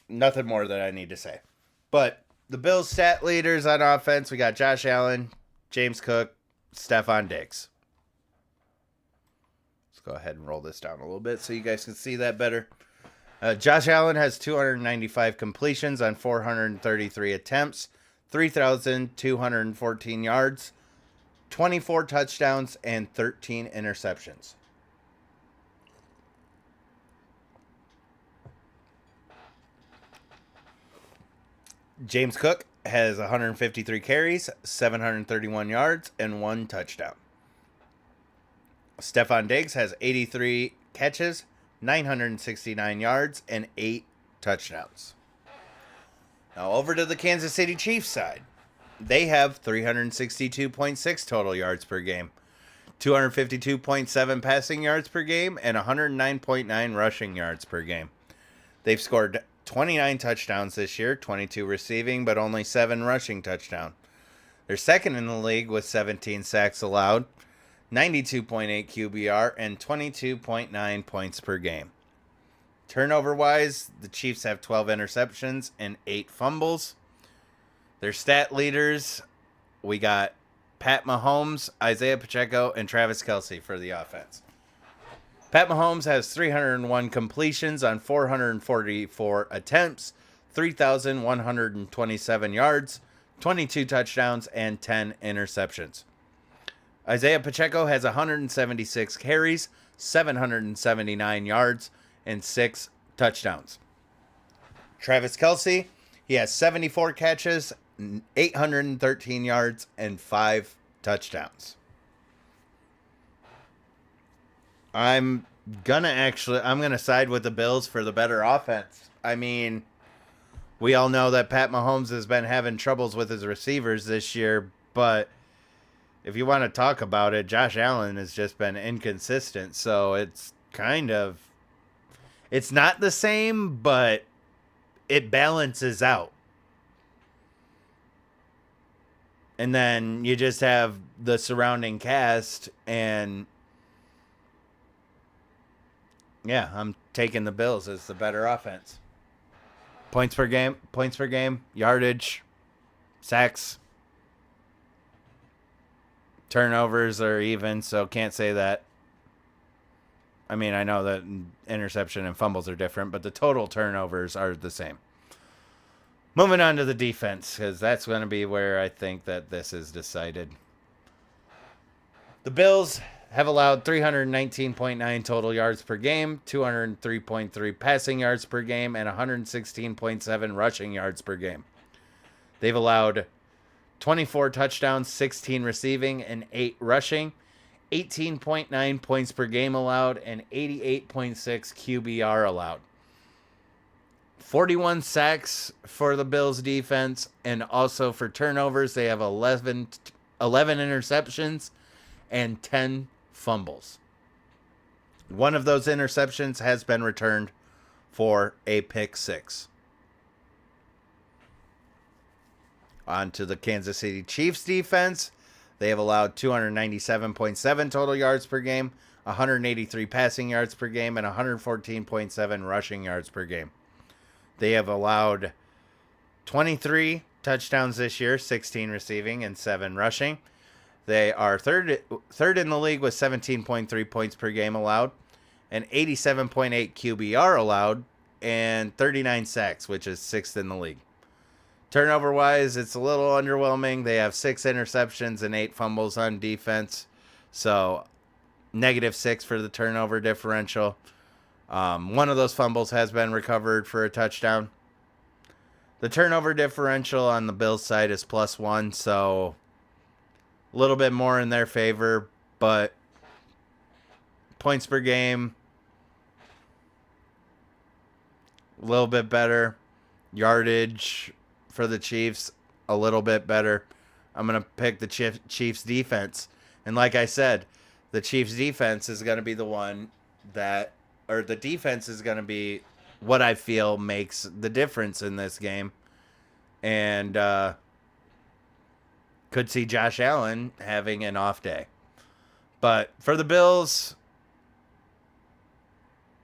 Nothing more that I need to say. But the Bills' stat leaders on offense, we got Josh Allen, James Cook, Stephon Diggs. Go ahead and roll this down a little bit so you guys can see that better. Josh Allen has 295 completions on 433 attempts, 3,214 yards, 24 touchdowns, and 13 interceptions. James Cook has 153 carries, 731 yards, and 1 touchdown. Stephon Diggs has 83 catches, 969 yards, and 8 touchdowns. Now over to the Kansas City Chiefs side. They have 362.6 total yards per game, 252.7 passing yards per game, and 109.9 rushing yards per game. They've scored 29 touchdowns this year, 22 receiving, but only 7 rushing touchdowns. They're second in the league with 17 sacks allowed, 92.8 QBR, and 22.9 points per game. Turnover-wise, the Chiefs have 12 interceptions and 8 fumbles. Their stat leaders, we got Pat Mahomes, Isaiah Pacheco, and Travis Kelce for the offense. Pat Mahomes has 301 completions on 444 attempts, 3,127 yards, 22 touchdowns, and 10 interceptions. Isaiah Pacheco has 176 carries, 779 yards, and 6 touchdowns. Travis Kelce, he has 74 catches, 813 yards, and 5 touchdowns. I'm gonna side with the Bills for the better offense. I mean, we all know that Pat Mahomes has been having troubles with his receivers this year, but if you want to talk about it, Josh Allen has just been inconsistent, so it's not the same, but it balances out. And then you just have the surrounding cast, and yeah, I'm taking the Bills as the better offense. Points per game, yardage, sacks, turnovers are even, so can't say that. I mean, I know that interception and fumbles are different, but the total turnovers are the same. Moving on to the defense, because that's going to be where I think that this is decided. The Bills have allowed 319.9 total yards per game, 203.3 passing yards per game, and 116.7 rushing yards per game. They've allowed 24 touchdowns, 16 receiving, and 8 rushing, 18.9 points per game allowed, and 88.6 QBR allowed. 41 sacks for the Bills defense, and also for turnovers, they have 11 interceptions and 10 fumbles. One of those interceptions has been returned for a pick six. On to the Kansas City Chiefs defense. They have allowed 297.7 total yards per game, 183 passing yards per game, and 114.7 rushing yards per game. They have allowed 23 touchdowns this year, 16 receiving and 7 rushing. They are third in the league with 17.3 points per game allowed, and 87.8 QBR allowed, and 39 sacks, which is 6th in the league. Turnover-wise, it's a little underwhelming. They have 6 interceptions and 8 fumbles on defense, so -6 for the turnover differential. One of those fumbles has been recovered for a touchdown. The turnover differential on the Bills side is +1, so a little bit more in their favor, but points per game, a little bit better. Yardage for the Chiefs, a little bit better. I'm going to pick the Chiefs defense. And like I said, the Chiefs defense is going to be the one that, or the defense is going to be what I feel makes the difference in this game. And could see Josh Allen having an off day. But for the Bills,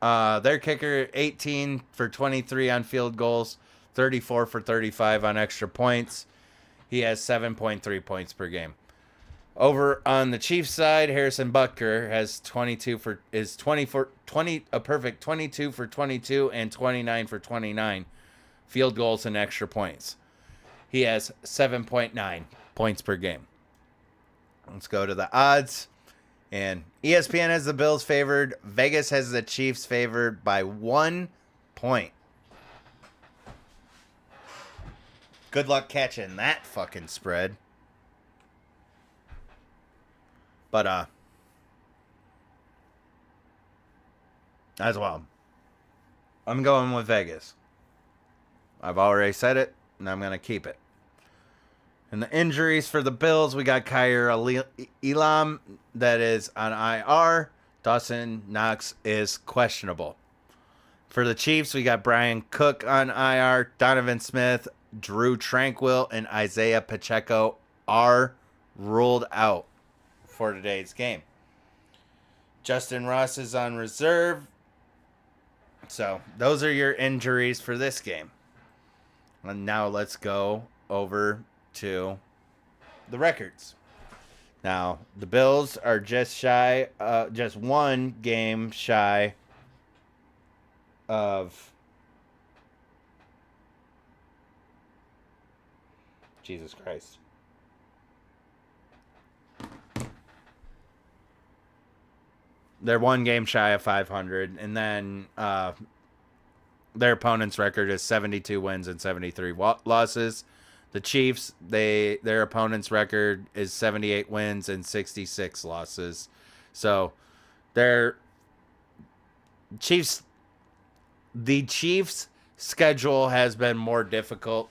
their kicker, 18 for 23 on field goals, 34 for 35 on extra points. He has 7.3 points per game. Over on the Chiefs side, Harrison Butker has 22 for 22 and 29 for 29 field goals and extra points. He has 7.9 points per game. Let's go to the odds. And ESPN has the Bills favored. Vegas has the Chiefs favored by 1 point. Good luck catching that fucking spread. But as well. I'm going with Vegas. I've already said it, and I'm going to keep it. And the injuries for the Bills, we got Kyrie Elam that is on IR. Dawson Knox is questionable. For the Chiefs, we got Brian Cook on IR. Donovan Smith, Drew Tranquil, and Isaiah Pacheco are ruled out for today's game. Justin Ross is on reserve. So those are your injuries for this game. And now let's go over to the records. Now, the Bills are just one game shy of Jesus Christ. They're one game shy of 500, and then their opponent's record is 72 wins and 73 losses. The Chiefs, their opponent's record is 78 wins and 66 losses. So, the Chiefs' schedule has been more difficult.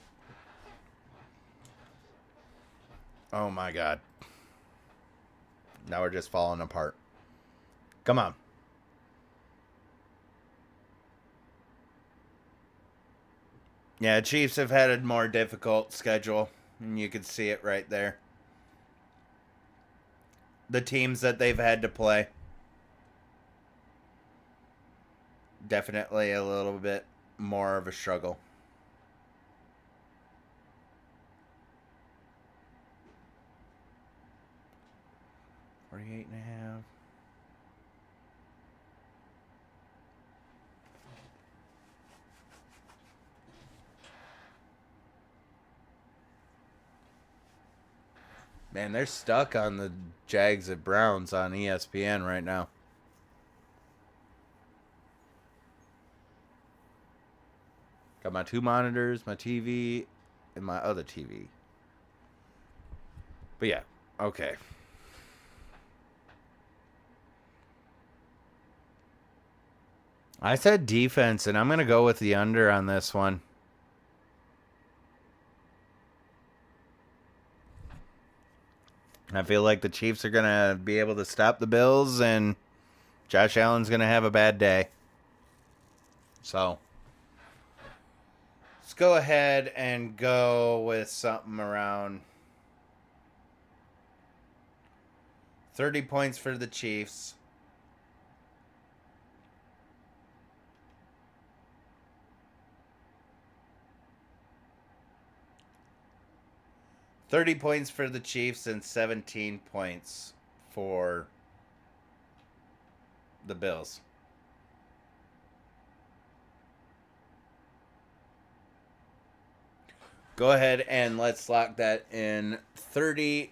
Oh my God. Now we're just falling apart. Come on. Yeah, Chiefs have had a more difficult schedule, and you can see it right there. The teams that they've had to play. Definitely a little bit more of a struggle. $48.5. Man, they're stuck on the Jags at Browns on ESPN right now. Got my two monitors, my TV, and my other TV. But yeah, okay. I said defense, and I'm going to go with the under on this one. I feel like the Chiefs are going to be able to stop the Bills, and Josh Allen's going to have a bad day. So, let's go ahead and go with something around 30 points for the Chiefs. $30 points for the Chiefs and 17 points for the Bills. Go ahead and let's lock that in 30-17.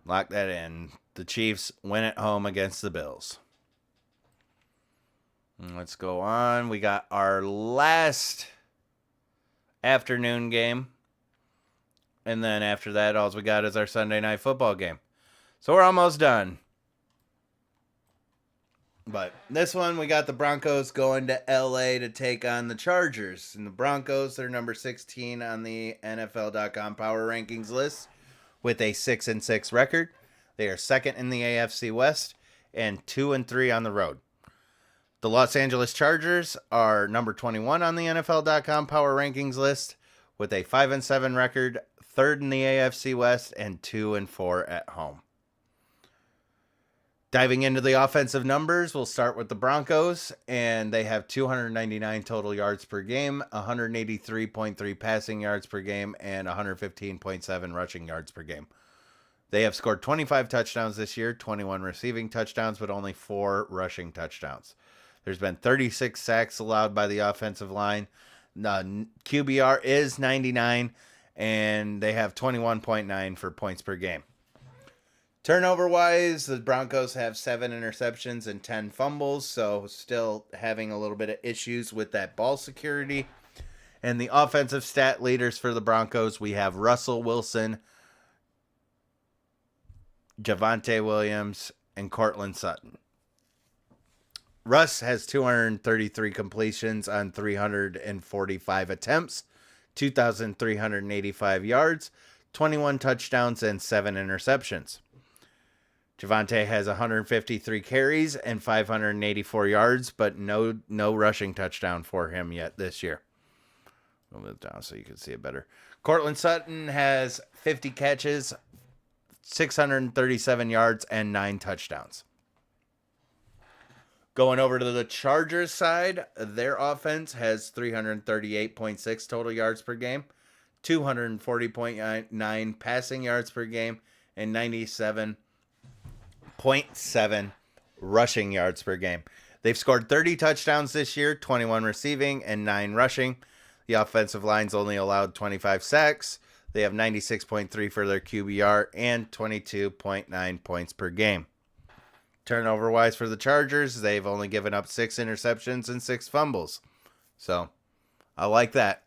Lock that in. The Chiefs win at home against the Bills. Let's go on. We got our last afternoon game. And then after that, all we got is our Sunday night football game. So we're almost done. But this one, we got the Broncos going to LA to take on the Chargers. And the Broncos, they're number 16 on the NFL.com power rankings list with a 6-6 record. They are second in the AFC West and 2-3 on the road. The Los Angeles Chargers are number 21 on the NFL.com power rankings list with a 5-7 record, third in the AFC West, and 2-4 at home. Diving into the offensive numbers, we'll start with the Broncos, and they have 299 total yards per game, 183.3 passing yards per game, and 115.7 rushing yards per game. They have scored 25 touchdowns this year, 21 receiving touchdowns, but only 4 rushing touchdowns. There's been 36 sacks allowed by the offensive line. QBR is 99, and they have 21.9 for points per game. Turnover-wise, the Broncos have 7 interceptions and 10 fumbles, so still having a little bit of issues with that ball security. And the offensive stat leaders for the Broncos, we have Russell Wilson, Javonte Williams, and Cortland Sutton. Russ has 233 completions on 345 attempts, 2,385 yards, 21 touchdowns, and 7 interceptions. Javonte has 153 carries and 584 yards, but no rushing touchdown for him yet this year. I'll move down so you can see it better. Cortland Sutton has 50 catches, 637 yards, and 9 touchdowns. Going over to the Chargers side, their offense has 338.6 total yards per game, 240.9 passing yards per game, and 97.7 rushing yards per game. They've scored 30 touchdowns this year, 21 receiving and 9 rushing. The offensive line's only allowed 25 sacks. They have 96.3 for their QBR and 22.9 points per game. Turnover-wise for the Chargers, they've only given up 6 interceptions and 6 fumbles. So, I like that.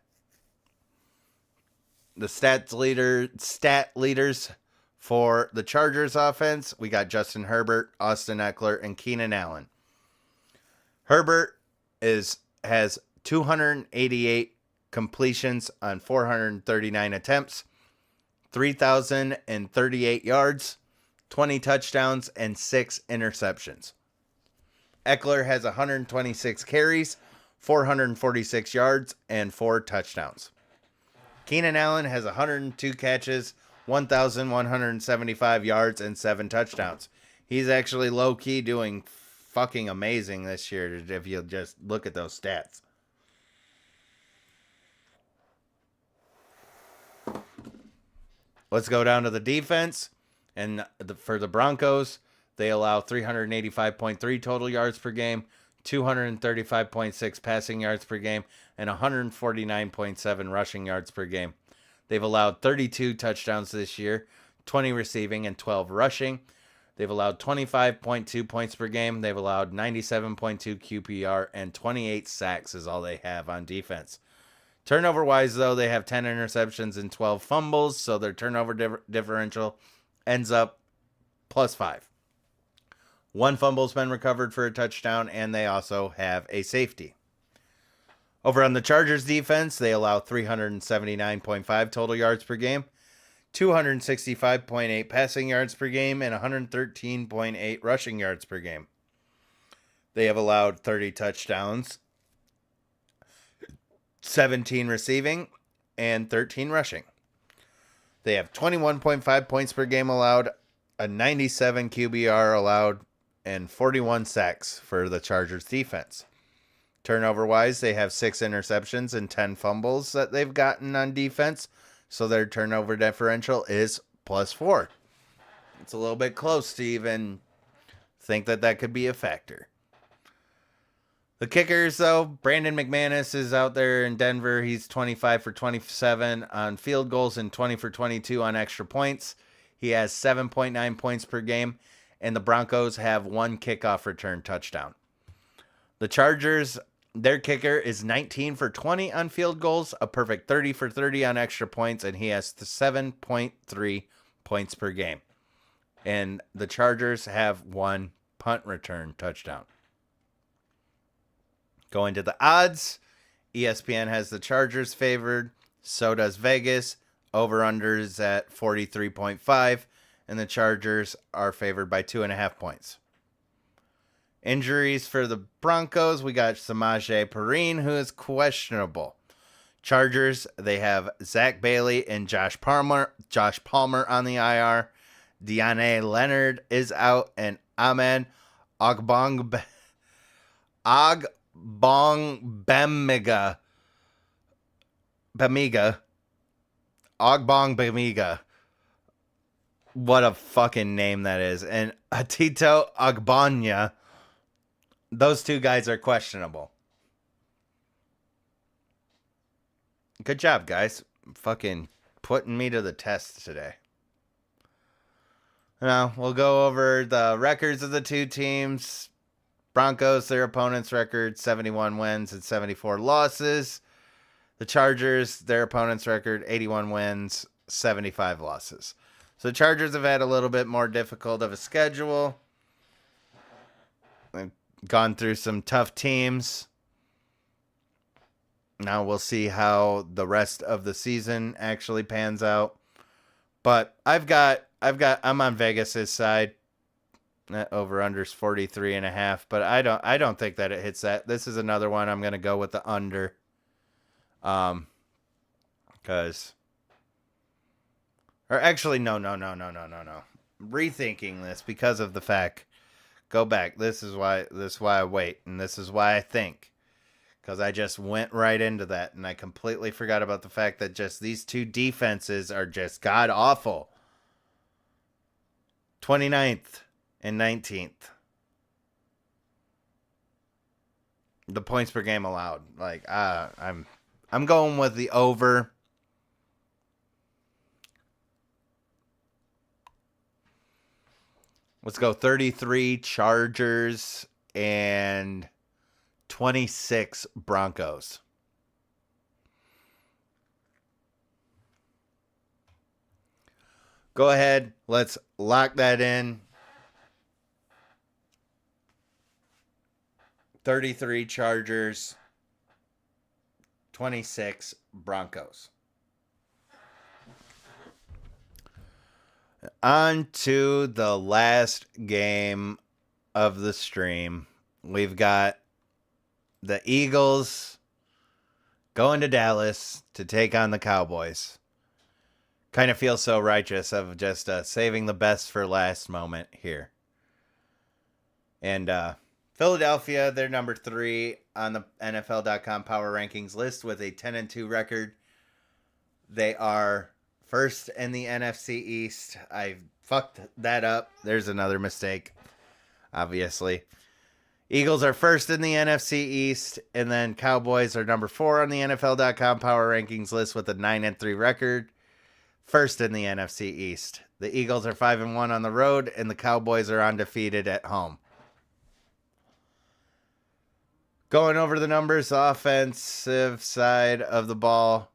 The stat leaders for the Chargers offense, we got Justin Herbert, Austin Eckler, and Keenan Allen. Herbert has 288 completions on 439 attempts, 3,038 yards, 20 touchdowns, and 6 interceptions. Eckler has 126 carries, 446 yards, and 4 touchdowns. Keenan Allen has 102 catches, 1,175 yards, and 7 touchdowns. He's actually low-key doing fucking amazing this year if you just look at those stats. Let's go down to the defense. And for the Broncos, they allow 385.3 total yards per game, 235.6 passing yards per game, and 149.7 rushing yards per game. They've allowed 32 touchdowns this year, 20 receiving and 12 rushing. They've allowed 25.2 points per game. They've allowed 97.2 QPR, and 28 sacks is all they have on defense. Turnover-wise, though, they have 10 interceptions and 12 fumbles, so their turnover differential ends up +5. 1 fumble's been recovered for a touchdown, and they also have a safety. Over on the Chargers defense, they allow 379.5 total yards per game, 265.8 passing yards per game, and 113.8 rushing yards per game. They have allowed 30 touchdowns, 17 receiving, and 13 rushing. They have 21.5 points per game allowed, a 97 QBR allowed, and 41 sacks for the Chargers defense. Turnover-wise, they have 6 interceptions and 10 fumbles that they've gotten on defense, so their turnover differential is +4. It's a little bit close to even think that could be a factor. The kickers, though, Brandon McManus is out there in Denver. He's 25 for 27 on field goals and 20 for 22 on extra points. He has 7.9 points per game, and the Broncos have 1 kickoff return touchdown. The Chargers, their kicker is 19 for 20 on field goals, a perfect 30 for 30 on extra points, and he has 7.3 points per game. And the Chargers have 1 punt return touchdown. Going to the odds, ESPN has the Chargers favored, so does Vegas. Over-unders at 43.5, and the Chargers are favored by 2.5 points. Injuries for the Broncos, we got Samaje Perine, who is questionable. Chargers, they have Zach Bailey and Josh Palmer on the IR. Deontay Leonard is out, and Ahmed Ogbongbemiga. What a fucking name that is. And Atito Ogbanya. Those 2 guys are questionable. Good job, guys. Fucking putting me to the test today. Now, we'll go over the records of the 2 teams. Broncos, their opponent's record, 71 wins and 74 losses. The Chargers, their opponent's record, 81 wins, 75 losses. So the Chargers have had a little bit more difficult of a schedule. They've gone through some tough teams. Now we'll see how the rest of the season actually pans out. But I'm on Vegas's side. That over-under's 43.5, but I don't think that it hits that. This is another one I'm going to go with the under. Because... Or actually, no. Rethinking this because of the fact. Go back. This is why I wait, and this is why I think. Because I just went right into that, and I completely forgot about the fact that just these two defenses are just god-awful. 29th and 19th. The points per game allowed. Like, I'm going with the over. Let's go 33 Chargers and 26 Broncos. Go ahead. Let's lock that in. 33 Chargers, 26 Broncos. On to the last game of the stream. We've got the Eagles going to Dallas to take on the Cowboys. Kind of feel so righteous of just saving the best for last moment here. And Philadelphia, they're number 3 on the NFL.com Power Rankings list with a 10-2 record. They are first in the NFC East. I fucked that up. There's another mistake, obviously. Eagles are first in the NFC East, and then Cowboys are number 4 on the NFL.com Power Rankings list with a 9-3 record. First in the NFC East. The Eagles are 5-1 on the road, and the Cowboys are undefeated at home. Going over the numbers, the offensive side of the ball.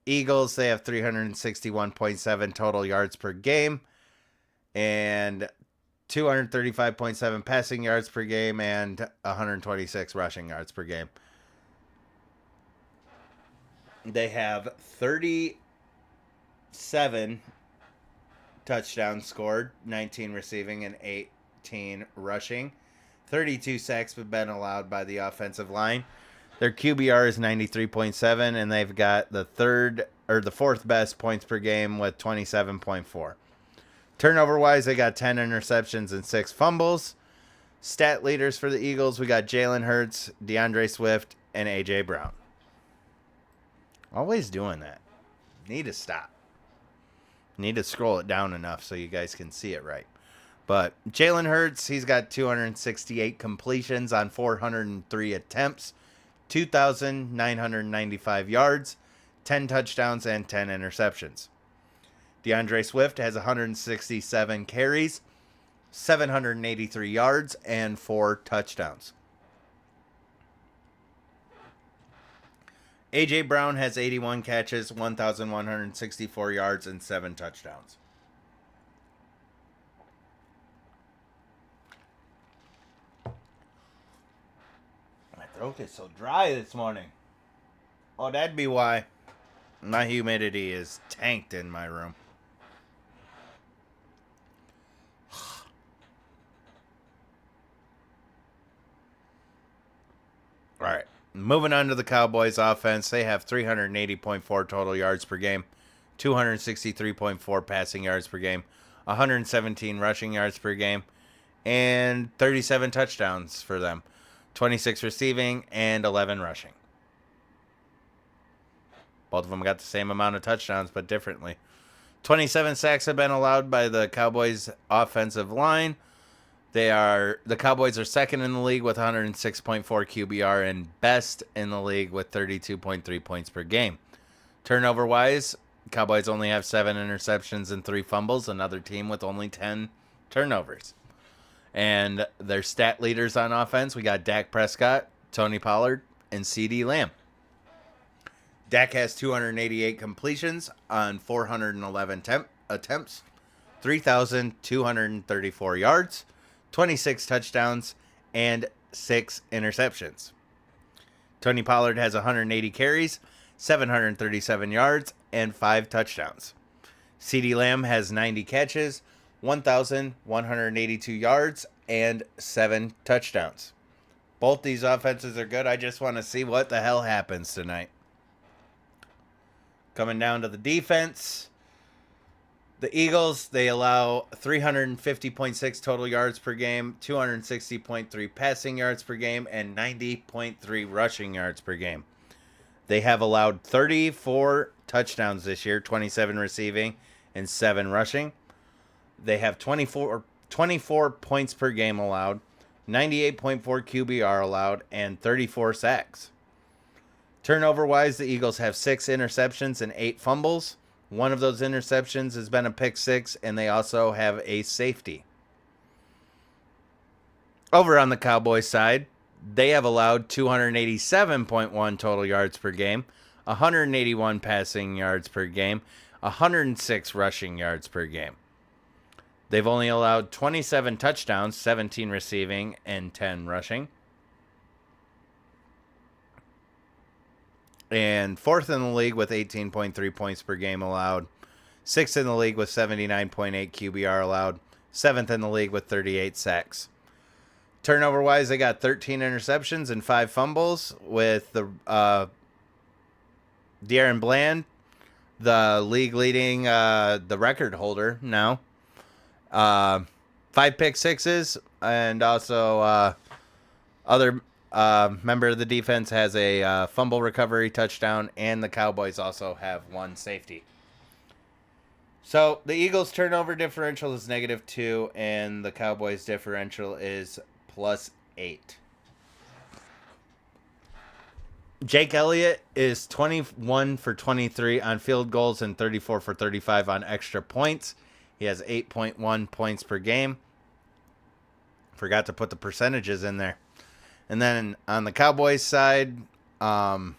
Eagles, they have 361.7 total yards per game and 235.7 passing yards per game and 126 rushing yards per game. They have 37 touchdowns scored, 19 receiving and 18 rushing. 32 sacks have been allowed by the offensive line. Their QBR is 93.7, and they've got the fourth best points per game with 27.4. Turnover-wise, they got 10 interceptions and 6 fumbles. Stat leaders for the Eagles, we got Jalen Hurts, DeAndre Swift, and A.J. Brown. Always doing that. Need to stop. Need to scroll it down enough so you guys can see it right. But Jalen Hurts, he's got 268 completions on 403 attempts, 2,995 yards, 10 touchdowns, and 10 interceptions. DeAndre Swift has 167 carries, 783 yards, and 4 touchdowns. A.J. Brown has 81 catches, 1,164 yards, and 7 touchdowns. My throat is so dry this morning. Oh, that'd be why. My humidity is tanked in my room. All right. Moving on to the Cowboys offense, they have 380.4 total yards per game, 263.4 passing yards per game, 117 rushing yards per game, and 37 touchdowns for them, 26 receiving and 11 rushing. Both of them got the same amount of touchdowns, but differently. 27 sacks have been allowed by the Cowboys offensive line. The Cowboys are second in the league with 106.4 QBR and best in the league with 32.3 points per game. Turnover-wise, Cowboys only have 7 interceptions and 3 fumbles, another team with only 10 turnovers. And their stat leaders on offense, we got Dak Prescott, Tony Pollard, and CeeDee Lamb. Dak has 288 completions on 411 attempts, 3,234 yards, 26 touchdowns, and 6 interceptions. Tony Pollard has 180 carries, 737 yards, and 5 touchdowns. CeeDee Lamb has 90 catches, 1,182 yards, and 7 touchdowns. Both these offenses are good. I just want to see what the hell happens tonight. Coming down to the defense, the Eagles, they allow 350.6 total yards per game, 260.3 passing yards per game, and 90.3 rushing yards per game. They have allowed 34 touchdowns this year, 27 receiving and 7 rushing. They have 24 points per game allowed, 98.4 QBR allowed, and 34 sacks. Turnover-wise, the Eagles have 6 interceptions and 8 fumbles. One of those interceptions has been a pick six, and they also have a safety. Over on the Cowboys side, they have allowed 287.1 total yards per game, 181 passing yards per game, 106 rushing yards per game. They've only allowed 27 touchdowns, 17 receiving, and 10 rushing. And 4th in the league with 18.3 points per game allowed. 6th in the league with 79.8 QBR allowed. 7th in the league with 38 sacks. Turnover-wise, they got 13 interceptions and 5 fumbles with the De'Aaron Bland, the league leading the record holder now. 5 pick sixes, and also other member of the defense has a fumble recovery touchdown, and the Cowboys also have 1 safety. So the Eagles' turnover differential is -2, and the Cowboys' differential is +8. Jake Elliott is 21 for 23 on field goals and 34 for 35 on extra points. He has 8.1 points per game. Forgot to put the percentages in there. And then on the Cowboys side, dang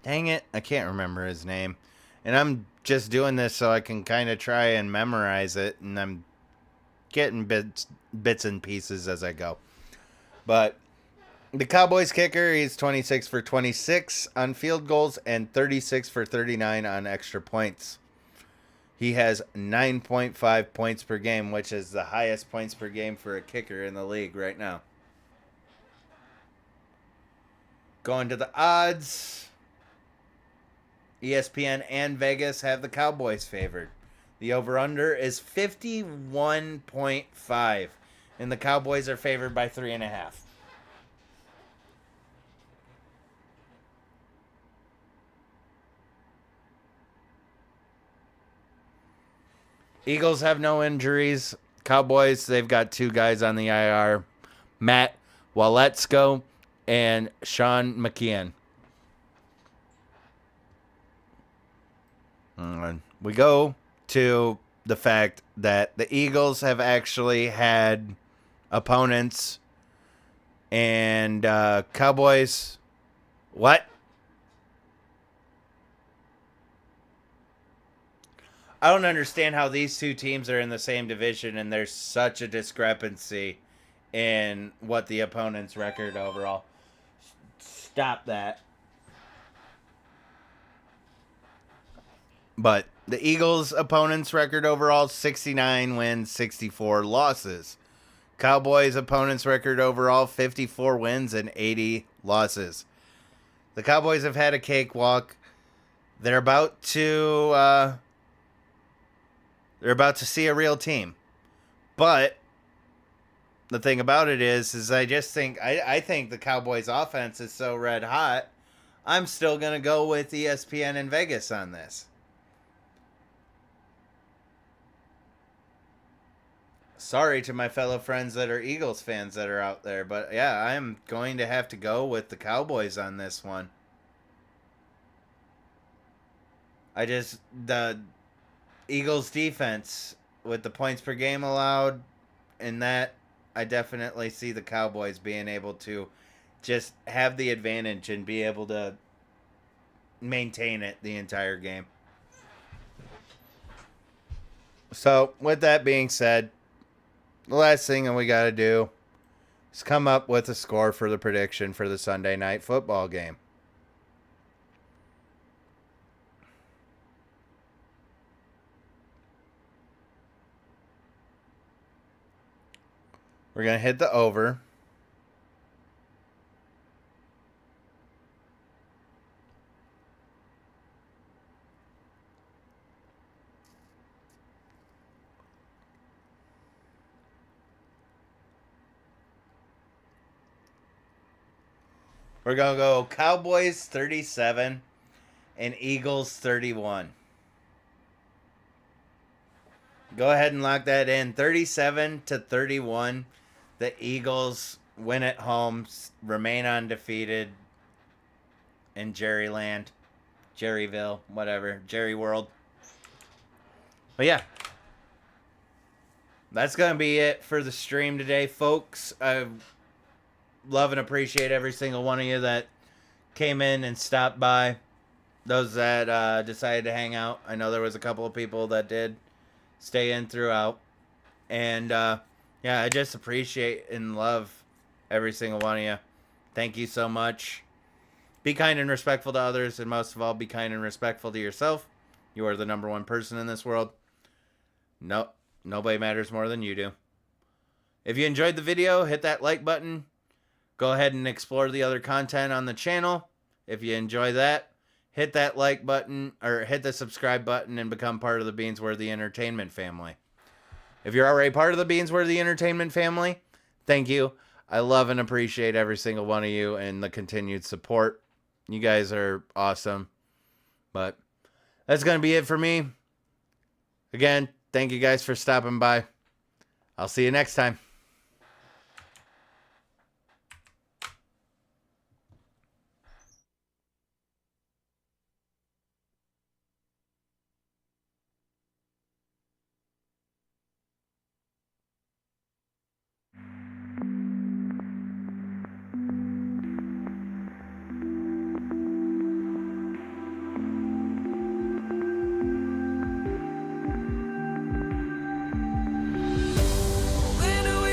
it, I can't remember his name. And I'm just doing this so I can kind of try and memorize it, and I'm getting bits and pieces as I go. But the Cowboys kicker, he's 26 for 26 on field goals and 36 for 39 on extra points. He has 9.5 points per game, which is the highest points per game for a kicker in the league right now. Going to the odds, ESPN and Vegas have the Cowboys favored. The over-under is 51.5, and the Cowboys are favored by 3.5. Eagles have no injuries. Cowboys, they've got 2 guys on the IR, Matt Waletsko and Sean McKeon. We go to the fact that the Eagles have actually had opponents, and Cowboys, what? I don't understand how these 2 teams are in the same division and there's such a discrepancy in what the opponent's record overall. Stop that. But the Eagles' opponent's record overall, 69 wins, 64 losses. Cowboys' opponent's record overall, 54 wins and 80 losses. The Cowboys have had a cakewalk. They're about to see a real team. But the thing about it is I just think I think the Cowboys offense is so red hot. I'm still going to go with ESPN and Vegas on this. Sorry to my fellow friends that are Eagles fans that are out there, but yeah, I'm going to have to go with the Cowboys on this one. The Eagles defense with the points per game allowed, and that I definitely see the Cowboys being able to just have the advantage and be able to maintain it the entire game. So, with that being said, the last thing that we got to do is come up with a score for the prediction for the Sunday night football game. We're going to hit the over. We're going to go Cowboys 37 and Eagles 31. Go ahead and lock that in. 37-31. The Eagles win at home, remain undefeated in Jerryland, Jerryville, whatever, Jerry World. But yeah, that's going to be it for the stream today, folks. I love and appreciate every single one of you that came in and stopped by. Those that decided to hang out. I know there was a couple of people that did stay in throughout. And yeah, I just appreciate and love every single one of you. Thank you so much. Be kind and respectful to others, and most of all, be kind and respectful to yourself. You are the number one person in this world. No, nobody matters more than you do. If you enjoyed the video, hit that like button. Go ahead and explore the other content on the channel. If you enjoy that, hit that like button or hit the subscribe button and become part of the Beansworthy Entertainment family. If you're already part of the Beansworthy Entertainment family, thank you. I love and appreciate every single one of you and the continued support. You guys are awesome. But that's going to be it for me. Again, thank you guys for stopping by. I'll see you next time. When do we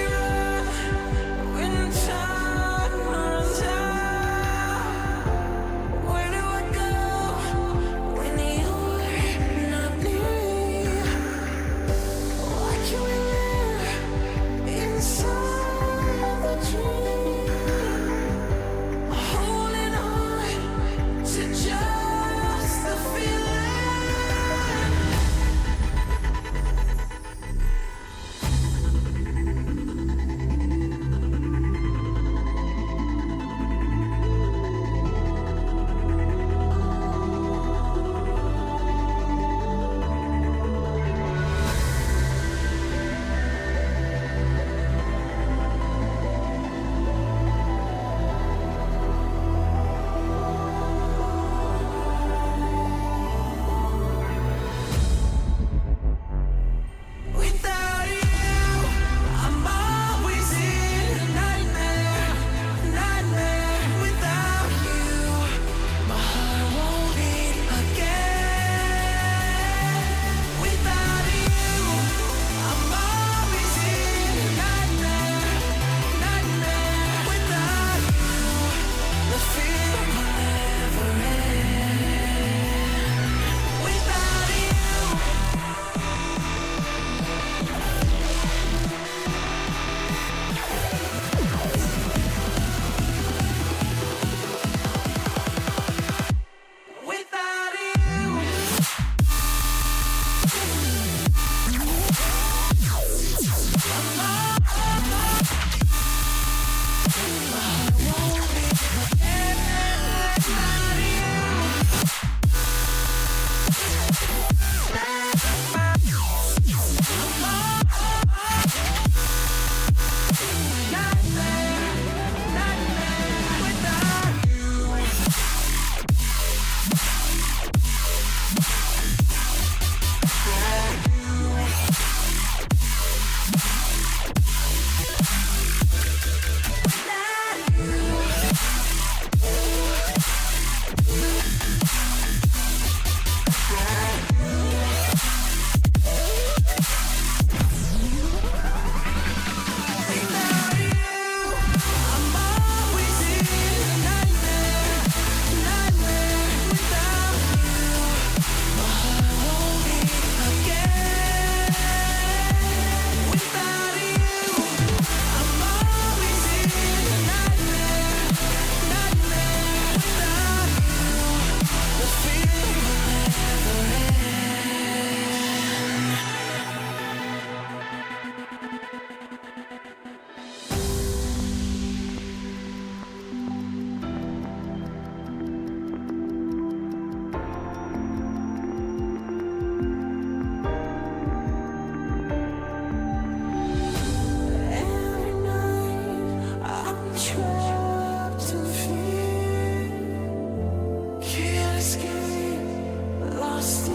lost in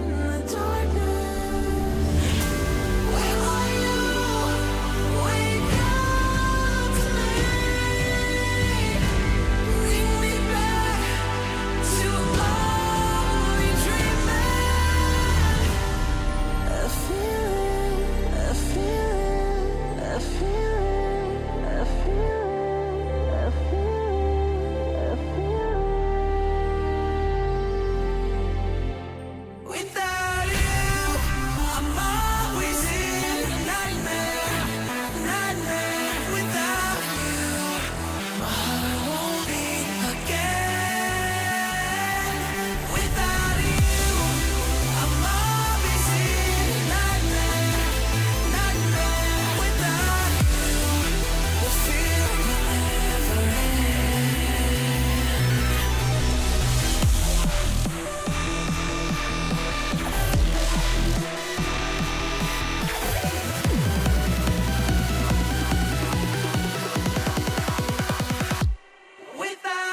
the darkness. Where are you? Wake up to me. Bring me back to all we dreamed. A feeling, a feeling, a feeling, a feeling, a feeling, a feeling. Without you, I'm always in a nightmare, nightmare. Without you, my heart won't beat again. Without you, I'm always in a nightmare, nightmare. Without you, the fear will never end. Without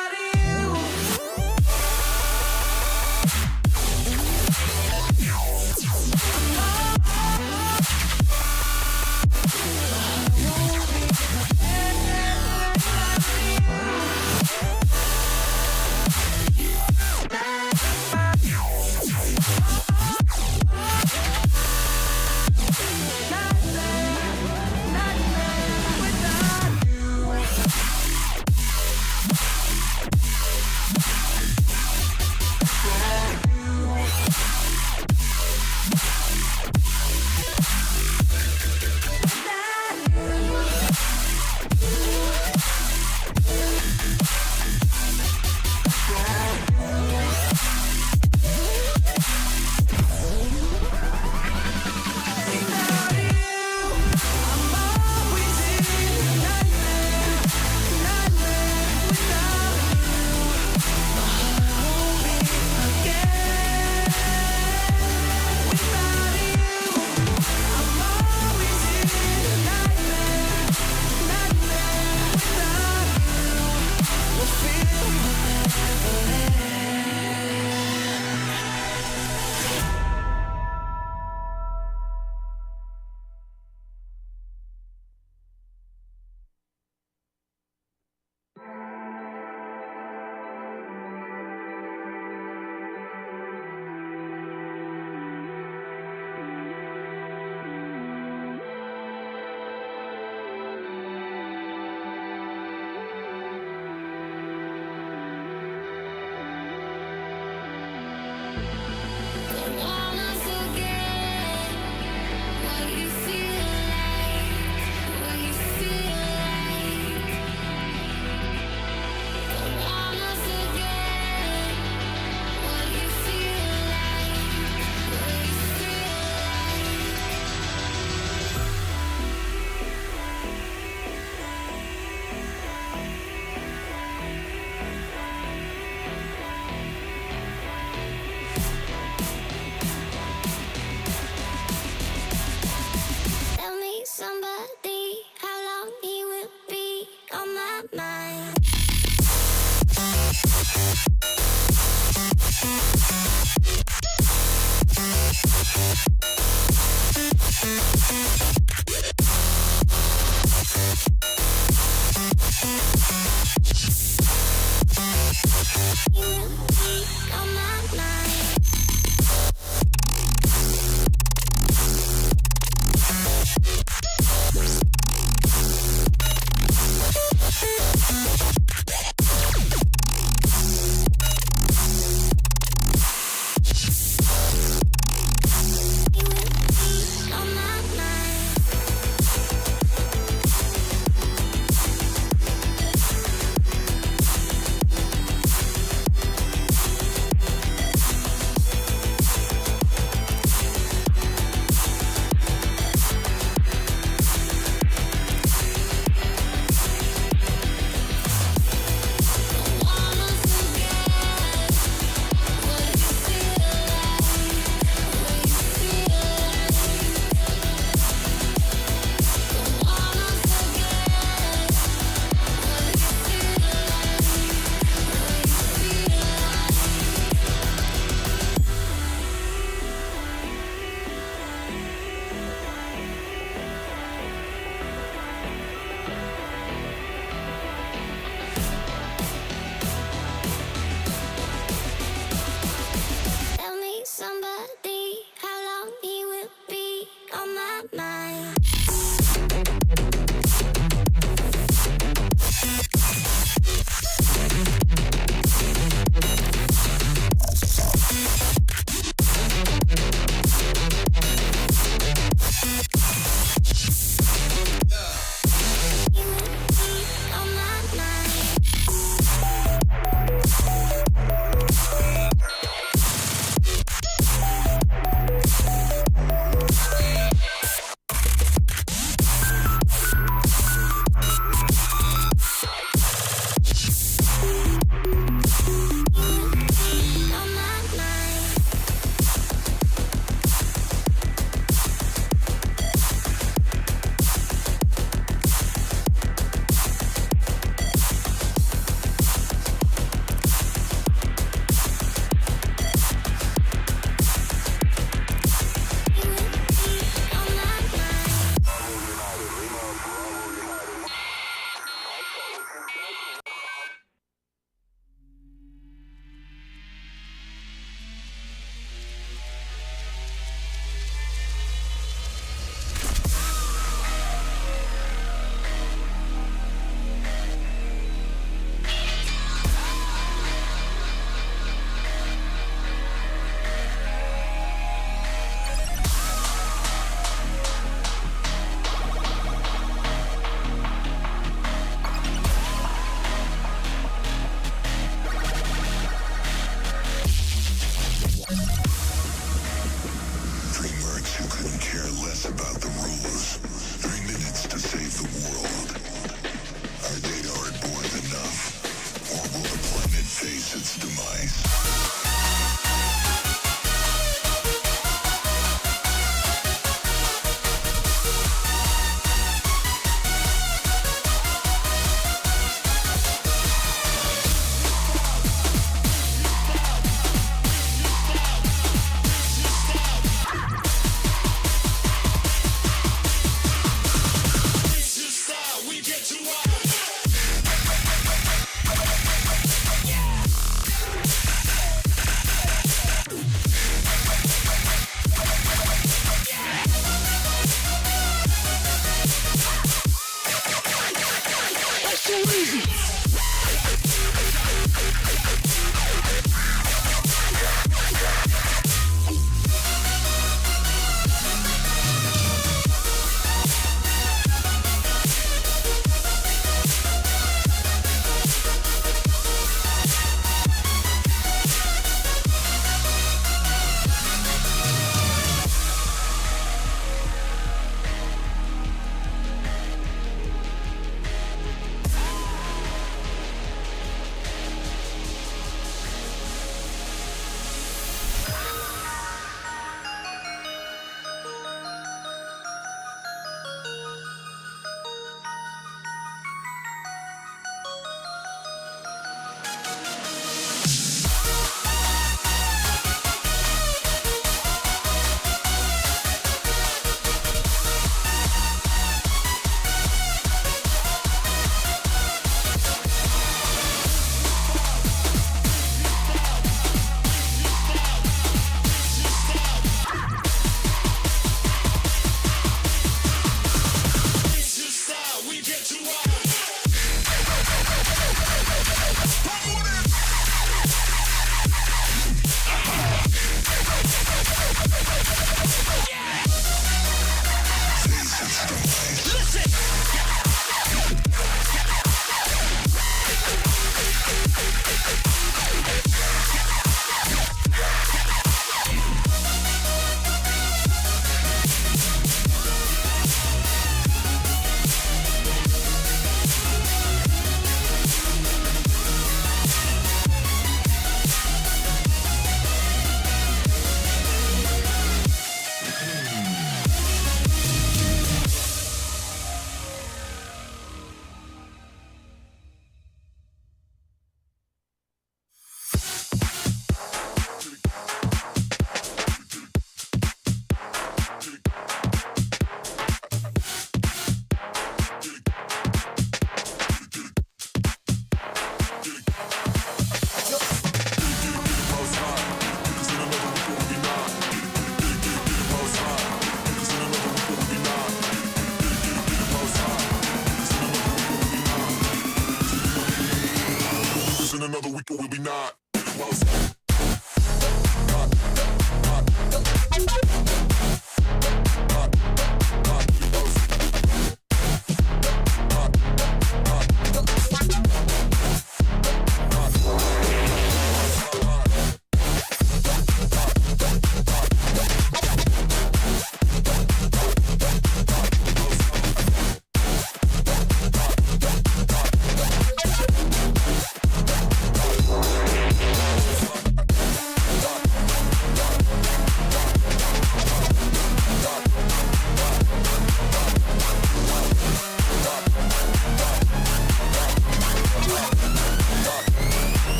closer.